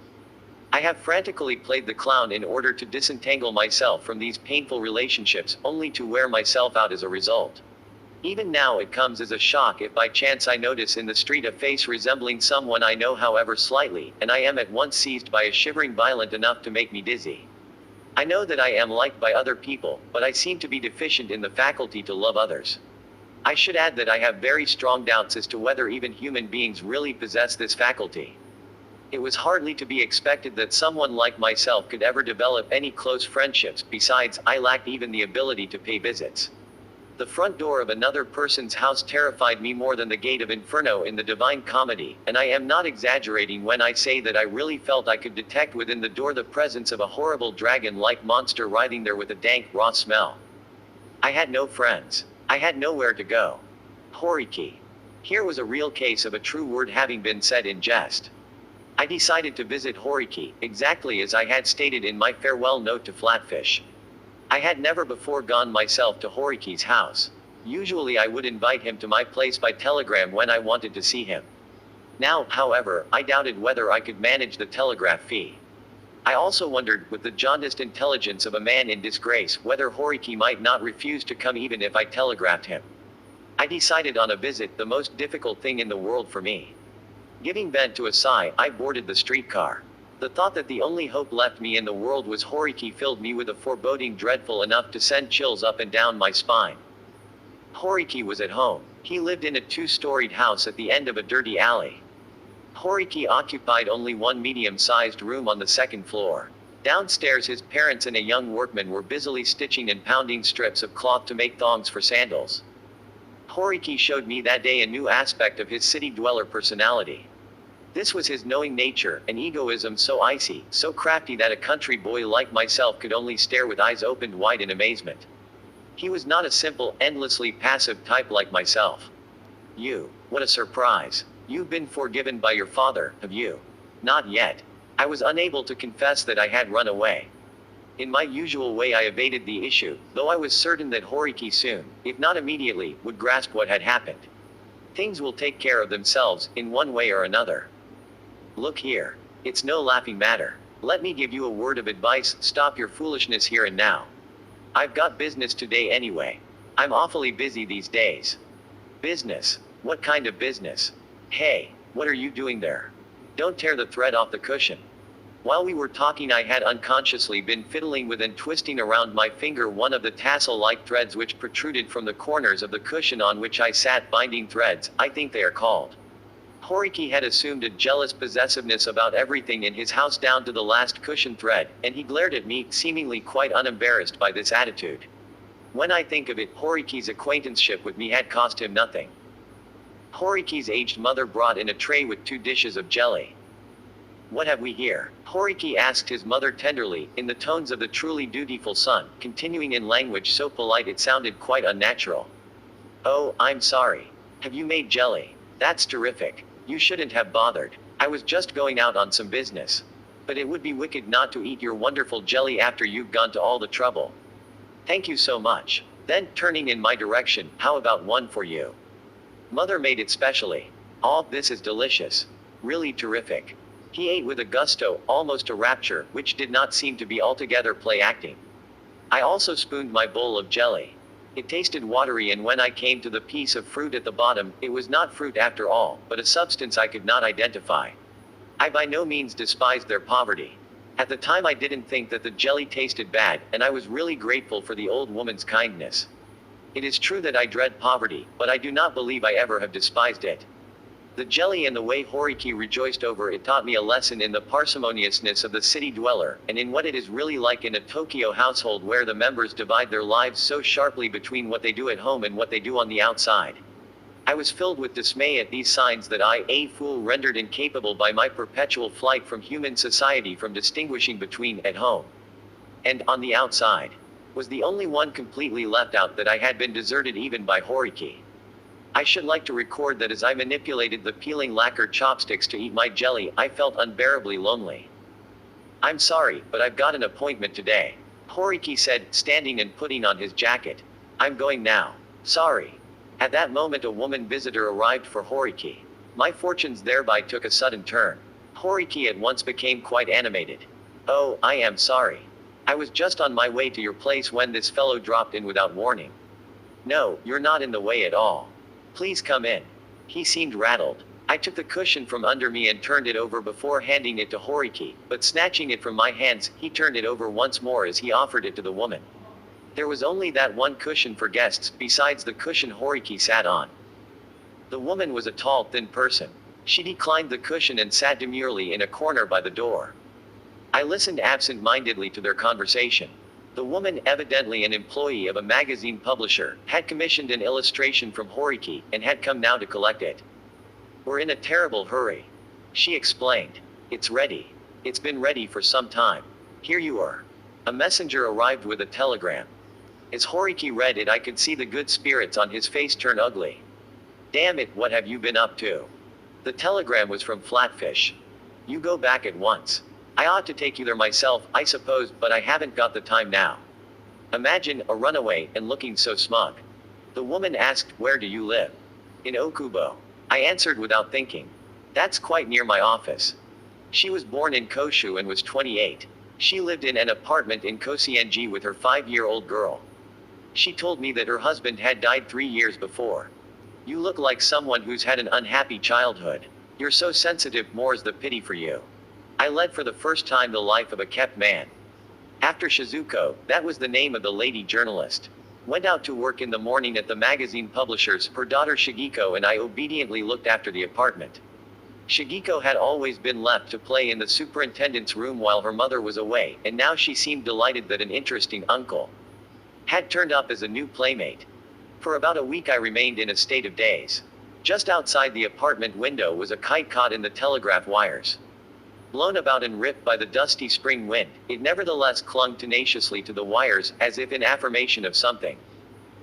I have frantically played the clown in order to disentangle myself from these painful relationships, only to wear myself out as a result. Even now it comes as a shock if by chance I notice in the street a face resembling someone I know, however slightly, and I am at once seized by a shivering violent enough to make me dizzy. I know that I am liked by other people, but I seem to be deficient in the faculty to love others. I should add that I have very strong doubts as to whether even human beings really possess this faculty. It was hardly to be expected that someone like myself could ever develop any close friendships. Besides, I lacked even the ability to pay visits. The front door of another person's house terrified me more than the gate of Inferno in the Divine Comedy, and I am not exaggerating when I say that I really felt I could detect within the door the presence of a horrible dragon-like monster writhing there with a dank, raw smell. I had no friends. I had nowhere to go. Horiki. Here was a real case of a true word having been said in jest. I decided to visit Horiki, exactly as I had stated in my farewell note to Flatfish. I had never before gone myself to Horiki's house. Usually I would invite him to my place by telegram when I wanted to see him. Now, however, I doubted whether I could manage the telegraph fee. I also wondered, with the jaundiced intelligence of a man in disgrace, whether Horiki might not refuse to come even if I telegraphed him. I decided on a visit, the most difficult thing in the world for me. Giving vent to a sigh, I boarded the streetcar. The thought that the only hope left me in the world was Horiki filled me with a foreboding dreadful enough to send chills up and down my spine. Horiki was at home. He lived in a two-storied house at the end of a dirty alley. Horiki occupied only one medium-sized room on the second floor. Downstairs his parents and a young workman were busily stitching and pounding strips of cloth to make thongs for sandals. Horiki showed me that day a new aspect of his city-dweller personality. This was his knowing nature, an egoism so icy, so crafty that a country boy like myself could only stare with eyes opened wide in amazement. He was not a simple, endlessly passive type like myself. You. What a surprise. You've been forgiven by your father, have you? Not yet. I was unable to confess that I had run away. In my usual way I evaded the issue, though I was certain that Horiki soon, if not immediately, would grasp what had happened. Things will take care of themselves, in one way or another. Look here. It's no laughing matter. Let me give you a word of advice, stop your foolishness here and now. I've got business today anyway. I'm awfully busy these days. Business? What kind of business? Hey, what are you doing there? Don't tear the thread off the cushion. While we were talking I had unconsciously been fiddling with and twisting around my finger one of the tassel-like threads which protruded from the corners of the cushion on which I sat. Binding threads, I think they are called. Horiki had assumed a jealous possessiveness about everything in his house down to the last cushion thread, and he glared at me, seemingly quite unembarrassed by this attitude. When I think of it, Horiki's acquaintanceship with me had cost him nothing. Horiki's aged mother brought in a tray with 2 dishes of jelly. What have we here? Horiki asked his mother tenderly, in the tones of the truly dutiful son, continuing in language so polite it sounded quite unnatural. Oh, I'm sorry. Have you made jelly? That's terrific. You shouldn't have bothered. I was just going out on some business. But it would be wicked not to eat your wonderful jelly after you've gone to all the trouble. Thank you so much. Then, turning in my direction, how about one for you? Mother made it specially. Oh, this is delicious. Really terrific. He ate with a gusto, almost a rapture, which did not seem to be altogether play acting. I also spooned my bowl of jelly. It tasted watery, and when I came to the piece of fruit at the bottom, it was not fruit after all, but a substance I could not identify. I by no means despised their poverty. At the time I didn't think that the jelly tasted bad, and I was really grateful for the old woman's kindness. It is true that I dread poverty, but I do not believe I ever have despised it. The jelly and the way Horiki rejoiced over it taught me a lesson in the parsimoniousness of the city dweller, and in what it is really like in a Tokyo household where the members divide their lives so sharply between what they do at home and what they do on the outside. I was filled with dismay at these signs that I, a fool rendered incapable by my perpetual flight from human society from distinguishing between at home and on the outside, was the only one completely left out, that I had been deserted even by Horiki. I should like to record that as I manipulated the peeling lacquer chopsticks to eat my jelly, I felt unbearably lonely. "I'm sorry, but I've got an appointment today," Horiki said, standing and putting on his jacket. "I'm going now. Sorry." At that moment a woman visitor arrived for Horiki. My fortunes thereby took a sudden turn. Horiki at once became quite animated. "Oh, I am sorry. I was just on my way to your place when this fellow dropped in without warning." "No, you're not in the way at all. Please come in." He seemed rattled. I took the cushion from under me and turned it over before handing it to Horiki, but snatching it from my hands, he turned it over once more as he offered it to the woman. There was only that one cushion for guests, besides the cushion Horiki sat on. The woman was a tall, thin person. She declined the cushion and sat demurely in a corner by the door. I listened absent-mindedly to their conversation. The woman, evidently an employee of a magazine publisher, had commissioned an illustration from Horiki, and had come now to collect it. "We're in a terrible hurry," she explained. "It's ready. It's been ready for some time. Here you are." A messenger arrived with a telegram. As Horiki read it, I could see the good spirits on his face turn ugly. "Damn it, what have you been up to?" The telegram was from Flatfish. "You go back at once. I ought to take you there myself, I suppose, but I haven't got the time now." Imagine, a runaway, and looking so smug. The woman asked, "Where do you live?" "In Okubo." I answered without thinking. "That's quite near my office." She was born in Koshu and was 28. She lived in an apartment in Kosienji with her 5-year-old girl. She told me that her husband had died 3 years before. "You look like someone who's had an unhappy childhood. You're so sensitive, more's the pity for you." I led for the first time the life of a kept man. After Shizuko, that was the name of the lady journalist, went out to work in the morning at the magazine publishers, her daughter Shigiko and I obediently looked after the apartment. Shigiko had always been left to play in the superintendent's room while her mother was away, and now she seemed delighted that an interesting uncle had turned up as a new playmate. For about a week I remained in a state of daze. Just outside the apartment window was a kite caught in the telegraph wires. Blown about and ripped by the dusty spring wind, it nevertheless clung tenaciously to the wires, as if in affirmation of something.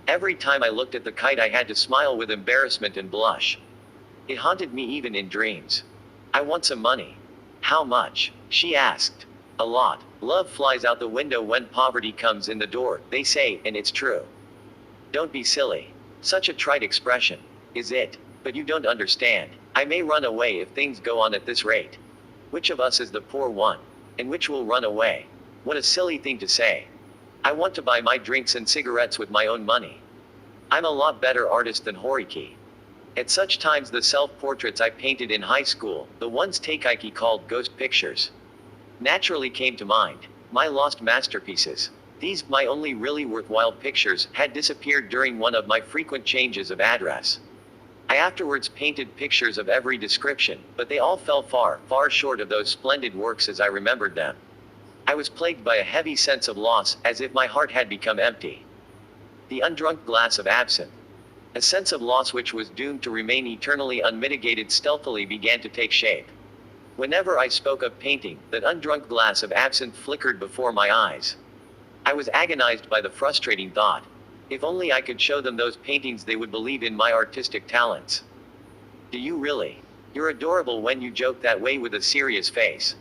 Every time I looked at the kite I had to smile with embarrassment and blush. It haunted me even in dreams. "I want some money." "How much?" she asked. "A lot. Love flies out the window when poverty comes in the door, they say, and it's true." "Don't be silly. Such a trite expression. Is it? But you don't understand. I may run away if things go on at this rate. Which of us is the poor one? And which will run away? What a silly thing to say. I want to buy my drinks and cigarettes with my own money. I'm a lot better artist than Horiki. At such times the self-portraits I painted in high school, the ones Teikaiki called ghost pictures, naturally came to mind. My lost masterpieces. These, my only really worthwhile pictures, had disappeared during one of my frequent changes of address. I afterwards painted pictures of every description, but they all fell far, far short of those splendid works as I remembered them. I was plagued by a heavy sense of loss, as if my heart had become empty. The undrunk glass of absinthe. A sense of loss which was doomed to remain eternally unmitigated stealthily began to take shape. Whenever I spoke of painting, that undrunk glass of absinthe flickered before my eyes. I was agonized by the frustrating thought. If only I could show them those paintings, they would believe in my artistic talents. "Do you really? You're adorable when you joke that way with a serious face."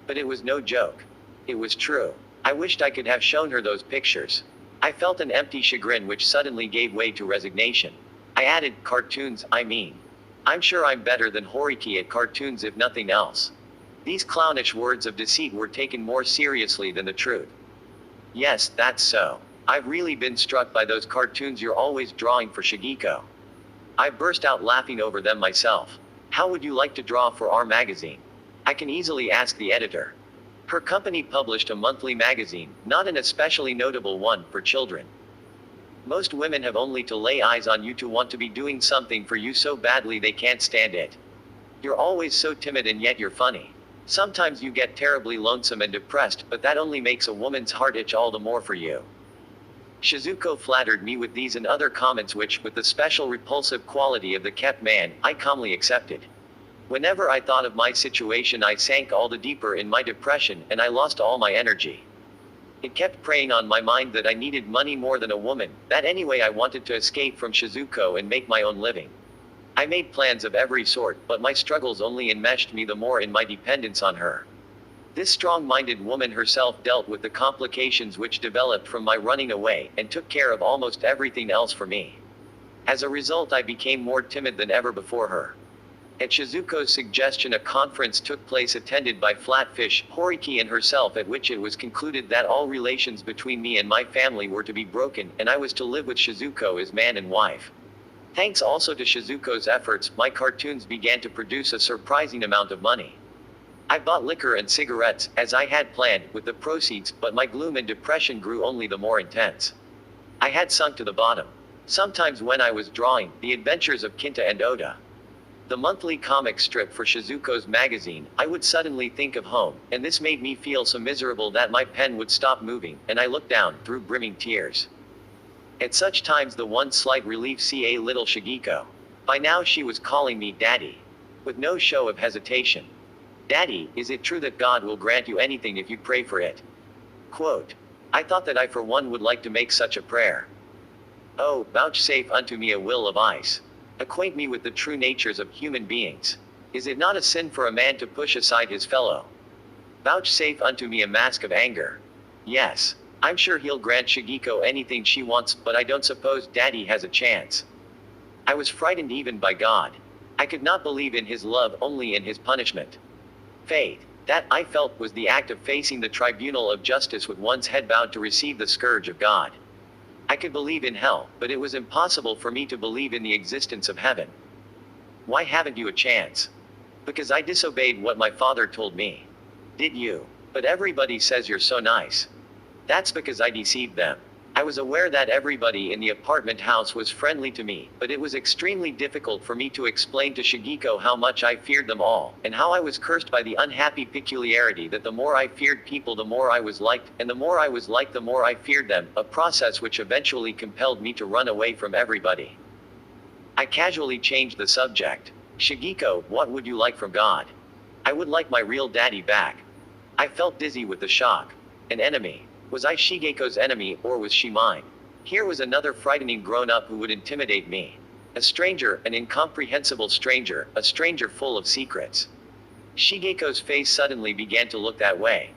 But it was no joke. It was true. I wished I could have shown her those pictures. I felt an empty chagrin which suddenly gave way to resignation. I added, "Cartoons, I mean. I'm sure I'm better than Horiki at cartoons if nothing else." These clownish words of deceit were taken more seriously than the truth. Yes, that's so. I've really been struck by those cartoons you're always drawing for Shigeko. I burst out laughing over them myself. How would you like to draw for our magazine? I can easily ask the editor. Her company published a monthly magazine, not an especially notable one, for children. Most women have only to lay eyes on you to want to be doing something for you so badly they can't stand it. You're always so timid and yet you're funny. Sometimes you get terribly lonesome and depressed, but that only makes a woman's heart itch all the more for you. Shizuko flattered me with these and other comments which, with the special repulsive quality of the kept man, I calmly accepted. Whenever I thought of my situation I sank all the deeper in my depression, and I lost all my energy. It kept preying on my mind that I needed money more than a woman, that anyway I wanted to escape from Shizuko and make my own living. I made plans of every sort, but my struggles only enmeshed me the more in my dependence on her. This strong-minded woman herself dealt with the complications which developed from my running away, and took care of almost everything else for me. As a result I became more timid than ever before her. At Shizuko's suggestion a conference took place attended by Flatfish, Horiki and herself, at which it was concluded that all relations between me and my family were to be broken, and I was to live with Shizuko as man and wife. Thanks also to Shizuko's efforts, my cartoons began to produce a surprising amount of money. I bought liquor and cigarettes, as I had planned, with the proceeds, but my gloom and depression grew only the more intense. I had sunk to the bottom. Sometimes when I was drawing The Adventures of Kinta and Oda, the monthly comic strip for Shizuko's magazine, I would suddenly think of home, and this made me feel so miserable that my pen would stop moving, and I looked down, through brimming tears. At such times the one slight relief ca little Shigeko. By now she was calling me Daddy. With no show of hesitation. Daddy, is it true that God will grant you anything if you pray for it? Quote. I thought that I for one would like to make such a prayer. Oh, vouchsafe unto me a will of ice. Acquaint me with the true natures of human beings. Is it not a sin for a man to push aside his fellow? Vouchsafe unto me a mask of anger. Yes. I'm sure he'll grant Shigeko anything she wants, but I don't suppose Daddy has a chance. I was frightened even by God. I could not believe in his love, only in his punishment. Faith, that, I felt, was the act of facing the tribunal of justice with one's head bowed to receive the scourge of God. I could believe in hell, but it was impossible for me to believe in the existence of heaven. Why haven't you a chance? Because I disobeyed what my father told me. Did you? But everybody says you're so nice. That's because I deceived them. I was aware that everybody in the apartment house was friendly to me, but it was extremely difficult for me to explain to Shigeko how much I feared them all, and how I was cursed by the unhappy peculiarity that the more I feared people the more I was liked, and the more I was liked the more I feared them, a process which eventually compelled me to run away from everybody. I casually changed the subject. Shigeko, what would you like from God? I would like my real daddy back. I felt dizzy with the shock. An enemy. Was I Shigeko's enemy, or was she mine? Here was another frightening grown-up who would intimidate me. A stranger, an incomprehensible stranger, a stranger full of secrets. Shigeko's face suddenly began to look that way.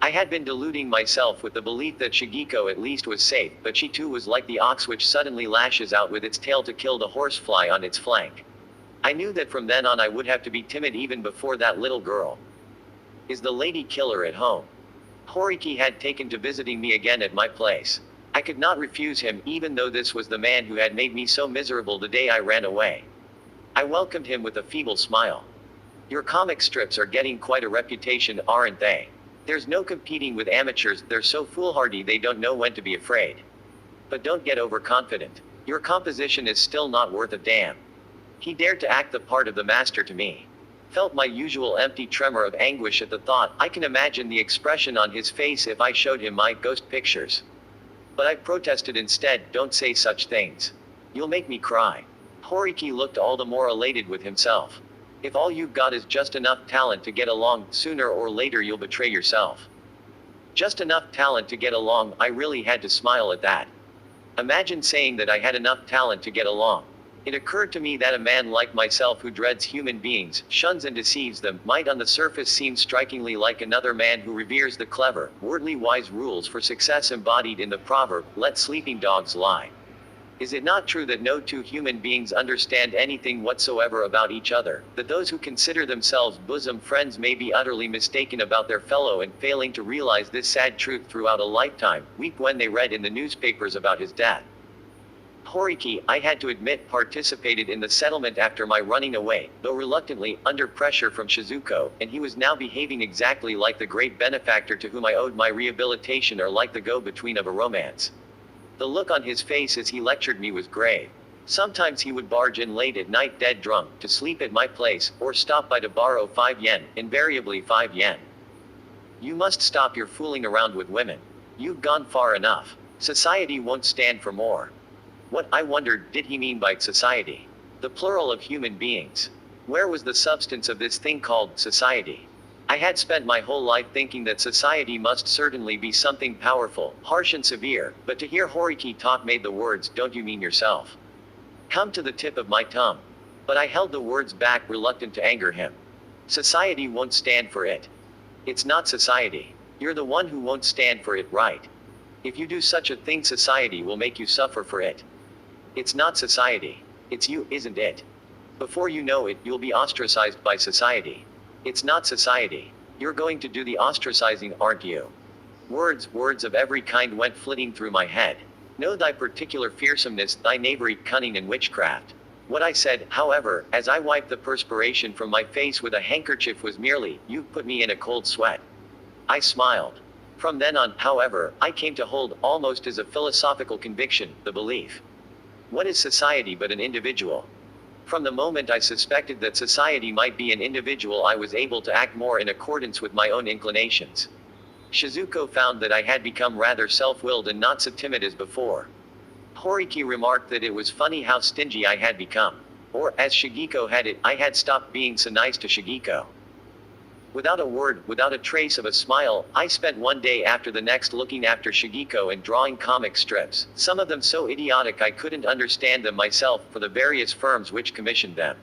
I had been deluding myself with the belief that Shigeko at least was safe, but she too was like the ox which suddenly lashes out with its tail to kill the horsefly on its flank. I knew that from then on I would have to be timid even before that little girl. Is the lady killer at home? Horiki had taken to visiting me again at my place. I could not refuse him, even though this was the man who had made me so miserable the day I ran away. I welcomed him with a feeble smile. Your comic strips are getting quite a reputation, aren't they? There's no competing with amateurs, they're so foolhardy they don't know when to be afraid. But don't get overconfident. Your composition is still not worth a damn. He dared to act the part of the master to me. Felt my usual empty tremor of anguish at the thought. I can imagine the expression on his face if I showed him my ghost pictures. But I protested instead, don't say such things. You'll make me cry. Horiki looked all the more elated with himself. If all you've got is just enough talent to get along, sooner or later you'll betray yourself. Just enough talent to get along, I really had to smile at that. Imagine saying that I had enough talent to get along. It occurred to me that a man like myself who dreads human beings, shuns and deceives them, might on the surface seem strikingly like another man who reveres the clever, worldly wise rules for success embodied in the proverb, let sleeping dogs lie. Is it not true that no two human beings understand anything whatsoever about each other, that those who consider themselves bosom friends may be utterly mistaken about their fellow, and failing to realize this sad truth throughout a lifetime, weep when they read in the newspapers about his death? Horiki, I had to admit, participated in the settlement after my running away, though reluctantly, under pressure from Shizuko, and he was now behaving exactly like the great benefactor to whom I owed my rehabilitation, or like the go-between of a romance. The look on his face as he lectured me was grave. Sometimes he would barge in late at night dead drunk, to sleep at my place, or stop by to borrow 5 yen, invariably 5 yen. You must stop your fooling around with women. You've gone far enough. Society won't stand for more. What, I wondered, did he mean by society? The plural of human beings. Where was the substance of this thing called society? I had spent my whole life thinking that society must certainly be something powerful, harsh and severe, but to hear Horiki talk made the words, "Don't you mean yourself?" come to the tip of my tongue. But I held the words back, reluctant to anger him. Society won't stand for it. It's not society. You're the one who won't stand for it, right? If you do such a thing, society will make you suffer for it. It's not society. It's you, isn't it? Before you know it, you'll be ostracized by society. It's not society. You're going to do the ostracizing, aren't you? Words of every kind went flitting through my head. Know thy particular fearsomeness, thy knavery, cunning and witchcraft. What I said, however, as I wiped the perspiration from my face with a handkerchief, was merely, "You've put me in a cold sweat." I smiled. From then on, however, I came to hold, almost as a philosophical conviction, the belief. What is society but an individual? From the moment I suspected that society might be an individual, I was able to act more in accordance with my own inclinations. Shizuko found that I had become rather self-willed and not so timid as before. Horiki remarked that it was funny how stingy I had become. Or, as Shigeko had it, I had stopped being so nice to Shigeko. Without a word, without a trace of a smile, I spent one day after the next looking after Shigeko and drawing comic strips, some of them so idiotic I couldn't understand them myself, for the various firms which commissioned them.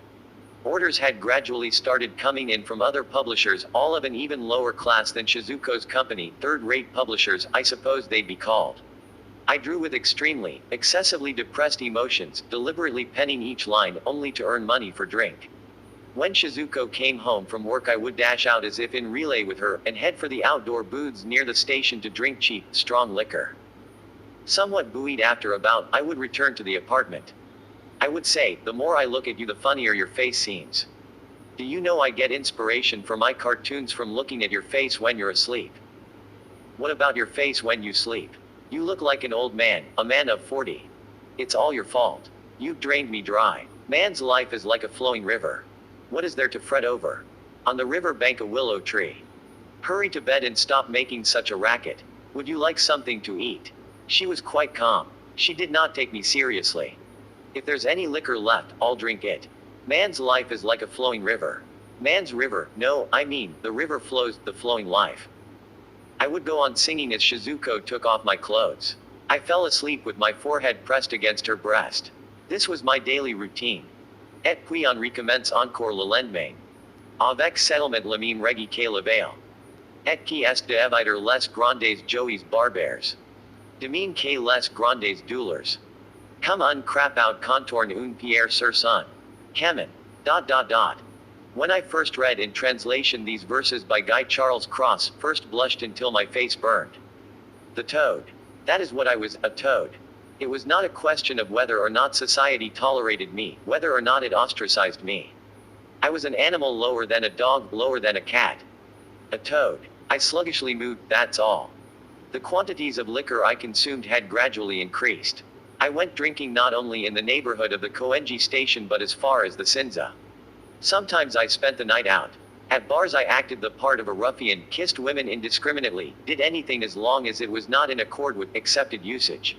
Orders had gradually started coming in from other publishers, all of an even lower class than Shizuko's company, third-rate publishers, I suppose they'd be called. I drew with extremely, excessively depressed emotions, deliberately penning each line, only to earn money for drink. When Shizuko came home from work, I would dash out as if in relay with her, and head for the outdoor booths near the station to drink cheap, strong liquor. Somewhat buoyed after a bout, I would return to the apartment. I would say, "The more I look at you, the funnier your face seems. Do you know I get inspiration for my cartoons from looking at your face when you're asleep? What about your face when you sleep? You look like an old man, a man of 40. It's all your fault. You've drained me dry. Man's life is like a flowing river. What is there to fret over? On the river bank a willow tree. Hurry to bed and stop making such a racket. Would you like something to eat?" She was quite calm. She did not take me seriously. "If there's any liquor left, I'll drink it. Man's life is like a flowing river." Man's river, no, I mean, the river flows, the flowing life. I would go on singing as Shizuko took off my clothes. I fell asleep with my forehead pressed against her breast. This was my daily routine. Et puis on recommence encore le lendemain. Avec settlement le même regi que la veille. Et qui est de éviter les grandes joies barbares. De même que les grandes douleurs. Comme un crap out contourne une pierre sur son. Camin. ... When I first read in translation these verses by Guy Charles Cross, first blushed until my face burned. The toad. That is what I was, a toad. It was not a question of whether or not society tolerated me, whether or not it ostracized me. I was an animal lower than a dog, lower than a cat. A toad. I sluggishly moved, that's all. The quantities of liquor I consumed had gradually increased. I went drinking not only in the neighborhood of the Koenji station but as far as the Shinza. Sometimes I spent the night out. At bars I acted the part of a ruffian, kissed women indiscriminately, did anything as long as it was not in accord with accepted usage.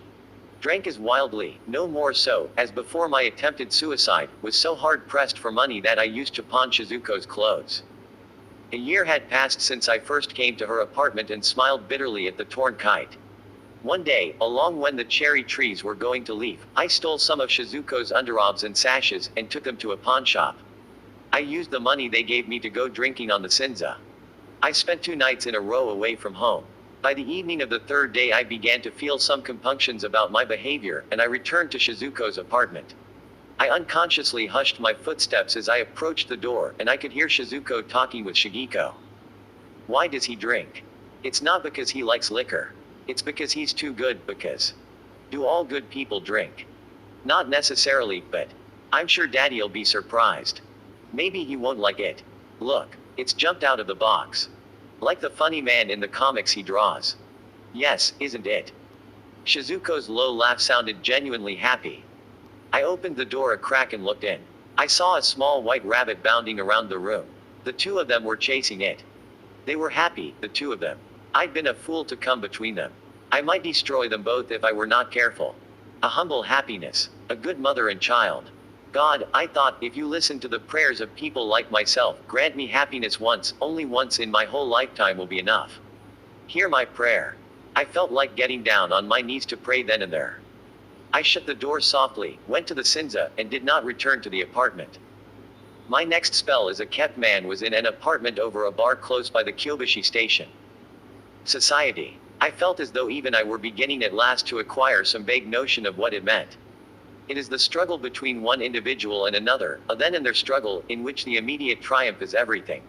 Drank as wildly, no more so, as before my attempted suicide, was so hard pressed for money that I used to pawn Shizuko's clothes. A year had passed since I first came to her apartment and smiled bitterly at the torn kite. One day, along when the cherry trees were going to leaf, I stole some of Shizuko's underobes and sashes, and took them to a pawn shop. I used the money they gave me to go drinking on the Shinza. I spent 2 nights in a row away from home. By the evening of the third day I began to feel some compunctions about my behavior, and I returned to Shizuko's apartment. I unconsciously hushed my footsteps as I approached the door, and I could hear Shizuko talking with Shigeko. Why does he drink? It's not because he likes liquor. It's because he's too good, because. Do all good people drink? Not necessarily, but. I'm sure Daddy'll be surprised. Maybe he won't like it. Look, it's jumped out of the box. Like the funny man in the comics he draws. Yes, isn't it? Shizuko's low laugh sounded genuinely happy. I opened the door a crack and looked in. I saw a small white rabbit bounding around the room. The two of them were chasing it. They were happy, the two of them. I'd been a fool to come between them. I might destroy them both if I were not careful. A humble happiness. A good mother and child. God, I thought, if you listen to the prayers of people like myself, grant me happiness once, only once in my whole lifetime will be enough. Hear my prayer. I felt like getting down on my knees to pray then and there. I shut the door softly, went to the Shinza, and did not return to the apartment. My next spell as a kept man was in an apartment over a bar close by the Kyobashi station. Society. I felt as though even I were beginning at last to acquire some vague notion of what it meant. It is the struggle between one individual and another, a then and there struggle, in which the immediate triumph is everything.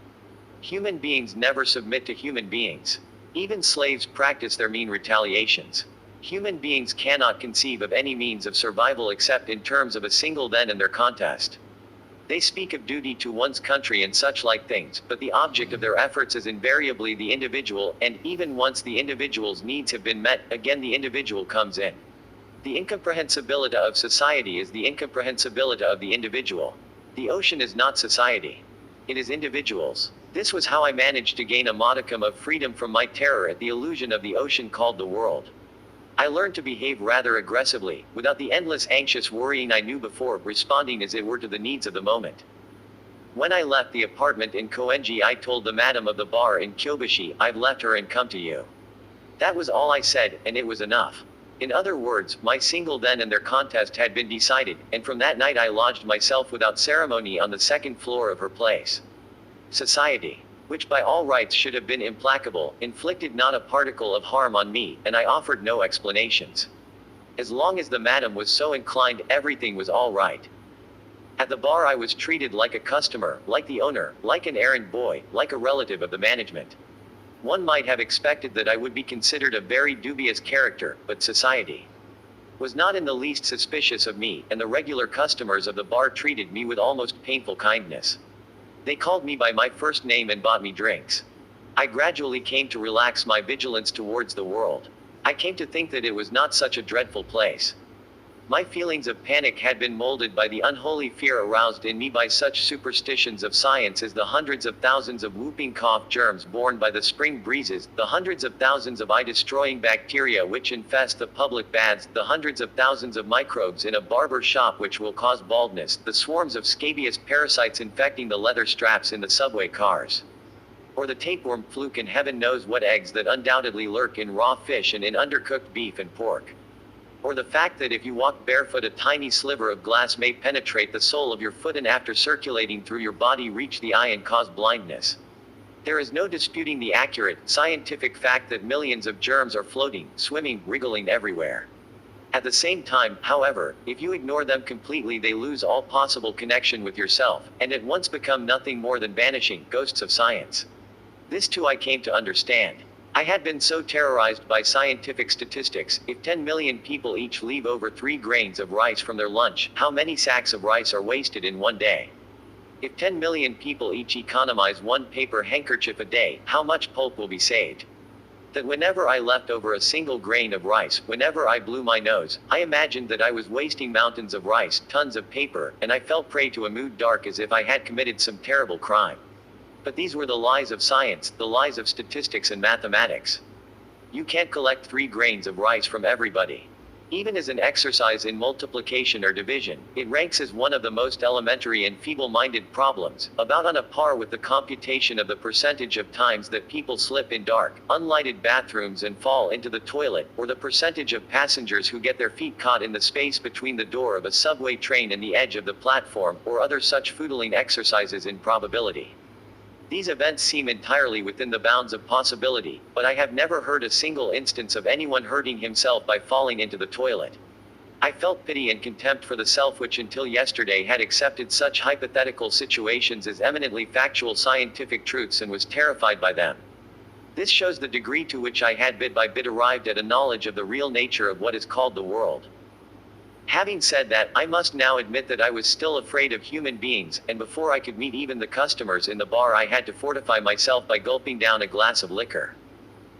Human beings never submit to human beings. Even slaves practice their mean retaliations. Human beings cannot conceive of any means of survival except in terms of a single then and there contest. They speak of duty to one's country and such like things, but the object of their efforts is invariably the individual, and even once the individual's needs have been met, again the individual comes in. The incomprehensibility of society is the incomprehensibility of the individual. The ocean is not society. It is individuals. This was how I managed to gain a modicum of freedom from my terror at the illusion of the ocean called the world. I learned to behave rather aggressively, without the endless anxious worrying I knew before, responding as it were to the needs of the moment. When I left the apartment in Koenji, I told the madam of the bar in Kyobashi, I've left her and come to you. That was all I said, and it was enough. In other words, my single then and there contest had been decided, and from that night I lodged myself without ceremony on the second floor of her place. Society, which by all rights should have been implacable, inflicted not a particle of harm on me, and I offered no explanations. As long as the madam was so inclined, everything was all right. At the bar I was treated like a customer, like the owner, like an errand boy, like a relative of the management. One might have expected that I would be considered a very dubious character, but society was not in the least suspicious of me, and the regular customers of the bar treated me with almost painful kindness. They called me by my first name and bought me drinks. I gradually came to relax my vigilance towards the world. I came to think that it was not such a dreadful place. My feelings of panic had been molded by the unholy fear aroused in me by such superstitions of science as the hundreds of thousands of whooping cough germs borne by the spring breezes, the hundreds of thousands of eye-destroying bacteria which infest the public baths, the hundreds of thousands of microbes in a barber shop which will cause baldness, the swarms of scabious parasites infecting the leather straps in the subway cars. Or the tapeworm fluke and heaven knows what eggs that undoubtedly lurk in raw fish and in undercooked beef and pork. Or the fact that if you walk barefoot a tiny sliver of glass may penetrate the sole of your foot and after circulating through your body reach the eye and cause blindness. There is no disputing the accurate, scientific fact that millions of germs are floating, swimming, wriggling everywhere. At the same time, however, if you ignore them completely they lose all possible connection with yourself, and at once become nothing more than vanishing ghosts of science. This too I came to understand. I had been so terrorized by scientific statistics. If 10 million people each leave over 3 grains of rice from their lunch, how many sacks of rice are wasted in one day? If 10 million people each economize 1 paper handkerchief a day, how much pulp will be saved? That whenever I left over a single grain of rice, whenever I blew my nose, I imagined that I was wasting mountains of rice, tons of paper, and I fell prey to a mood dark as if I had committed some terrible crime. But these were the lies of science, the lies of statistics and mathematics. You can't collect 3 grains of rice from everybody. Even as an exercise in multiplication or division, it ranks as one of the most elementary and feeble-minded problems, about on a par with the computation of the percentage of times that people slip in dark, unlighted bathrooms and fall into the toilet, or the percentage of passengers who get their feet caught in the space between the door of a subway train and the edge of the platform, or other such footling exercises in probability. These events seem entirely within the bounds of possibility, but I have never heard a single instance of anyone hurting himself by falling into the toilet. I felt pity and contempt for the self which until yesterday had accepted such hypothetical situations as eminently factual scientific truths and was terrified by them. This shows the degree to which I had bit by bit arrived at a knowledge of the real nature of what is called the world. Having said that, I must now admit that I was still afraid of human beings, and before I could meet even the customers in the bar I had to fortify myself by gulping down a glass of liquor.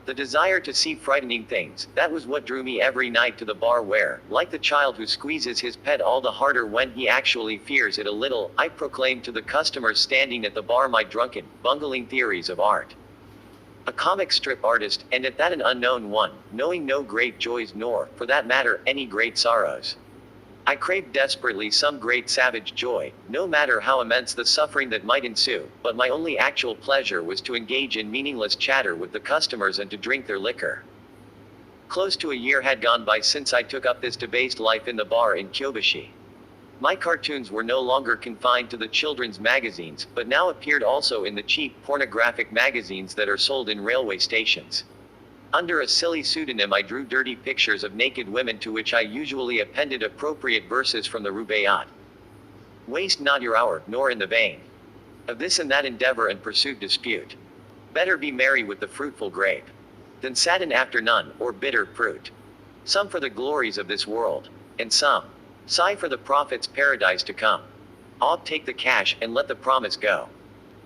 The desire to see frightening things, that was what drew me every night to the bar where, like the child who squeezes his pet all the harder when he actually fears it a little, I proclaimed to the customers standing at the bar my drunken, bungling theories of art. A comic strip artist, and at that an unknown one, knowing no great joys nor, for that matter, any great sorrows. I craved desperately some great savage joy, no matter how immense the suffering that might ensue, but my only actual pleasure was to engage in meaningless chatter with the customers and to drink their liquor. Close to a year had gone by since I took up this debased life in the bar in Kyobashi. My cartoons were no longer confined to the children's magazines, but now appeared also in the cheap, pornographic magazines that are sold in railway stations. Under a silly pseudonym I drew dirty pictures of naked women to which I usually appended appropriate verses from the Rubaiyat. Waste not your hour, nor in the vain of this and that endeavor and pursuit dispute. Better be merry with the fruitful grape than sadden after none, or bitter fruit. Some for the glories of this world, and some sigh for the prophet's paradise to come. Take the cash, and let the promise go.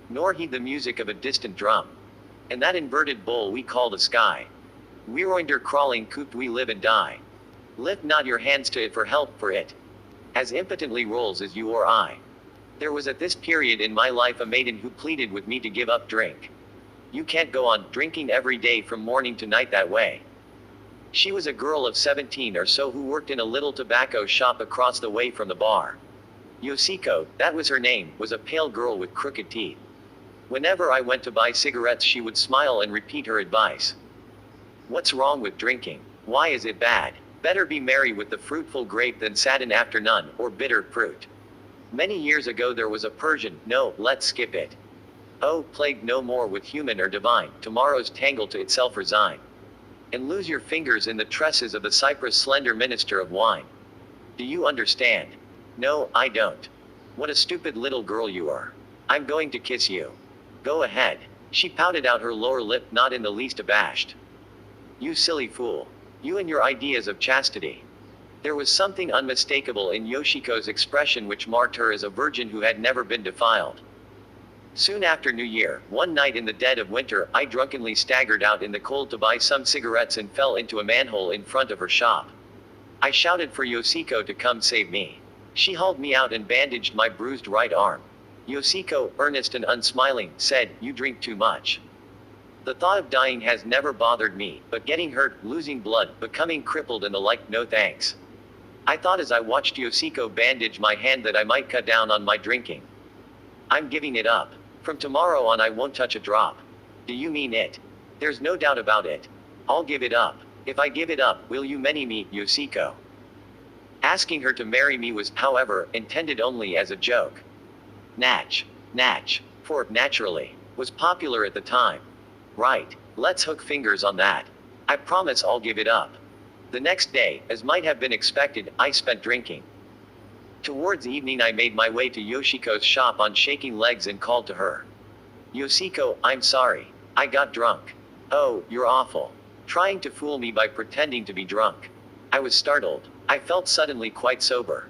Nor heed the music of a distant drum. And that inverted bowl we call the sky. We're crawling cooped we live and die. Lift not your hands to it for help, for it as impotently rolls as you or I. There was at this period in my life a maiden who pleaded with me to give up drink. You can't go on drinking every day from morning to night that way. She was a girl of 17 or so who worked in a little tobacco shop across the way from the bar. Yoshiko, that was her name, was a pale girl with crooked teeth. Whenever I went to buy cigarettes she would smile and repeat her advice. What's wrong with drinking? Why is it bad? Better be merry with the fruitful grape than sadden after none, or bitter fruit. Many years ago there was a Persian, no, let's skip it. Oh, plague no more with human or divine, tomorrow's tangle to itself resign. And lose your fingers in the tresses of the cypress slender minister of wine. Do you understand? No, I don't. What a stupid little girl you are. I'm going to kiss you. Go ahead. She pouted out her lower lip, not in the least abashed. You silly fool. You and your ideas of chastity. There was something unmistakable in Yoshiko's expression which marked her as a virgin who had never been defiled. Soon after New Year, one night in the dead of winter, I drunkenly staggered out in the cold to buy some cigarettes and fell into a manhole in front of her shop. I shouted for Yoshiko to come save me. She hauled me out and bandaged my bruised right arm. Yoshiko, earnest and unsmiling, said, "You drink too much." The thought of dying has never bothered me, but getting hurt, losing blood, becoming crippled and the like, no thanks. I thought as I watched Yoshiko bandage my hand that I might cut down on my drinking. I'm giving it up. From tomorrow on I won't touch a drop. Do you mean it? There's no doubt about it. I'll give it up. If I give it up, will you marry me, Yoshiko? Asking her to marry me was, however, intended only as a joke. Natch, for, naturally, was popular at the time. Right, let's hook fingers on that. I promise I'll give it up. The next day, as might have been expected, I spent drinking. Towards evening I made my way to Yoshiko's shop on shaking legs and called to her. Yoshiko, I'm sorry. I got drunk. Oh, you're awful. Trying to fool me by pretending to be drunk. I was startled. I felt suddenly quite sober.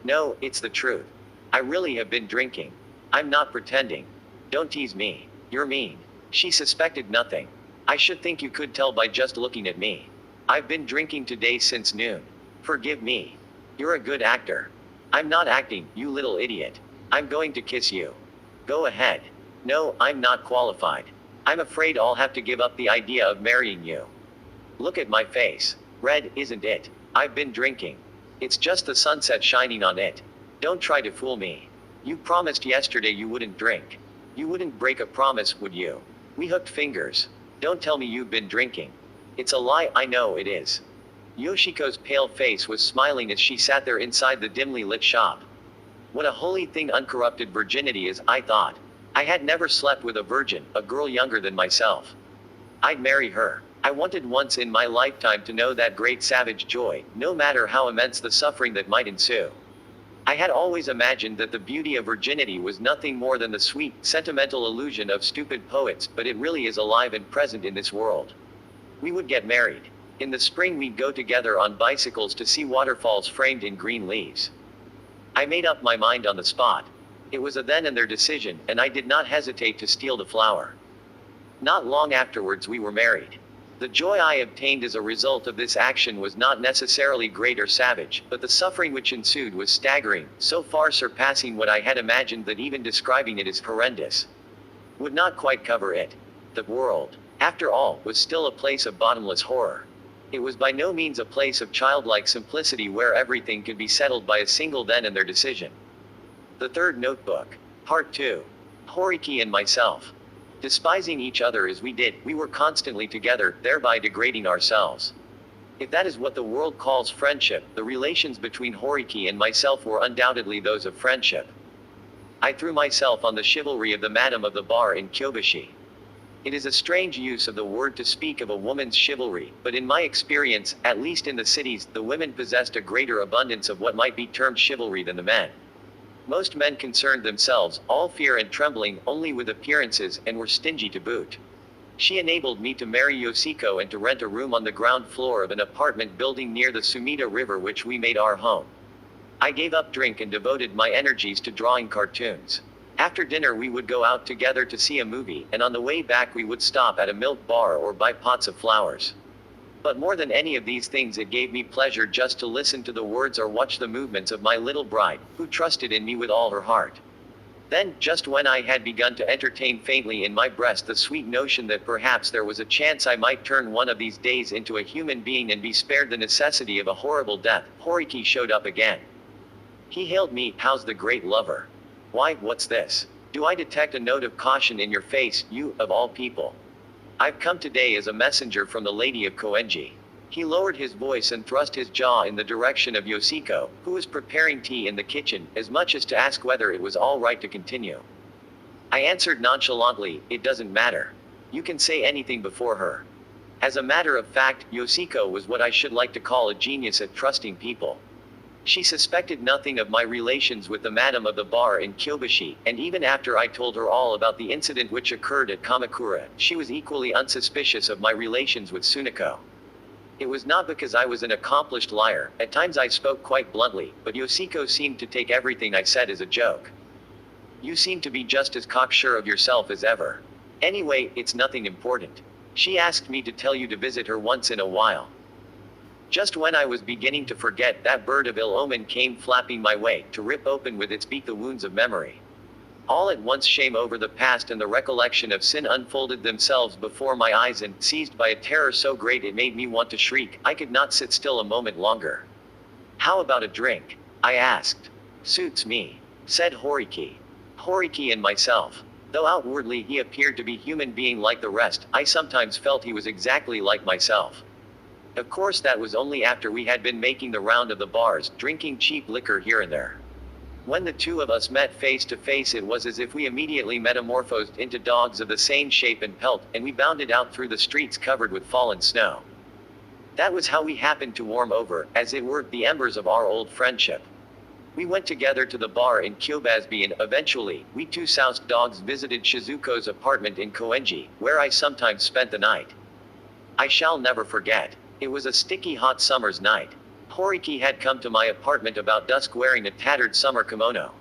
No, it's the truth. I really have been drinking. I'm not pretending. Don't tease me. You're mean. She suspected nothing. I should think you could tell by just looking at me. I've been drinking today since noon. Forgive me. You're a good actor. I'm not acting, you little idiot. I'm going to kiss you. Go ahead. No, I'm not qualified. I'm afraid I'll have to give up the idea of marrying you. Look at my face. Red, isn't it? I've been drinking. It's just the sunset shining on it. Don't try to fool me. You promised yesterday you wouldn't drink. You wouldn't break a promise, would you? We hooked fingers. Don't tell me you've been drinking. It's a lie, I know it is. Yoshiko's pale face was smiling as she sat there inside the dimly lit shop. What a holy thing uncorrupted virginity is, I thought. I had never slept with a virgin, a girl younger than myself. I'd marry her. I wanted once in my lifetime to know that great savage joy, no matter how immense the suffering that might ensue. I had always imagined that the beauty of virginity was nothing more than the sweet, sentimental illusion of stupid poets, but it really is alive and present in this world. We would get married. In the spring we'd go together on bicycles to see waterfalls framed in green leaves. I made up my mind on the spot. It was a then and there decision, and I did not hesitate to steal the flower. Not long afterwards we were married. The joy I obtained as a result of this action was not necessarily great or savage, but the suffering which ensued was staggering, so far surpassing what I had imagined that even describing it is horrendous would not quite cover it. The world, after all, was still a place of bottomless horror. It was by no means a place of childlike simplicity where everything could be settled by a single then and there decision. The Third Notebook. Part 2. Horiki and myself. Despising each other as we did, we were constantly together, thereby degrading ourselves. If that is what the world calls friendship, the relations between Horiki and myself were undoubtedly those of friendship. I threw myself on the chivalry of the madam of the bar in Kyobashi. It is a strange use of the word to speak of a woman's chivalry, but in my experience, at least in the cities, the women possessed a greater abundance of what might be termed chivalry than the men. Most men concerned themselves, all fear and trembling, only with appearances, and were stingy to boot. She enabled me to marry Yoshiko and to rent a room on the ground floor of an apartment building near the Sumida River which we made our home. I gave up drink and devoted my energies to drawing cartoons. After dinner we would go out together to see a movie, and on the way back we would stop at a milk bar or buy pots of flowers. But more than any of these things it gave me pleasure just to listen to the words or watch the movements of my little bride, who trusted in me with all her heart. Then, just when I had begun to entertain faintly in my breast the sweet notion that perhaps there was a chance I might turn one of these days into a human being and be spared the necessity of a horrible death, Horiki showed up again. He hailed me, "How's the great lover? Why, what's this? Do I detect a note of caution in your face, you, of all people? I've come today as a messenger from the Lady of Koenji." He lowered his voice and thrust his jaw in the direction of Yoshiko, who was preparing tea in the kitchen, as much as to ask whether it was all right to continue. I answered nonchalantly, "It doesn't matter. You can say anything before her." As a matter of fact, Yoshiko was what I should like to call a genius at trusting people. She suspected nothing of my relations with the madam of the bar in Kyobashi, and even after I told her all about the incident which occurred at Kamakura, she was equally unsuspicious of my relations with Tsuneko. It was not because I was an accomplished liar, at times I spoke quite bluntly, but Yoshiko seemed to take everything I said as a joke. "You seem to be just as cocksure of yourself as ever. Anyway, it's nothing important. She asked me to tell you to visit her once in a while." Just when I was beginning to forget, that bird of ill omen came flapping my way, to rip open with its beak the wounds of memory. All at once shame over the past and the recollection of sin unfolded themselves before my eyes and, seized by a terror so great it made me want to shriek, I could not sit still a moment longer. "How about a drink?" I asked. "Suits me," said Horiki. Horiki and myself. Though outwardly he appeared to be human being like the rest, I sometimes felt he was exactly like myself. Of course that was only after we had been making the round of the bars, drinking cheap liquor here and there. When the two of us met face to face it was as if we immediately metamorphosed into dogs of the same shape and pelt, and we bounded out through the streets covered with fallen snow. That was how we happened to warm over, as it were, the embers of our old friendship. We went together to the bar in Kyobashi and, eventually, we two soused dogs visited Shizuko's apartment in Koenji, where I sometimes spent the night. I shall never forget. It was a sticky hot summer's night. Horiki had come to my apartment about dusk wearing a tattered summer kimono.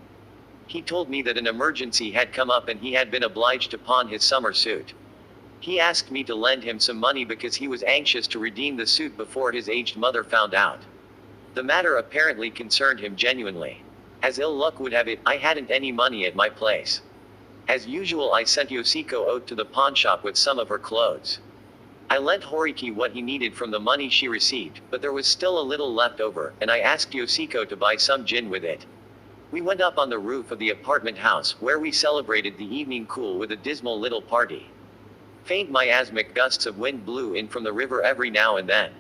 He told me that an emergency had come up and he had been obliged to pawn his summer suit. He asked me to lend him some money because he was anxious to redeem the suit before his aged mother found out. The matter apparently concerned him genuinely. As ill luck would have it, I hadn't any money at my place. As usual I sent Yoshiko out to the pawnshop with some of her clothes. I lent Horiki what he needed from the money she received, but there was still a little left over, and I asked Yoshiko to buy some gin with it. We went up on the roof of the apartment house, where we celebrated the evening cool with a dismal little party. Faint miasmic gusts of wind blew in from the river every now and then.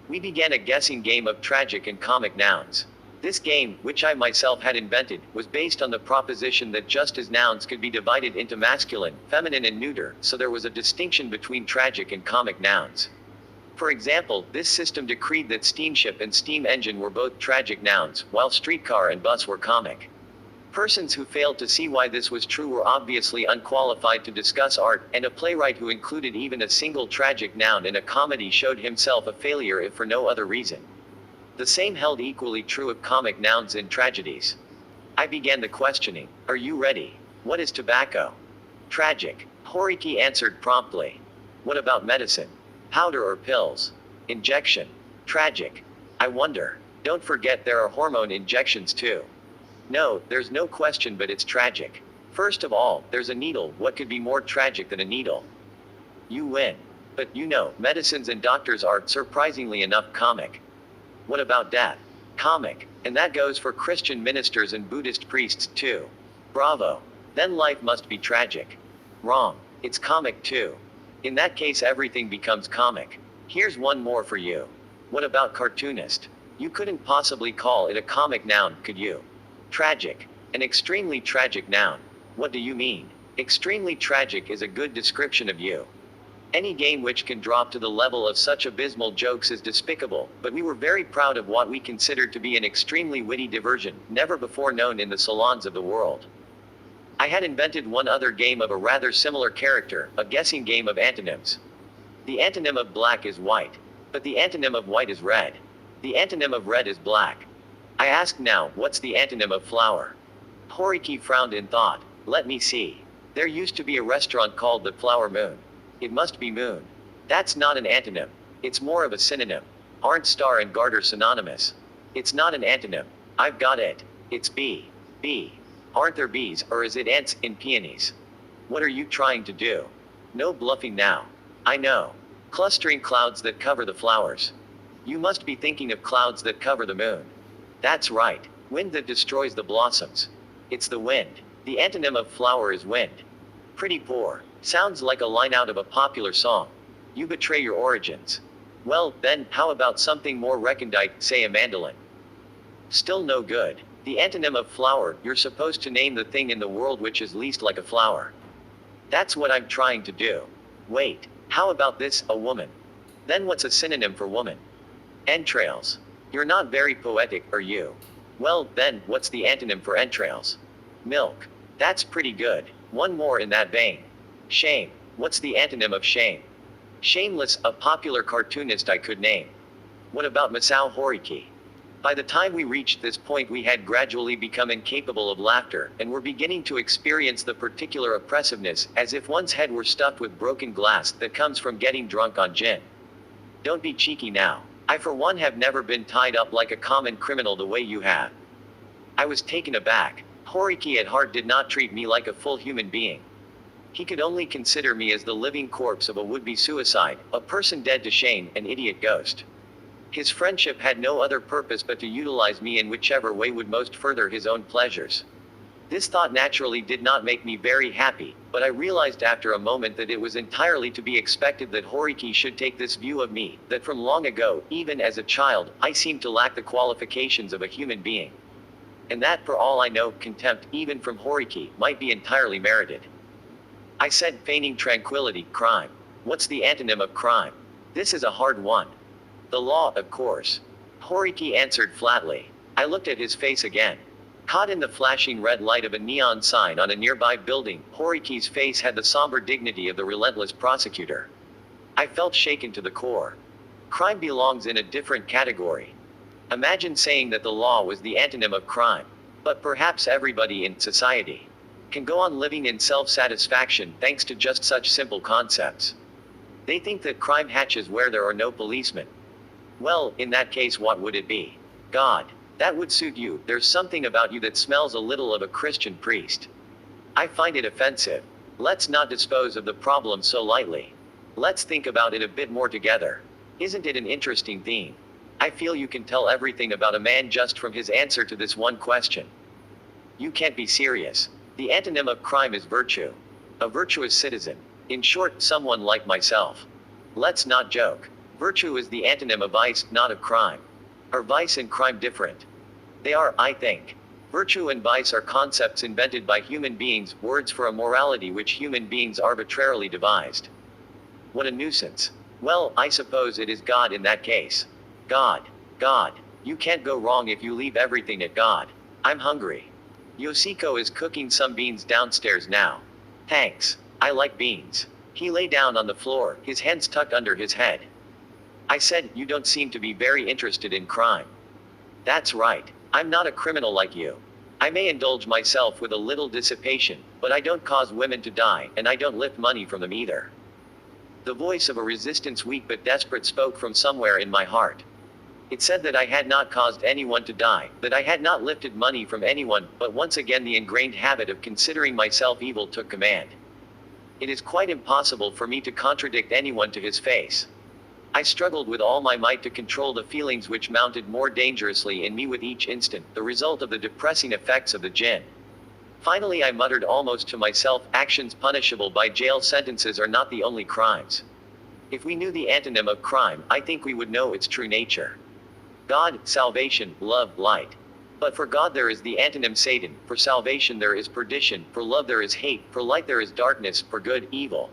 We began a guessing game of tragic and comic nouns. This game, which I myself had invented, was based on the proposition that just as nouns could be divided into masculine, feminine and neuter, so there was a distinction between tragic and comic nouns. For example, this system decreed that steamship and steam engine were both tragic nouns, while streetcar and bus were comic. Persons who failed to see why this was true were obviously unqualified to discuss art, and a playwright who included even a single tragic noun in a comedy showed himself a failure if for no other reason. The same held equally true of comic nouns in tragedies. I began the questioning. Are you ready? What is tobacco? Tragic. Horiki answered promptly. What about medicine? Powder or pills? Injection. Tragic. I wonder. Don't forget there are hormone injections too. No, there's no question, but it's tragic. First of all, there's a needle. What could be more tragic than a needle? You win. But you know, medicines and doctors are, surprisingly enough, comic. What about death? Comic. And that goes for Christian ministers and Buddhist priests too. Bravo. Then life must be tragic. Wrong. It's comic too. In that case, everything becomes comic. Here's one more for you. What about cartoonist? You couldn't possibly call it a comic noun, could you? Tragic. An extremely tragic noun. What do you mean? Extremely tragic is a good description of you. Any game which can drop to the level of such abysmal jokes is despicable, but we were very proud of what we considered to be an extremely witty diversion, never before known in the salons of the world. I had invented one other game of a rather similar character, a guessing game of antonyms. The antonym of black is white. But the antonym of white is red. The antonym of red is black. I asked now, what's the antonym of flower? Horiki frowned in thought. Let me see. There used to be a restaurant called the Flower Moon. It must be moon. That's not an antonym. It's more of a synonym. Aren't star and garter synonymous? It's not an antonym. I've got it. It's bee. Bee. Aren't there bees, or is it ants, in peonies? What are you trying to do? No bluffing now. I know. Clustering clouds that cover the flowers. You must be thinking of clouds that cover the moon. That's right. Wind that destroys the blossoms. It's the wind. The antonym of flower is wind. Pretty poor. Sounds like a line out of a popular song. You betray your origins. Well, then, how about something more recondite, say a mandolin? Still no good. The antonym of flower, you're supposed to name the thing in the world which is least like a flower. That's what I'm trying to do. Wait, how about this, a woman? Then what's a synonym for woman? Entrails. You're not very poetic, are you? Well, then, what's the antonym for entrails? Milk. That's pretty good. One more in that vein. Shame. What's the antonym of shame? Shameless, a popular cartoonist I could name. What about Masao Horiki? By the time we reached this point, we had gradually become incapable of laughter, and were beginning to experience the particular oppressiveness, as if one's head were stuffed with broken glass, that comes from getting drunk on gin. Don't be cheeky now. I for one have never been tied up like a common criminal the way you have. I was taken aback. Horiki at heart did not treat me like a full human being. He could only consider me as the living corpse of a would-be suicide, a person dead to shame, an idiot ghost. His friendship had no other purpose but to utilize me in whichever way would most further his own pleasures. This thought naturally did not make me very happy, but I realized after a moment that it was entirely to be expected that Horiki should take this view of me, that from long ago, even as a child, I seemed to lack the qualifications of a human being. And that, for all I know, contempt, even from Horiki, might be entirely merited. I said, feigning tranquility, crime. What's the antonym of crime? This is a hard one. The law, of course. Horiki answered flatly. I looked at his face again. Caught in the flashing red light of a neon sign on a nearby building, Horiki's face had the somber dignity of the relentless prosecutor. I felt shaken to the core. Crime belongs in a different category. Imagine saying that the law was the antonym of crime. But perhaps everybody in society can go on living in self-satisfaction thanks to just such simple concepts. They think that crime hatches where there are no policemen. Well, in that case, what would it be? God. That would suit you. There's something about you that smells a little of a Christian priest. I find it offensive. Let's not dispose of the problem so lightly. Let's think about it a bit more together. Isn't it an interesting theme? I feel you can tell everything about a man just from his answer to this one question. You can't be serious. The antonym of crime is virtue. A virtuous citizen. In short, someone like myself. Let's not joke. Virtue is the antonym of vice, not of crime. Are vice and crime different? They are, I think. Virtue and vice are concepts invented by human beings, words for a morality which human beings arbitrarily devised. What a nuisance. Well, I suppose it is God in that case. God. God. You can't go wrong if you leave everything at God. I'm hungry. Yoshiko is cooking some beans downstairs now. Thanks. I like beans. He lay down on the floor, his hands tucked under his head. I said, you don't seem to be very interested in crime. That's right. I'm not a criminal like you. I may indulge myself with a little dissipation, but I don't cause women to die, and I don't lift money from them either. The voice of a resistance weak but desperate spoke from somewhere in my heart. It said that I had not caused anyone to die, that I had not lifted money from anyone, but once again the ingrained habit of considering myself evil took command. It is quite impossible for me to contradict anyone to his face. I struggled with all my might to control the feelings which mounted more dangerously in me with each instant, the result of the depressing effects of the gin. Finally I muttered almost to myself, actions punishable by jail sentences are not the only crimes. If we knew the antonym of crime, I think we would know its true nature. God, salvation, love, light. But for God there is the antonym Satan, for salvation there is perdition, for love there is hate, for light there is darkness, for good, evil.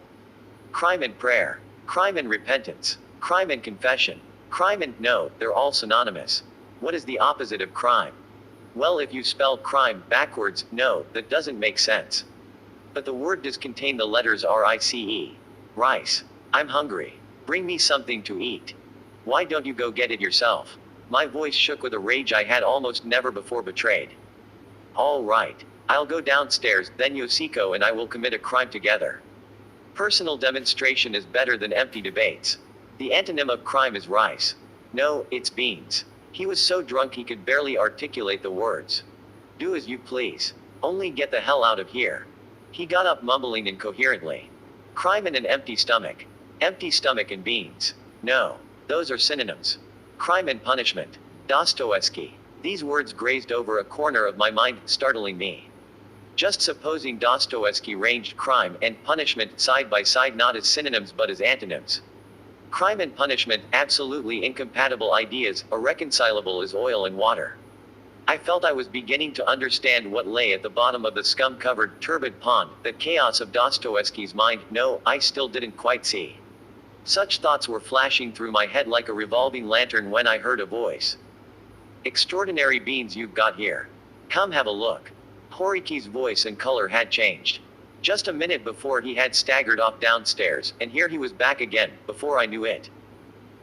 Crime and prayer. Crime and repentance. Crime and confession. Crime and no, they're all synonymous. What is the opposite of crime? Well, if you spell crime backwards, no, that doesn't make sense. But the word does contain the letters R-I-C-E. Rice. I'm hungry. Bring me something to eat. Why don't you go get it yourself? My voice shook with a rage I had almost never before betrayed. All right. I'll go downstairs, then Yoshiko and I will commit a crime together. Personal demonstration is better than empty debates. The antonym of crime is rice. No, it's beans. He was so drunk he could barely articulate the words. Do as you please. Only get the hell out of here. He got up mumbling incoherently. Crime and an empty stomach. Empty stomach and beans. No. Those are synonyms. Crime and punishment. Dostoevsky. These words grazed over a corner of my mind, startling me. Just supposing Dostoevsky ranged crime and punishment side by side not as synonyms but as antonyms. Crime and punishment, absolutely incompatible ideas, irreconcilable as oil and water. I felt I was beginning to understand what lay at the bottom of the scum-covered, turbid pond, that chaos of Dostoevsky's mind. No, I still didn't quite see. Such thoughts were flashing through my head like a revolving lantern when I heard a voice. Extraordinary beans you've got here. Come have a look. Horiki's voice and color had changed. Just a minute before he had staggered off downstairs, and here he was back again, before I knew it.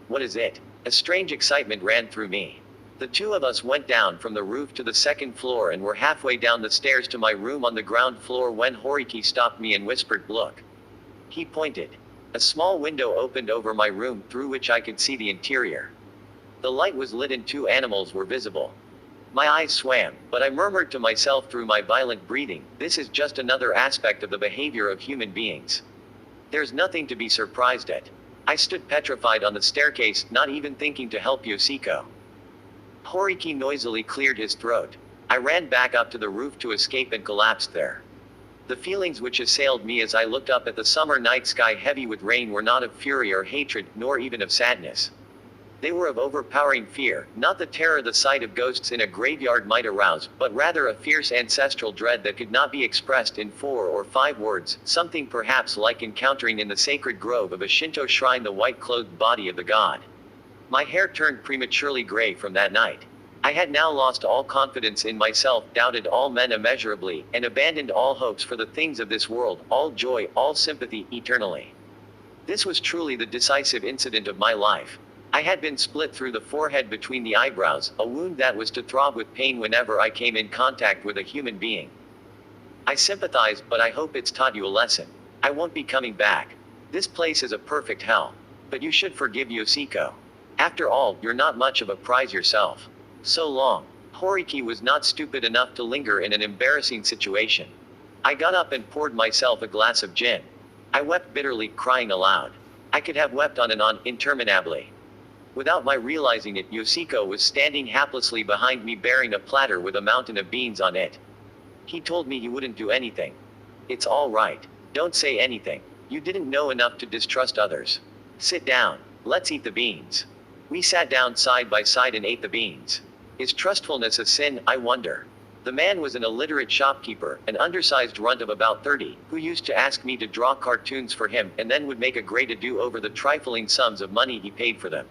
What is it? A strange excitement ran through me. The two of us went down from the roof to the second floor and were halfway down the stairs to my room on the ground floor when Horiki stopped me and whispered, "Look." He pointed. A small window opened over my room, through which I could see the interior. The light was lit and two animals were visible. My eyes swam, but I murmured to myself through my violent breathing, this is just another aspect of the behavior of human beings. There's nothing to be surprised at. I stood petrified on the staircase, not even thinking to help Yoshiko. Horiki noisily cleared his throat. I ran back up to the roof to escape and collapsed there. The feelings which assailed me as I looked up at the summer night sky heavy with rain were not of fury or hatred, nor even of sadness. They were of overpowering fear, not the terror the sight of ghosts in a graveyard might arouse, but rather a fierce ancestral dread that could not be expressed in 4 or 5 words, something perhaps like encountering in the sacred grove of a Shinto shrine the white-clothed body of the god. My hair turned prematurely gray from that night. I had now lost all confidence in myself, doubted all men immeasurably, and abandoned all hopes for the things of this world, all joy, all sympathy, eternally. This was truly the decisive incident of my life. I had been split through the forehead between the eyebrows, a wound that was to throb with pain whenever I came in contact with a human being. I sympathize, but I hope it's taught you a lesson. I won't be coming back. This place is a perfect hell. But you should forgive Yoshiko. After all, you're not much of a prize yourself. So long. Horiki was not stupid enough to linger in an embarrassing situation. I got up and poured myself a glass of gin. I wept bitterly, crying aloud. I could have wept on and on, interminably. Without my realizing it, Yoshiko was standing haplessly behind me bearing a platter with a mountain of beans on it. He told me he wouldn't do anything. It's all right. Don't say anything. You didn't know enough to distrust others. Sit down. Let's eat the beans. We sat down side by side and ate the beans. Is trustfulness a sin, I wonder? The man was an illiterate shopkeeper, an undersized runt of about 30, who used to ask me to draw cartoons for him, and then would make a great ado over the trifling sums of money he paid for them.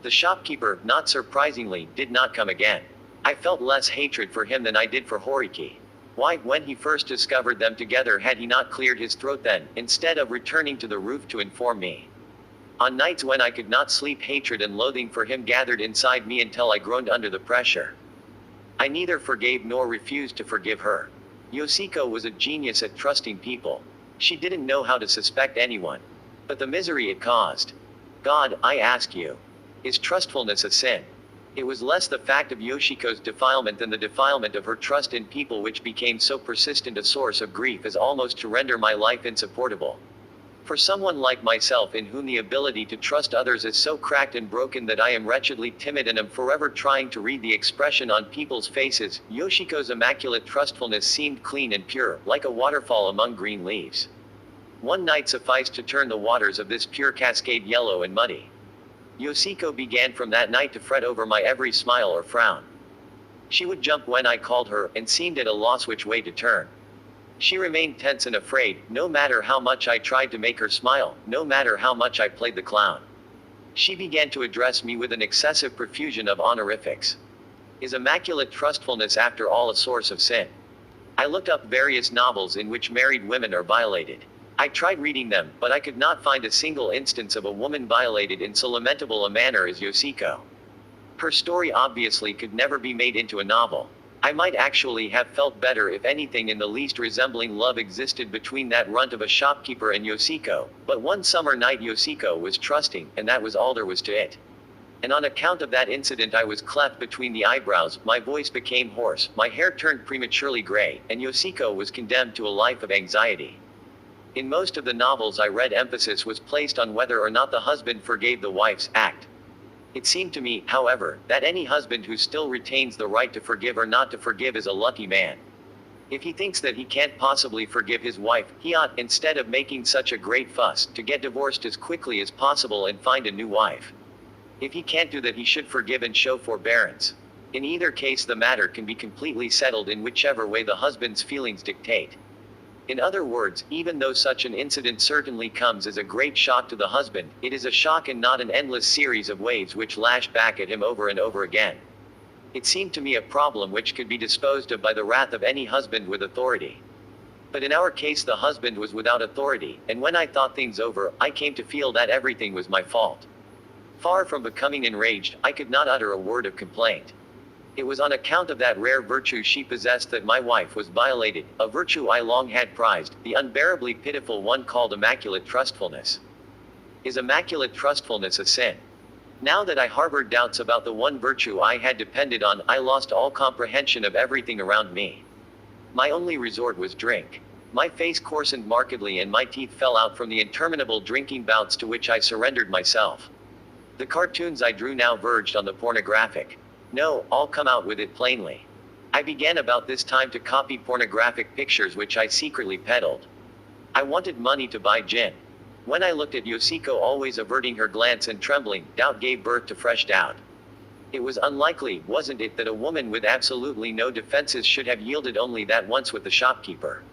The shopkeeper, not surprisingly, did not come again. I felt less hatred for him than I did for Horiki. Why, when he first discovered them together, had he not cleared his throat then, instead of returning to the roof to inform me? On nights when I could not sleep, hatred and loathing for him gathered inside me until I groaned under the pressure. I neither forgave nor refused to forgive her. Yoshiko was a genius at trusting people. She didn't know how to suspect anyone. But the misery it caused. God, I ask you. Is trustfulness a sin? It was less the fact of Yoshiko's defilement than the defilement of her trust in people which became so persistent a source of grief as almost to render my life insupportable. For someone like myself, in whom the ability to trust others is so cracked and broken that I am wretchedly timid and am forever trying to read the expression on people's faces, Yoshiko's immaculate trustfulness seemed clean and pure, like a waterfall among green leaves. One night sufficed to turn the waters of this pure cascade yellow and muddy. Yoshiko began from that night to fret over my every smile or frown. She would jump when I called her, and seemed at a loss which way to turn. She remained tense and afraid, no matter how much I tried to make her smile, no matter how much I played the clown. She began to address me with an excessive profusion of honorifics. Is immaculate trustfulness after all a source of sin? I looked up various novels in which married women are violated. I tried reading them, but I could not find a single instance of a woman violated in so lamentable a manner as Yoshiko. Her story obviously could never be made into a novel. I might actually have felt better if anything in the least resembling love existed between that runt of a shopkeeper and Yoshiko, but one summer night Yoshiko was trusting, and that was all there was to it. And on account of that incident I was cleft between the eyebrows, my voice became hoarse, my hair turned prematurely gray, and Yoshiko was condemned to a life of anxiety. In most of the novels I read, emphasis was placed on whether or not the husband forgave the wife's act. It seemed to me, however, that any husband who still retains the right to forgive or not to forgive is a lucky man. If he thinks that he can't possibly forgive his wife, he ought, instead of making such a great fuss, to get divorced as quickly as possible and find a new wife. If he can't do that, he should forgive and show forbearance. In either case the matter can be completely settled in whichever way the husband's feelings dictate. In other words, even though such an incident certainly comes as a great shock to the husband, it is a shock and not an endless series of waves which lash back at him over and over again. It seemed to me a problem which could be disposed of by the wrath of any husband with authority. But in our case the husband was without authority, and when I thought things over, I came to feel that everything was my fault. Far from becoming enraged, I could not utter a word of complaint. It was on account of that rare virtue she possessed that my wife was violated, a virtue I long had prized, the unbearably pitiful one called immaculate trustfulness. Is immaculate trustfulness a sin? Now that I harbored doubts about the one virtue I had depended on, I lost all comprehension of everything around me. My only resort was drink. My face coarsened markedly and my teeth fell out from the interminable drinking bouts to which I surrendered myself. The cartoons I drew now verged on the pornographic. No, I'll come out with it plainly. I began about this time to copy pornographic pictures which I secretly peddled. I wanted money to buy gin. When I looked at Yoshiko, always averting her glance and trembling, doubt gave birth to fresh doubt. It was unlikely, wasn't it, that a woman with absolutely no defenses should have yielded only that once with the shopkeeper?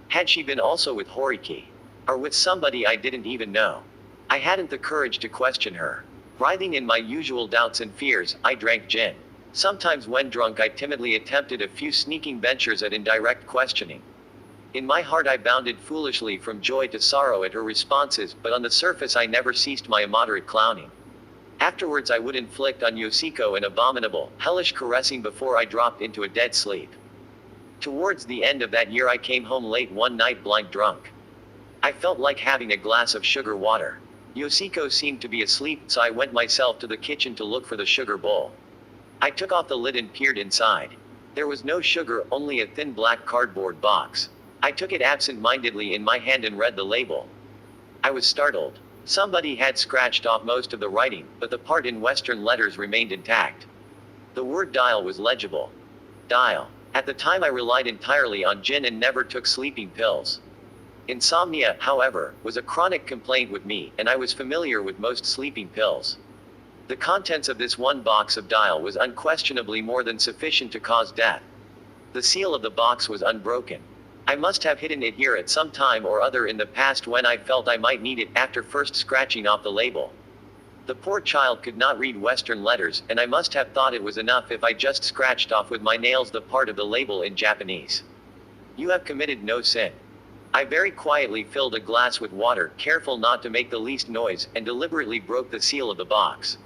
Had she been also with Horiki? Or with somebody I didn't even know? I hadn't the courage to question her. Writhing in my usual doubts and fears, I drank gin. Sometimes when drunk I timidly attempted a few sneaking ventures at indirect questioning. In my heart I bounded foolishly from joy to sorrow at her responses, but on the surface I never ceased my immoderate clowning. Afterwards I would inflict on Yoshiko an abominable, hellish caressing before I dropped into a dead sleep. Towards the end of that year I came home late one night blind drunk. I felt like having a glass of sugar water. Yoshiko seemed to be asleep, so I went myself to the kitchen to look for the sugar bowl. I took off the lid and peered inside. There was no sugar, only a thin black cardboard box. I took it absent-mindedly in my hand and read the label. I was startled. Somebody had scratched off most of the writing, but the part in Western letters remained intact. The word dial was legible. Dial. At the time I relied entirely on gin and never took sleeping pills. Insomnia, however, was a chronic complaint with me, and I was familiar with most sleeping pills. The contents of this one box of dial was unquestionably more than sufficient to cause death. The seal of the box was unbroken. I must have hidden it here at some time or other in the past when I felt I might need it after first scratching off the label. The poor child could not read Western letters, and I must have thought it was enough if I just scratched off with my nails the part of the label in Japanese. You have committed no sin. I very quietly filled a glass with water, careful not to make the least noise, and deliberately broke the seal of the box.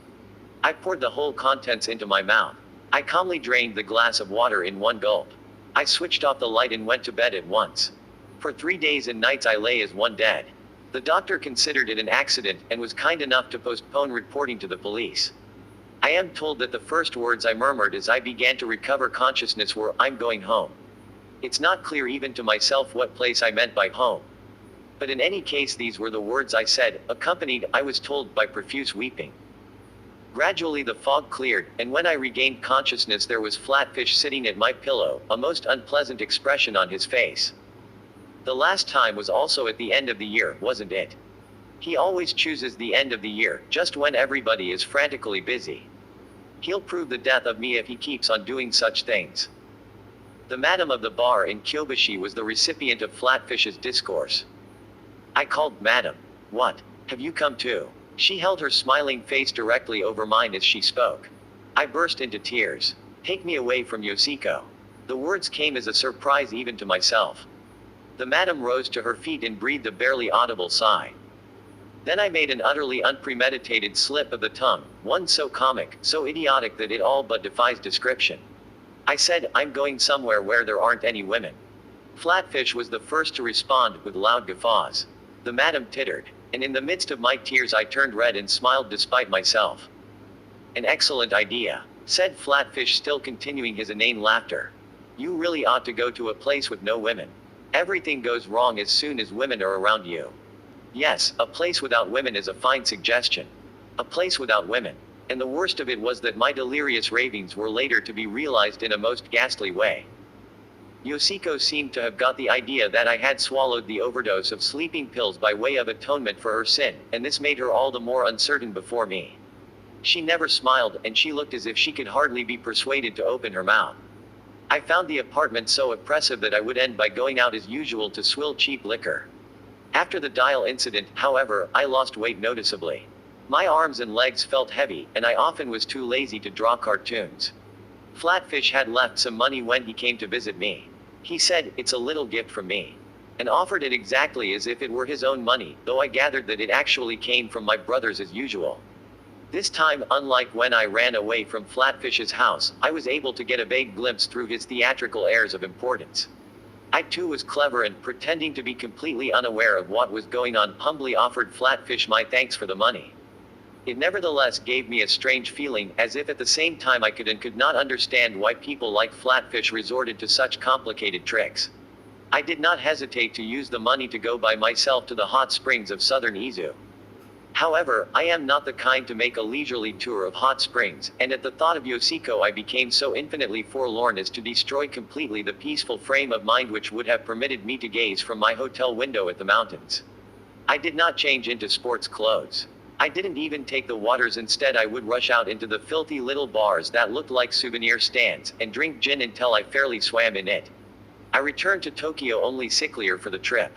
I poured the whole contents into my mouth. I calmly drained the glass of water in one gulp. I switched off the light and went to bed at once. For 3 days and nights I lay as one dead. The doctor considered it an accident, and was kind enough to postpone reporting to the police. I am told that the first words I murmured as I began to recover consciousness were, "I'm going home." It's not clear even to myself what place I meant by home. But in any case these were the words I said, accompanied, I was told, by profuse weeping. Gradually the fog cleared, and when I regained consciousness there was Flatfish sitting at my pillow, a most unpleasant expression on his face. The last time was also at the end of the year, wasn't it? He always chooses the end of the year, just when everybody is frantically busy. He'll prove the death of me if he keeps on doing such things. The madam of the bar in Kyobashi was the recipient of Flatfish's discourse. I called, "Madam. What? Have you come too?" She held her smiling face directly over mine as she spoke. I burst into tears. "Take me away from Yoshiko." The words came as a surprise even to myself. The madam rose to her feet and breathed a barely audible sigh. Then I made an utterly unpremeditated slip of the tongue, one so comic, so idiotic that it all but defies description. I said, "I'm going somewhere where there aren't any women." Flatfish was the first to respond, with loud guffaws. The madam tittered. And in the midst of my tears I turned red and smiled despite myself. "An excellent idea," said Flatfish, still continuing his inane laughter. "You really ought to go to a place with no women. Everything goes wrong as soon as women are around you." Yes, a place without women is a fine suggestion. A place without women. And the worst of it was that my delirious ravings were later to be realized in a most ghastly way. Yoshiko seemed to have got the idea that I had swallowed the overdose of sleeping pills by way of atonement for her sin, and this made her all the more uncertain before me. She never smiled, and she looked as if she could hardly be persuaded to open her mouth. I found the apartment so oppressive that I would end by going out as usual to swill cheap liquor. After the dial incident, however, I lost weight noticeably. My arms and legs felt heavy, and I often was too lazy to draw cartoons. Flatfish had left some money when he came to visit me. He said, "It's a little gift from me," and offered it exactly as if it were his own money, though I gathered that it actually came from my brothers as usual. This time, unlike when I ran away from Flatfish's house, I was able to get a vague glimpse through his theatrical airs of importance. I too was clever and, pretending to be completely unaware of what was going on, humbly offered Flatfish my thanks for the money. It nevertheless gave me a strange feeling, as if at the same time I could and could not understand why people like Flatfish resorted to such complicated tricks. I did not hesitate to use the money to go by myself to the hot springs of southern Izu. However, I am not the kind to make a leisurely tour of hot springs, and at the thought of Yoshiko I became so infinitely forlorn as to destroy completely the peaceful frame of mind which would have permitted me to gaze from my hotel window at the mountains. I did not change into sports clothes. I didn't even take the waters. Instead I would rush out into the filthy little bars that looked like souvenir stands, and drink gin until I fairly swam in it. I returned to Tokyo only sicklier for the trip.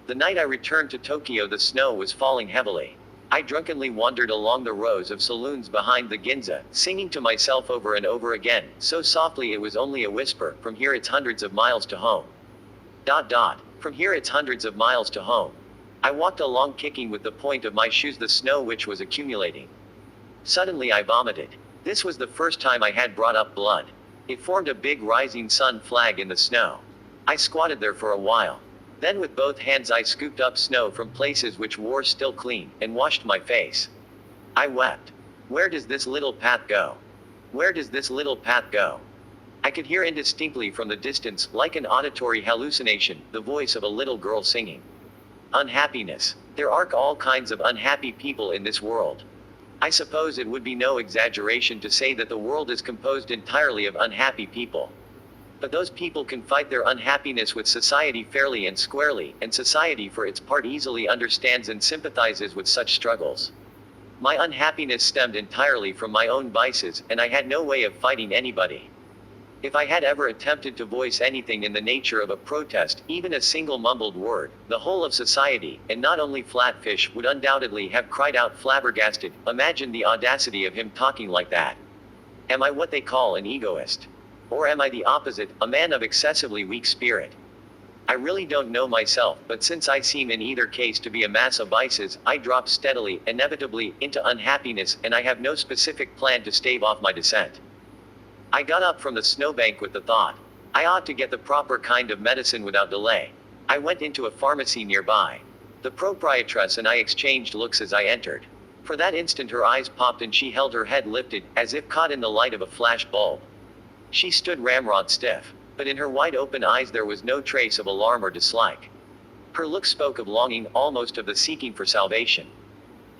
The night I returned to Tokyo the snow was falling heavily. I drunkenly wandered along the rows of saloons behind the Ginza, singing to myself over and over again, so softly it was only a whisper, "From here it's hundreds of miles to home. ... From here it's hundreds of miles to home." I walked along kicking with the point of my shoes the snow which was accumulating. Suddenly I vomited. This was the first time I had brought up blood. It formed a big rising sun flag in the snow. I squatted there for a while. Then with both hands I scooped up snow from places which were still clean, and washed my face. I wept. Where does this little path go? Where does this little path go? I could hear indistinctly from the distance, like an auditory hallucination, the voice of a little girl singing. Unhappiness. There are all kinds of unhappy people in this world. I suppose it would be no exaggeration to say that the world is composed entirely of unhappy people. But those people can fight their unhappiness with society fairly and squarely, and society for its part easily understands and sympathizes with such struggles. My unhappiness stemmed entirely from my own vices, and I had no way of fighting anybody. If I had ever attempted to voice anything in the nature of a protest, even a single mumbled word, the whole of society, and not only Flatfish, would undoubtedly have cried out flabbergasted, "Imagine the audacity of him talking like that. Am I what they call an egoist? Or am I the opposite, a man of excessively weak spirit?" I really don't know myself, but since I seem in either case to be a mass of vices, I drop steadily, inevitably, into unhappiness, and I have no specific plan to stave off my descent. I got up from the snowbank with the thought, I ought to get the proper kind of medicine without delay. I went into a pharmacy nearby. The proprietress and I exchanged looks as I entered. For that instant her eyes popped and she held her head lifted, as if caught in the light of a flash bulb. She stood ramrod stiff. But in her wide-open eyes there was no trace of alarm or dislike. Her look spoke of longing, almost of the seeking for salvation.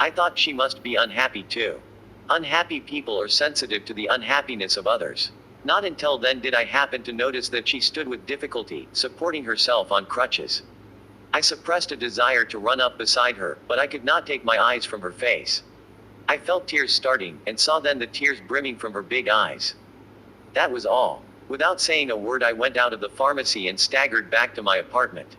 I thought she must be unhappy too. Unhappy people are sensitive to the unhappiness of others. Not until then did I happen to notice that she stood with difficulty, supporting herself on crutches. I suppressed a desire to run up beside her, but I could not take my eyes from her face. I felt tears starting, and saw then the tears brimming from her big eyes. That was all. Without saying a word I went out of the pharmacy and staggered back to my apartment.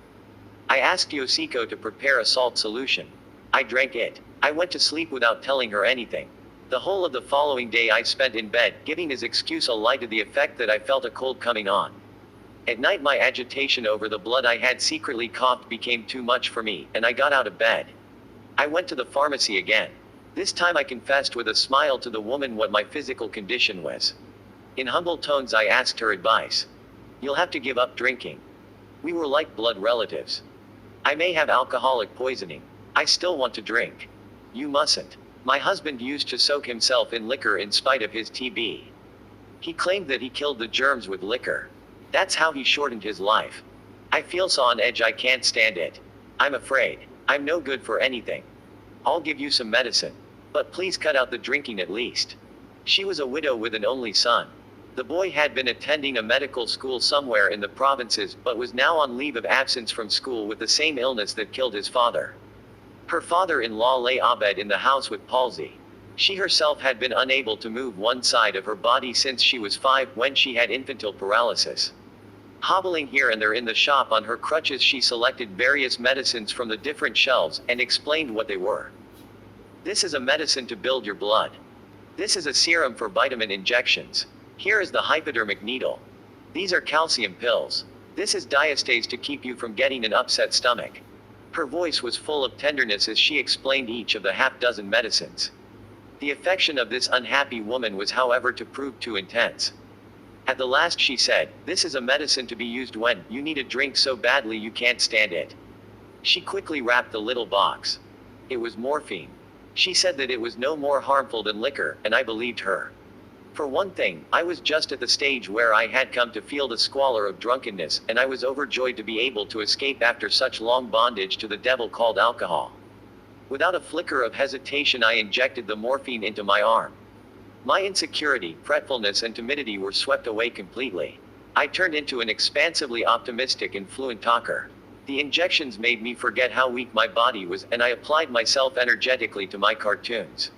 I asked Yoshiko to prepare a salt solution. I drank it. I went to sleep without telling her anything. The whole of the following day I spent in bed, giving as excuse a lie to the effect that I felt a cold coming on. At night my agitation over the blood I had secretly coughed became too much for me, and I got out of bed. I went to the pharmacy again. This time I confessed with a smile to the woman what my physical condition was. In humble tones I asked her advice. You'll have to give up drinking. We were like blood relatives. I may have alcoholic poisoning. I still want to drink. You mustn't. My husband used to soak himself in liquor in spite of his TB. He claimed that he killed the germs with liquor. That's how he shortened his life. I feel so on edge I can't stand it. I'm afraid. I'm no good for anything. I'll give you some medicine. But please cut out the drinking at least. She was a widow with an only son. The boy had been attending a medical school somewhere in the provinces, but was now on leave of absence from school with the same illness that killed his father. Her father-in-law lay abed in the house with palsy. She herself had been unable to move one side of her body since she was 5, when she had infantile paralysis. Hobbling here and there in the shop on her crutches, she selected various medicines from the different shelves, and explained what they were. This is a medicine to build your blood. This is a serum for vitamin injections. Here is the hypodermic needle. These are calcium pills. This is diastase to keep you from getting an upset stomach. Her voice was full of tenderness as she explained each of the half-dozen medicines. The affection of this unhappy woman was, however, to prove too intense. At the last she said, "This is a medicine to be used when you need a drink so badly you can't stand it." She quickly wrapped the little box. It was morphine. She said that it was no more harmful than liquor, and I believed her. For one thing, I was just at the stage where I had come to feel the squalor of drunkenness, and I was overjoyed to be able to escape after such long bondage to the devil called alcohol. Without a flicker of hesitation I injected the morphine into my arm. My insecurity, fretfulness and timidity were swept away completely. I turned into an expansively optimistic and fluent talker. The injections made me forget how weak my body was, and I applied myself energetically to my cartoons.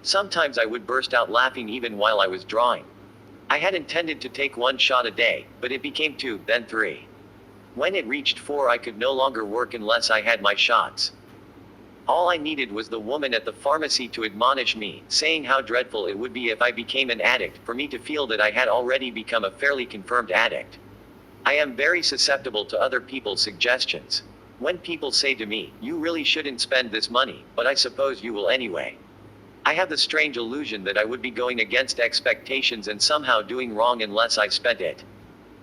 Sometimes I would burst out laughing even while I was drawing. I had intended to take 1 shot a day, but it became 2, then 3. When it reached 4 I could no longer work unless I had my shots. All I needed was the woman at the pharmacy to admonish me, saying how dreadful it would be if I became an addict, for me to feel that I had already become a fairly confirmed addict. I am very susceptible to other people's suggestions. When people say to me, "You really shouldn't spend this money, but I suppose you will anyway," I have the strange illusion that I would be going against expectations and somehow doing wrong unless I spent it.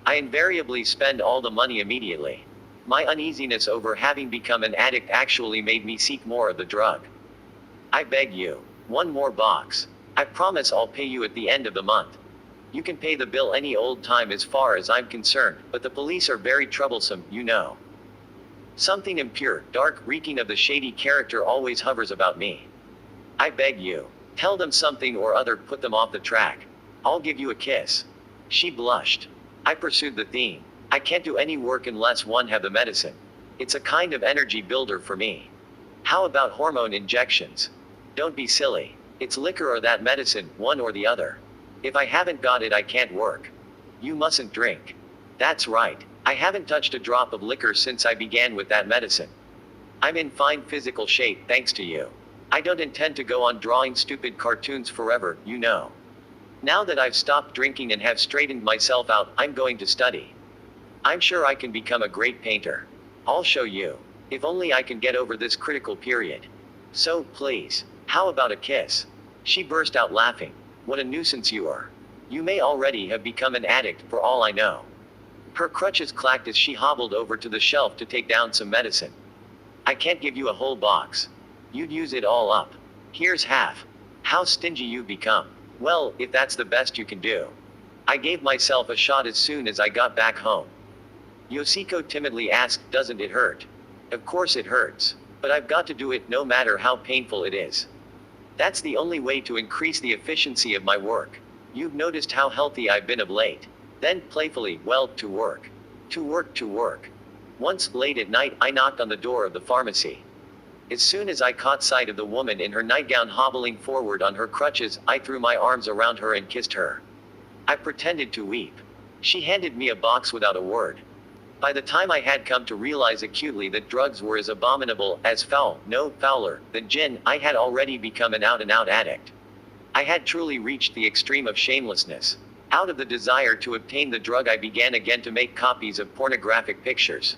I invariably spend all the money immediately. My uneasiness over having become an addict actually made me seek more of the drug. "I beg you. 1 more box. I promise I'll pay you at the end of the month. You can pay the bill any old time as far as I'm concerned, but the police are very troublesome, you know. Something impure, dark, reeking of the shady character always hovers about me. I beg you. Tell them something or other, put them off the track. I'll give you a kiss." She blushed. I pursued the theme. "I can't do any work unless one have the medicine. It's a kind of energy builder for me. How about hormone injections? Don't be silly. It's liquor or that medicine, one or the other. If I haven't got it, I can't work. You mustn't drink. That's right. I haven't touched a drop of liquor since I began with that medicine. I'm in fine physical shape, thanks to you. I don't intend to go on drawing stupid cartoons forever, you know. Now that I've stopped drinking and have straightened myself out, I'm going to study. I'm sure I can become a great painter. I'll show you. If only I can get over this critical period. So, please, how about a kiss? She burst out laughing. What a nuisance you are. You may already have become an addict, for all I know. Her crutches clacked as she hobbled over to the shelf to take down some medicine. I can't give you a whole box. You'd use it all up. Here's half. How stingy you've become. Well, if that's the best you can do. I gave myself a shot as soon as I got back home. Yoshiko timidly asked, doesn't it hurt? Of course it hurts. But I've got to do it no matter how painful it is. That's the only way to increase the efficiency of my work. You've noticed how healthy I've been of late. Then, playfully, well, to work. To work, to work. Once, late at night, I knocked on the door of the pharmacy. As soon as I caught sight of the woman in her nightgown hobbling forward on her crutches, I threw my arms around her and kissed her. I pretended to weep. She handed me a box without a word. By the time I had come to realize acutely that drugs were as abominable, as foul, no, fouler, than gin, I had already become an out-and-out addict. I had truly reached the extreme of shamelessness. Out of the desire to obtain the drug, I began again to make copies of pornographic pictures.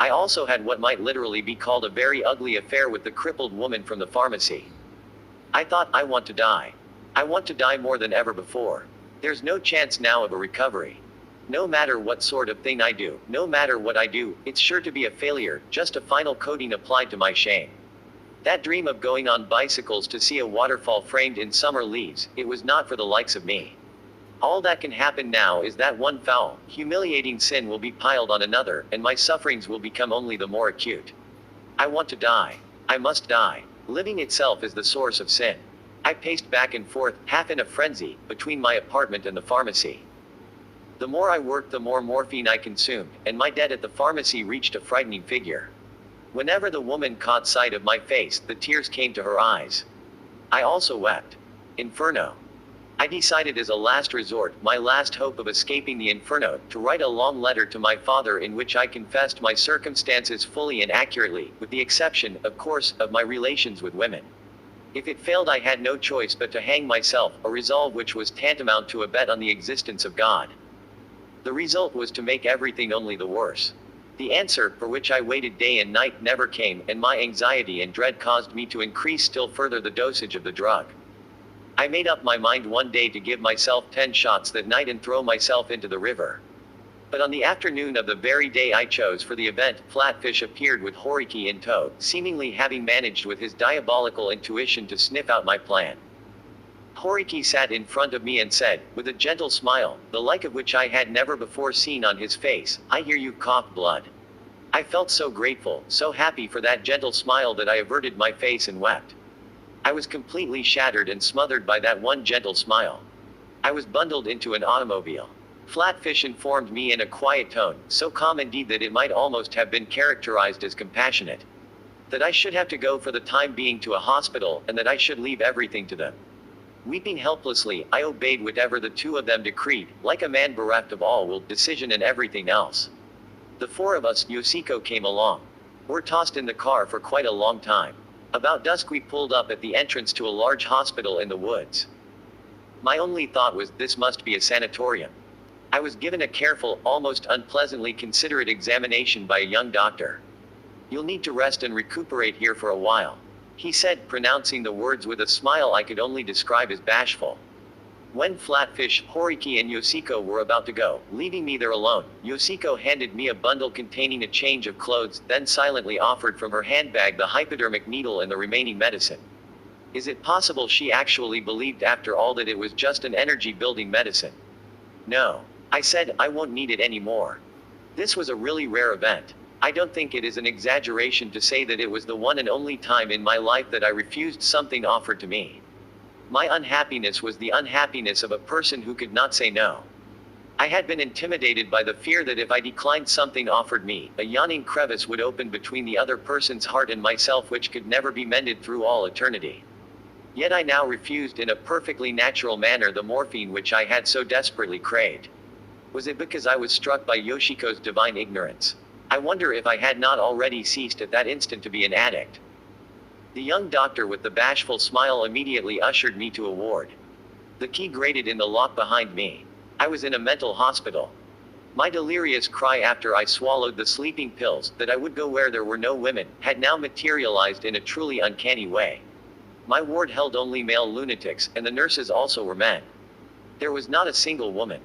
I also had what might literally be called a very ugly affair with the crippled woman from the pharmacy. I thought, I want to die. I want to die more than ever before. There's no chance now of a recovery. No matter what sort of thing I do, no matter what I do, it's sure to be a failure, just a final coating applied to my shame. That dream of going on bicycles to see a waterfall framed in summer leaves, it was not for the likes of me. All that can happen now is that one foul, humiliating sin will be piled on another, and my sufferings will become only the more acute. I want to die. I must die. Living itself is the source of sin. I paced back and forth, half in a frenzy, between my apartment and the pharmacy. The more I worked, the more morphine I consumed, and my debt at the pharmacy reached a frightening figure. Whenever the woman caught sight of my face, the tears came to her eyes. I also wept. Inferno. I decided as a last resort, my last hope of escaping the inferno, to write a long letter to my father in which I confessed my circumstances fully and accurately, with the exception, of course, of my relations with women. If it failed, I had no choice but to hang myself, a resolve which was tantamount to a bet on the existence of God. The result was to make everything only the worse. The answer, for which I waited day and night, never came, and my anxiety and dread caused me to increase still further the dosage of the drug. I made up my mind one day to give myself 10 shots that night and throw myself into the river. But on the afternoon of the very day I chose for the event, Flatfish appeared with Horiki in tow, seemingly having managed with his diabolical intuition to sniff out my plan. Horiki sat in front of me and said, with a gentle smile, the like of which I had never before seen on his face, I hear you cough blood. I felt so grateful, so happy for that gentle smile that I averted my face and wept. I was completely shattered and smothered by that one gentle smile. I was bundled into an automobile. Flatfish informed me in a quiet tone, so calm indeed that it might almost have been characterized as compassionate, that I should have to go for the time being to a hospital, and that I should leave everything to them. Weeping helplessly, I obeyed whatever the two of them decreed, like a man bereft of all will, decision and everything else. The four of us, Yoshiko came along. We're tossed in the car for quite a long time. About dusk we pulled up at the entrance to a large hospital in the woods. My only thought was, this must be a sanatorium. I was given a careful, almost unpleasantly considerate examination by a young doctor. You'll need to rest and recuperate here for a while, he said, pronouncing the words with a smile I could only describe as bashful. When Flatfish, Horiki and Yoshiko were about to go, leaving me there alone, Yoshiko handed me a bundle containing a change of clothes, then silently offered from her handbag the hypodermic needle and the remaining medicine. Is it possible she actually believed after all that it was just an energy-building medicine? No. I said, I won't need it anymore. This was a really rare event. I don't think it is an exaggeration to say that it was the one and only time in my life that I refused something offered to me. My unhappiness was the unhappiness of a person who could not say no. I had been intimidated by the fear that if I declined something offered me, a yawning crevice would open between the other person's heart and myself which could never be mended through all eternity. Yet I now refused in a perfectly natural manner the morphine which I had so desperately craved. Was it because I was struck by Yoshiko's divine ignorance? I wonder if I had not already ceased at that instant to be an addict. The young doctor with the bashful smile immediately ushered me to a ward. The key grated in the lock behind me. I was in a mental hospital. My delirious cry after I swallowed the sleeping pills, that I would go where there were no women, had now materialized in a truly uncanny way. My ward held only male lunatics, and the nurses also were men. There was not a single woman.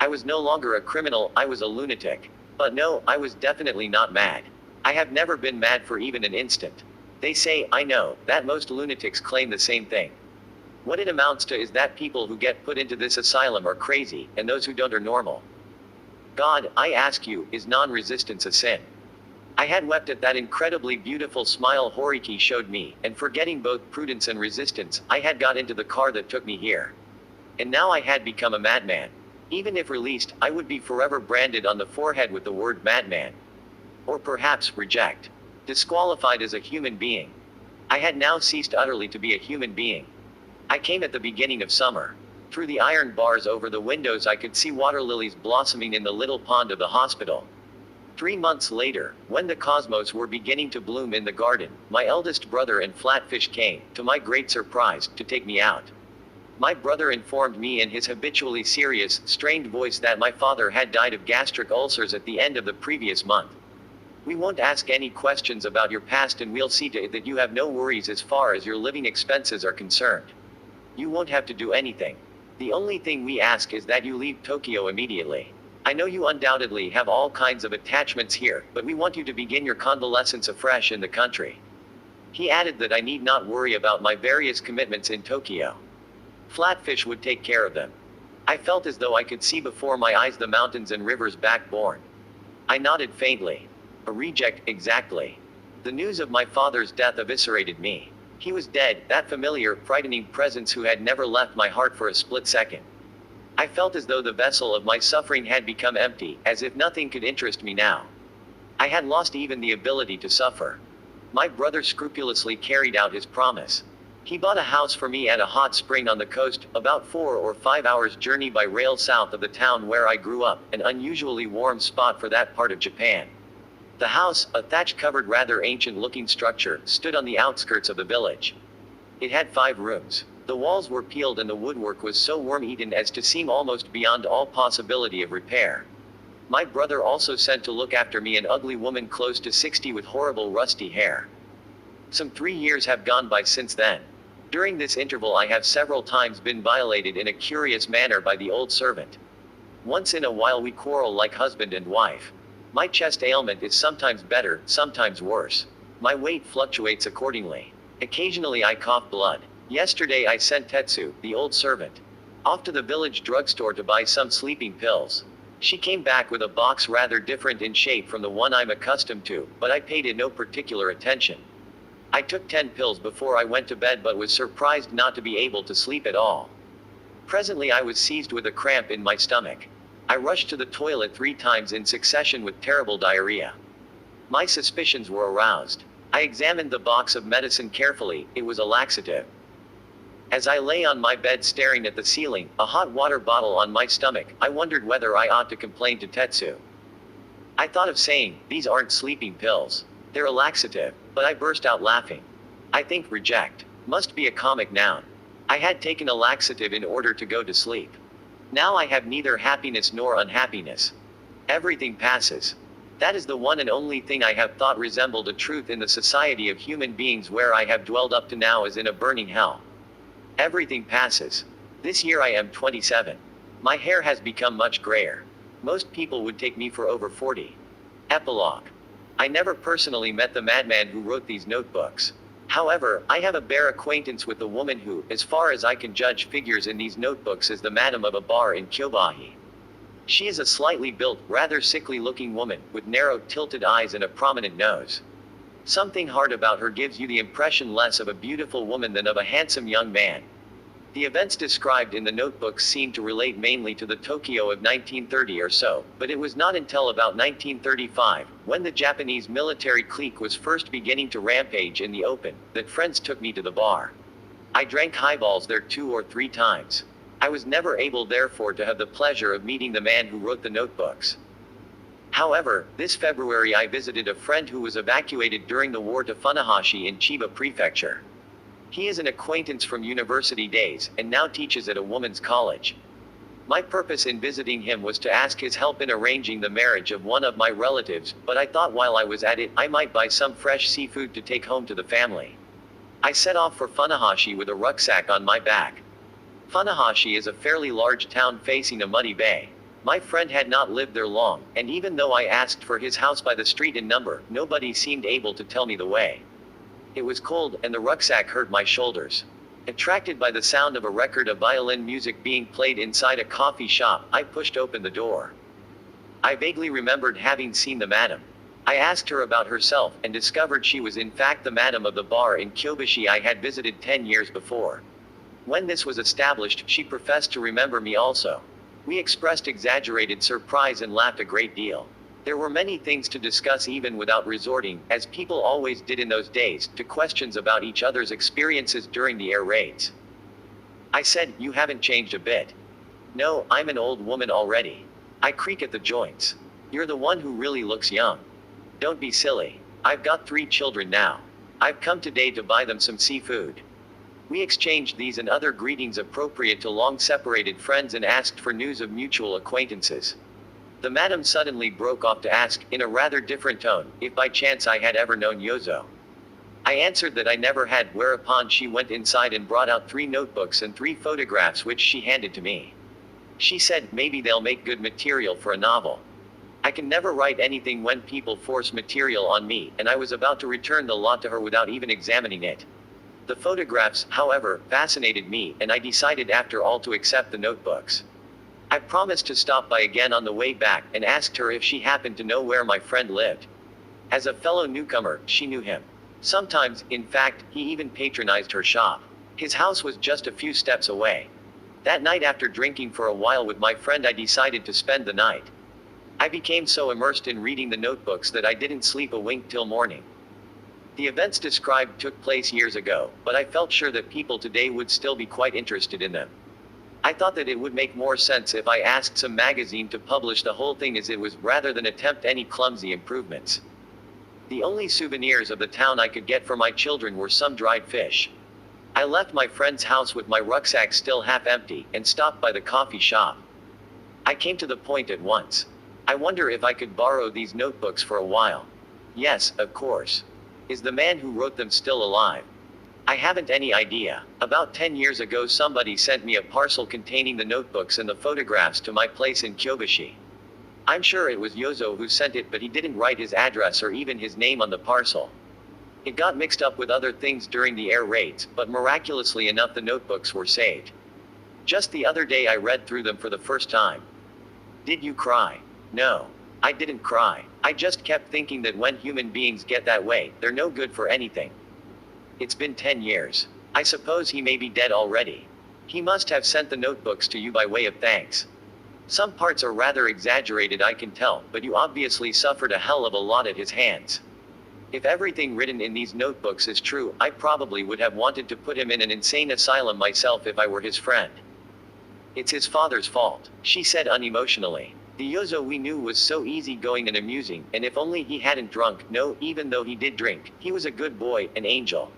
I was no longer a criminal, I was a lunatic. But no, I was definitely not mad. I have never been mad for even an instant. They say, I know, that most lunatics claim the same thing. What it amounts to is that people who get put into this asylum are crazy, and those who don't are normal. God, I ask you, is non-resistance a sin? I had wept at that incredibly beautiful smile Horiki showed me, and forgetting both prudence and resistance, I had got into the car that took me here. And now I had become a madman. Even if released, I would be forever branded on the forehead with the word madman. Or perhaps, reject. Disqualified as a human being. I had now ceased utterly to be a human being. I came at the beginning of summer. Through the iron bars over the windows I could see water lilies blossoming in the little pond of the hospital. 3 months later, when the cosmos were beginning to bloom in the garden, my eldest brother and Flatfish came, to my great surprise, to take me out. My brother informed me in his habitually serious, strained voice that my father had died of gastric ulcers at the end of the previous month. We won't ask any questions about your past and we'll see to it that you have no worries as far as your living expenses are concerned. You won't have to do anything. The only thing we ask is that you leave Tokyo immediately. I know you undoubtedly have all kinds of attachments here, but we want you to begin your convalescence afresh in the country. He added that I need not worry about my various commitments in Tokyo. Flatfish would take care of them. I felt as though I could see before my eyes the mountains and rivers backborne. I nodded faintly. A reject, exactly. The news of my father's death eviscerated me. He was dead, that familiar, frightening presence who had never left my heart for a split second. I felt as though the vessel of my suffering had become empty, as if nothing could interest me now. I had lost even the ability to suffer. My brother scrupulously carried out his promise. He bought a house for me at a hot spring on the coast, about 4 or 5 hours' journey by rail south of the town where I grew up, an unusually warm spot for that part of Japan. The house, a thatch-covered rather ancient-looking structure, stood on the outskirts of the village. It had 5 rooms. The walls were peeled and the woodwork was so worm-eaten as to seem almost beyond all possibility of repair. My brother also sent to look after me an ugly woman close to 60 with horrible rusty hair. Some 3 years have gone by since then. During this interval I have several times been violated in a curious manner by the old servant. Once in a while we quarrel like husband and wife. My chest ailment is sometimes better, sometimes worse. My weight fluctuates accordingly. Occasionally I cough blood. Yesterday I sent Tetsu, the old servant, off to the village drugstore to buy some sleeping pills. She came back with a box rather different in shape from the one I'm accustomed to, but I paid it no particular attention. I took 10 pills before I went to bed but was surprised not to be able to sleep at all. Presently I was seized with a cramp in my stomach. I rushed to the toilet 3 times in succession with terrible diarrhea. My suspicions were aroused. I examined the box of medicine carefully, it was a laxative. As I lay on my bed staring at the ceiling, a hot water bottle on my stomach, I wondered whether I ought to complain to Tetsu. I thought of saying, these aren't sleeping pills. They're a laxative, but I burst out laughing. I think reject must be a comic noun. I had taken a laxative in order to go to sleep. Now I have neither happiness nor unhappiness. Everything passes. That is the one and only thing I have thought resembled a truth in the society of human beings where I have dwelled up to now as in a burning hell. Everything passes. This year I am 27. My hair has become much grayer. Most people would take me for over 40. Epilogue. I never personally met the madman who wrote these notebooks. However, I have a bare acquaintance with the woman who, as far as I can judge, figures in these notebooks as the madam of a bar in Kyobahi. She is a slightly built, rather sickly-looking woman, with narrow, tilted eyes and a prominent nose. Something hard about her gives you the impression less of a beautiful woman than of a handsome young man. The events described in the notebooks seem to relate mainly to the Tokyo of 1930 or so, but it was not until about 1935, when the Japanese military clique was first beginning to rampage in the open, that friends took me to the bar. I drank highballs there 2 or 3 times. I was never able therefore to have the pleasure of meeting the man who wrote the notebooks. However, this February I visited a friend who was evacuated during the war to Funahashi in Chiba Prefecture. He is an acquaintance from university days, and now teaches at a woman's college. My purpose in visiting him was to ask his help in arranging the marriage of one of my relatives, but I thought while I was at it, I might buy some fresh seafood to take home to the family. I set off for Funahashi with a rucksack on my back. Funahashi is a fairly large town facing a muddy bay. My friend had not lived there long, and even though I asked for his house by the street and number, nobody seemed able to tell me the way. It was cold, and the rucksack hurt my shoulders. Attracted by the sound of a record of violin music being played inside a coffee shop, I pushed open the door. I vaguely remembered having seen the madam. I asked her about herself, and discovered she was in fact the madam of the bar in Kyobashi I had visited 10 years before. When this was established, she professed to remember me also. We expressed exaggerated surprise and laughed a great deal. There were many things to discuss even without resorting, as people always did in those days, to questions about each other's experiences during the air raids. I said, "You haven't changed a bit." "No, I'm an old woman already. I creak at the joints." "You're the one who really looks young." "Don't be silly. I've got 3 children now. I've come today to buy them some seafood." We exchanged these and other greetings appropriate to long-separated friends and asked for news of mutual acquaintances. The madam suddenly broke off to ask, in a rather different tone, if by chance I had ever known Yozo. I answered that I never had, whereupon she went inside and brought out 3 notebooks and 3 photographs which she handed to me. She said, "Maybe they'll make good material for a novel." I can never write anything when people force material on me, and I was about to return the lot to her without even examining it. The photographs, however, fascinated me, and I decided after all to accept the notebooks. I promised to stop by again on the way back, and asked her if she happened to know where my friend lived. As a fellow newcomer, she knew him. Sometimes, in fact, he even patronized her shop. His house was just a few steps away. That night after drinking for a while with my friend, I decided to spend the night. I became so immersed in reading the notebooks that I didn't sleep a wink till morning. The events described took place years ago, but I felt sure that people today would still be quite interested in them. I thought that it would make more sense if I asked some magazine to publish the whole thing as it was, rather than attempt any clumsy improvements. The only souvenirs of the town I could get for my children were some dried fish. I left my friend's house with my rucksack still half empty, and stopped by the coffee shop. I came to the point at once. I wonder if I could borrow these notebooks for a while. Yes, of course. Is the man who wrote them still alive? I haven't any idea. About 10 years ago somebody sent me a parcel containing the notebooks and the photographs to my place in Kyobashi. I'm sure it was Yozo who sent it, but he didn't write his address or even his name on the parcel. It got mixed up with other things during the air raids, but miraculously enough the notebooks were saved. Just the other day I read through them for the first time. Did you cry? No. I didn't cry. I just kept thinking that when human beings get that way, they're no good for anything. It's been 10 years. I suppose he may be dead already. He must have sent the notebooks to you by way of thanks. Some parts are rather exaggerated, I can tell, but you obviously suffered a hell of a lot at his hands. If everything written in these notebooks is true, I probably would have wanted to put him in an insane asylum myself if I were his friend. It's his father's fault, she said unemotionally. The Yozo we knew was so easygoing and amusing, and if only he hadn't drunk, no, even though he did drink, he was a good boy, an angel.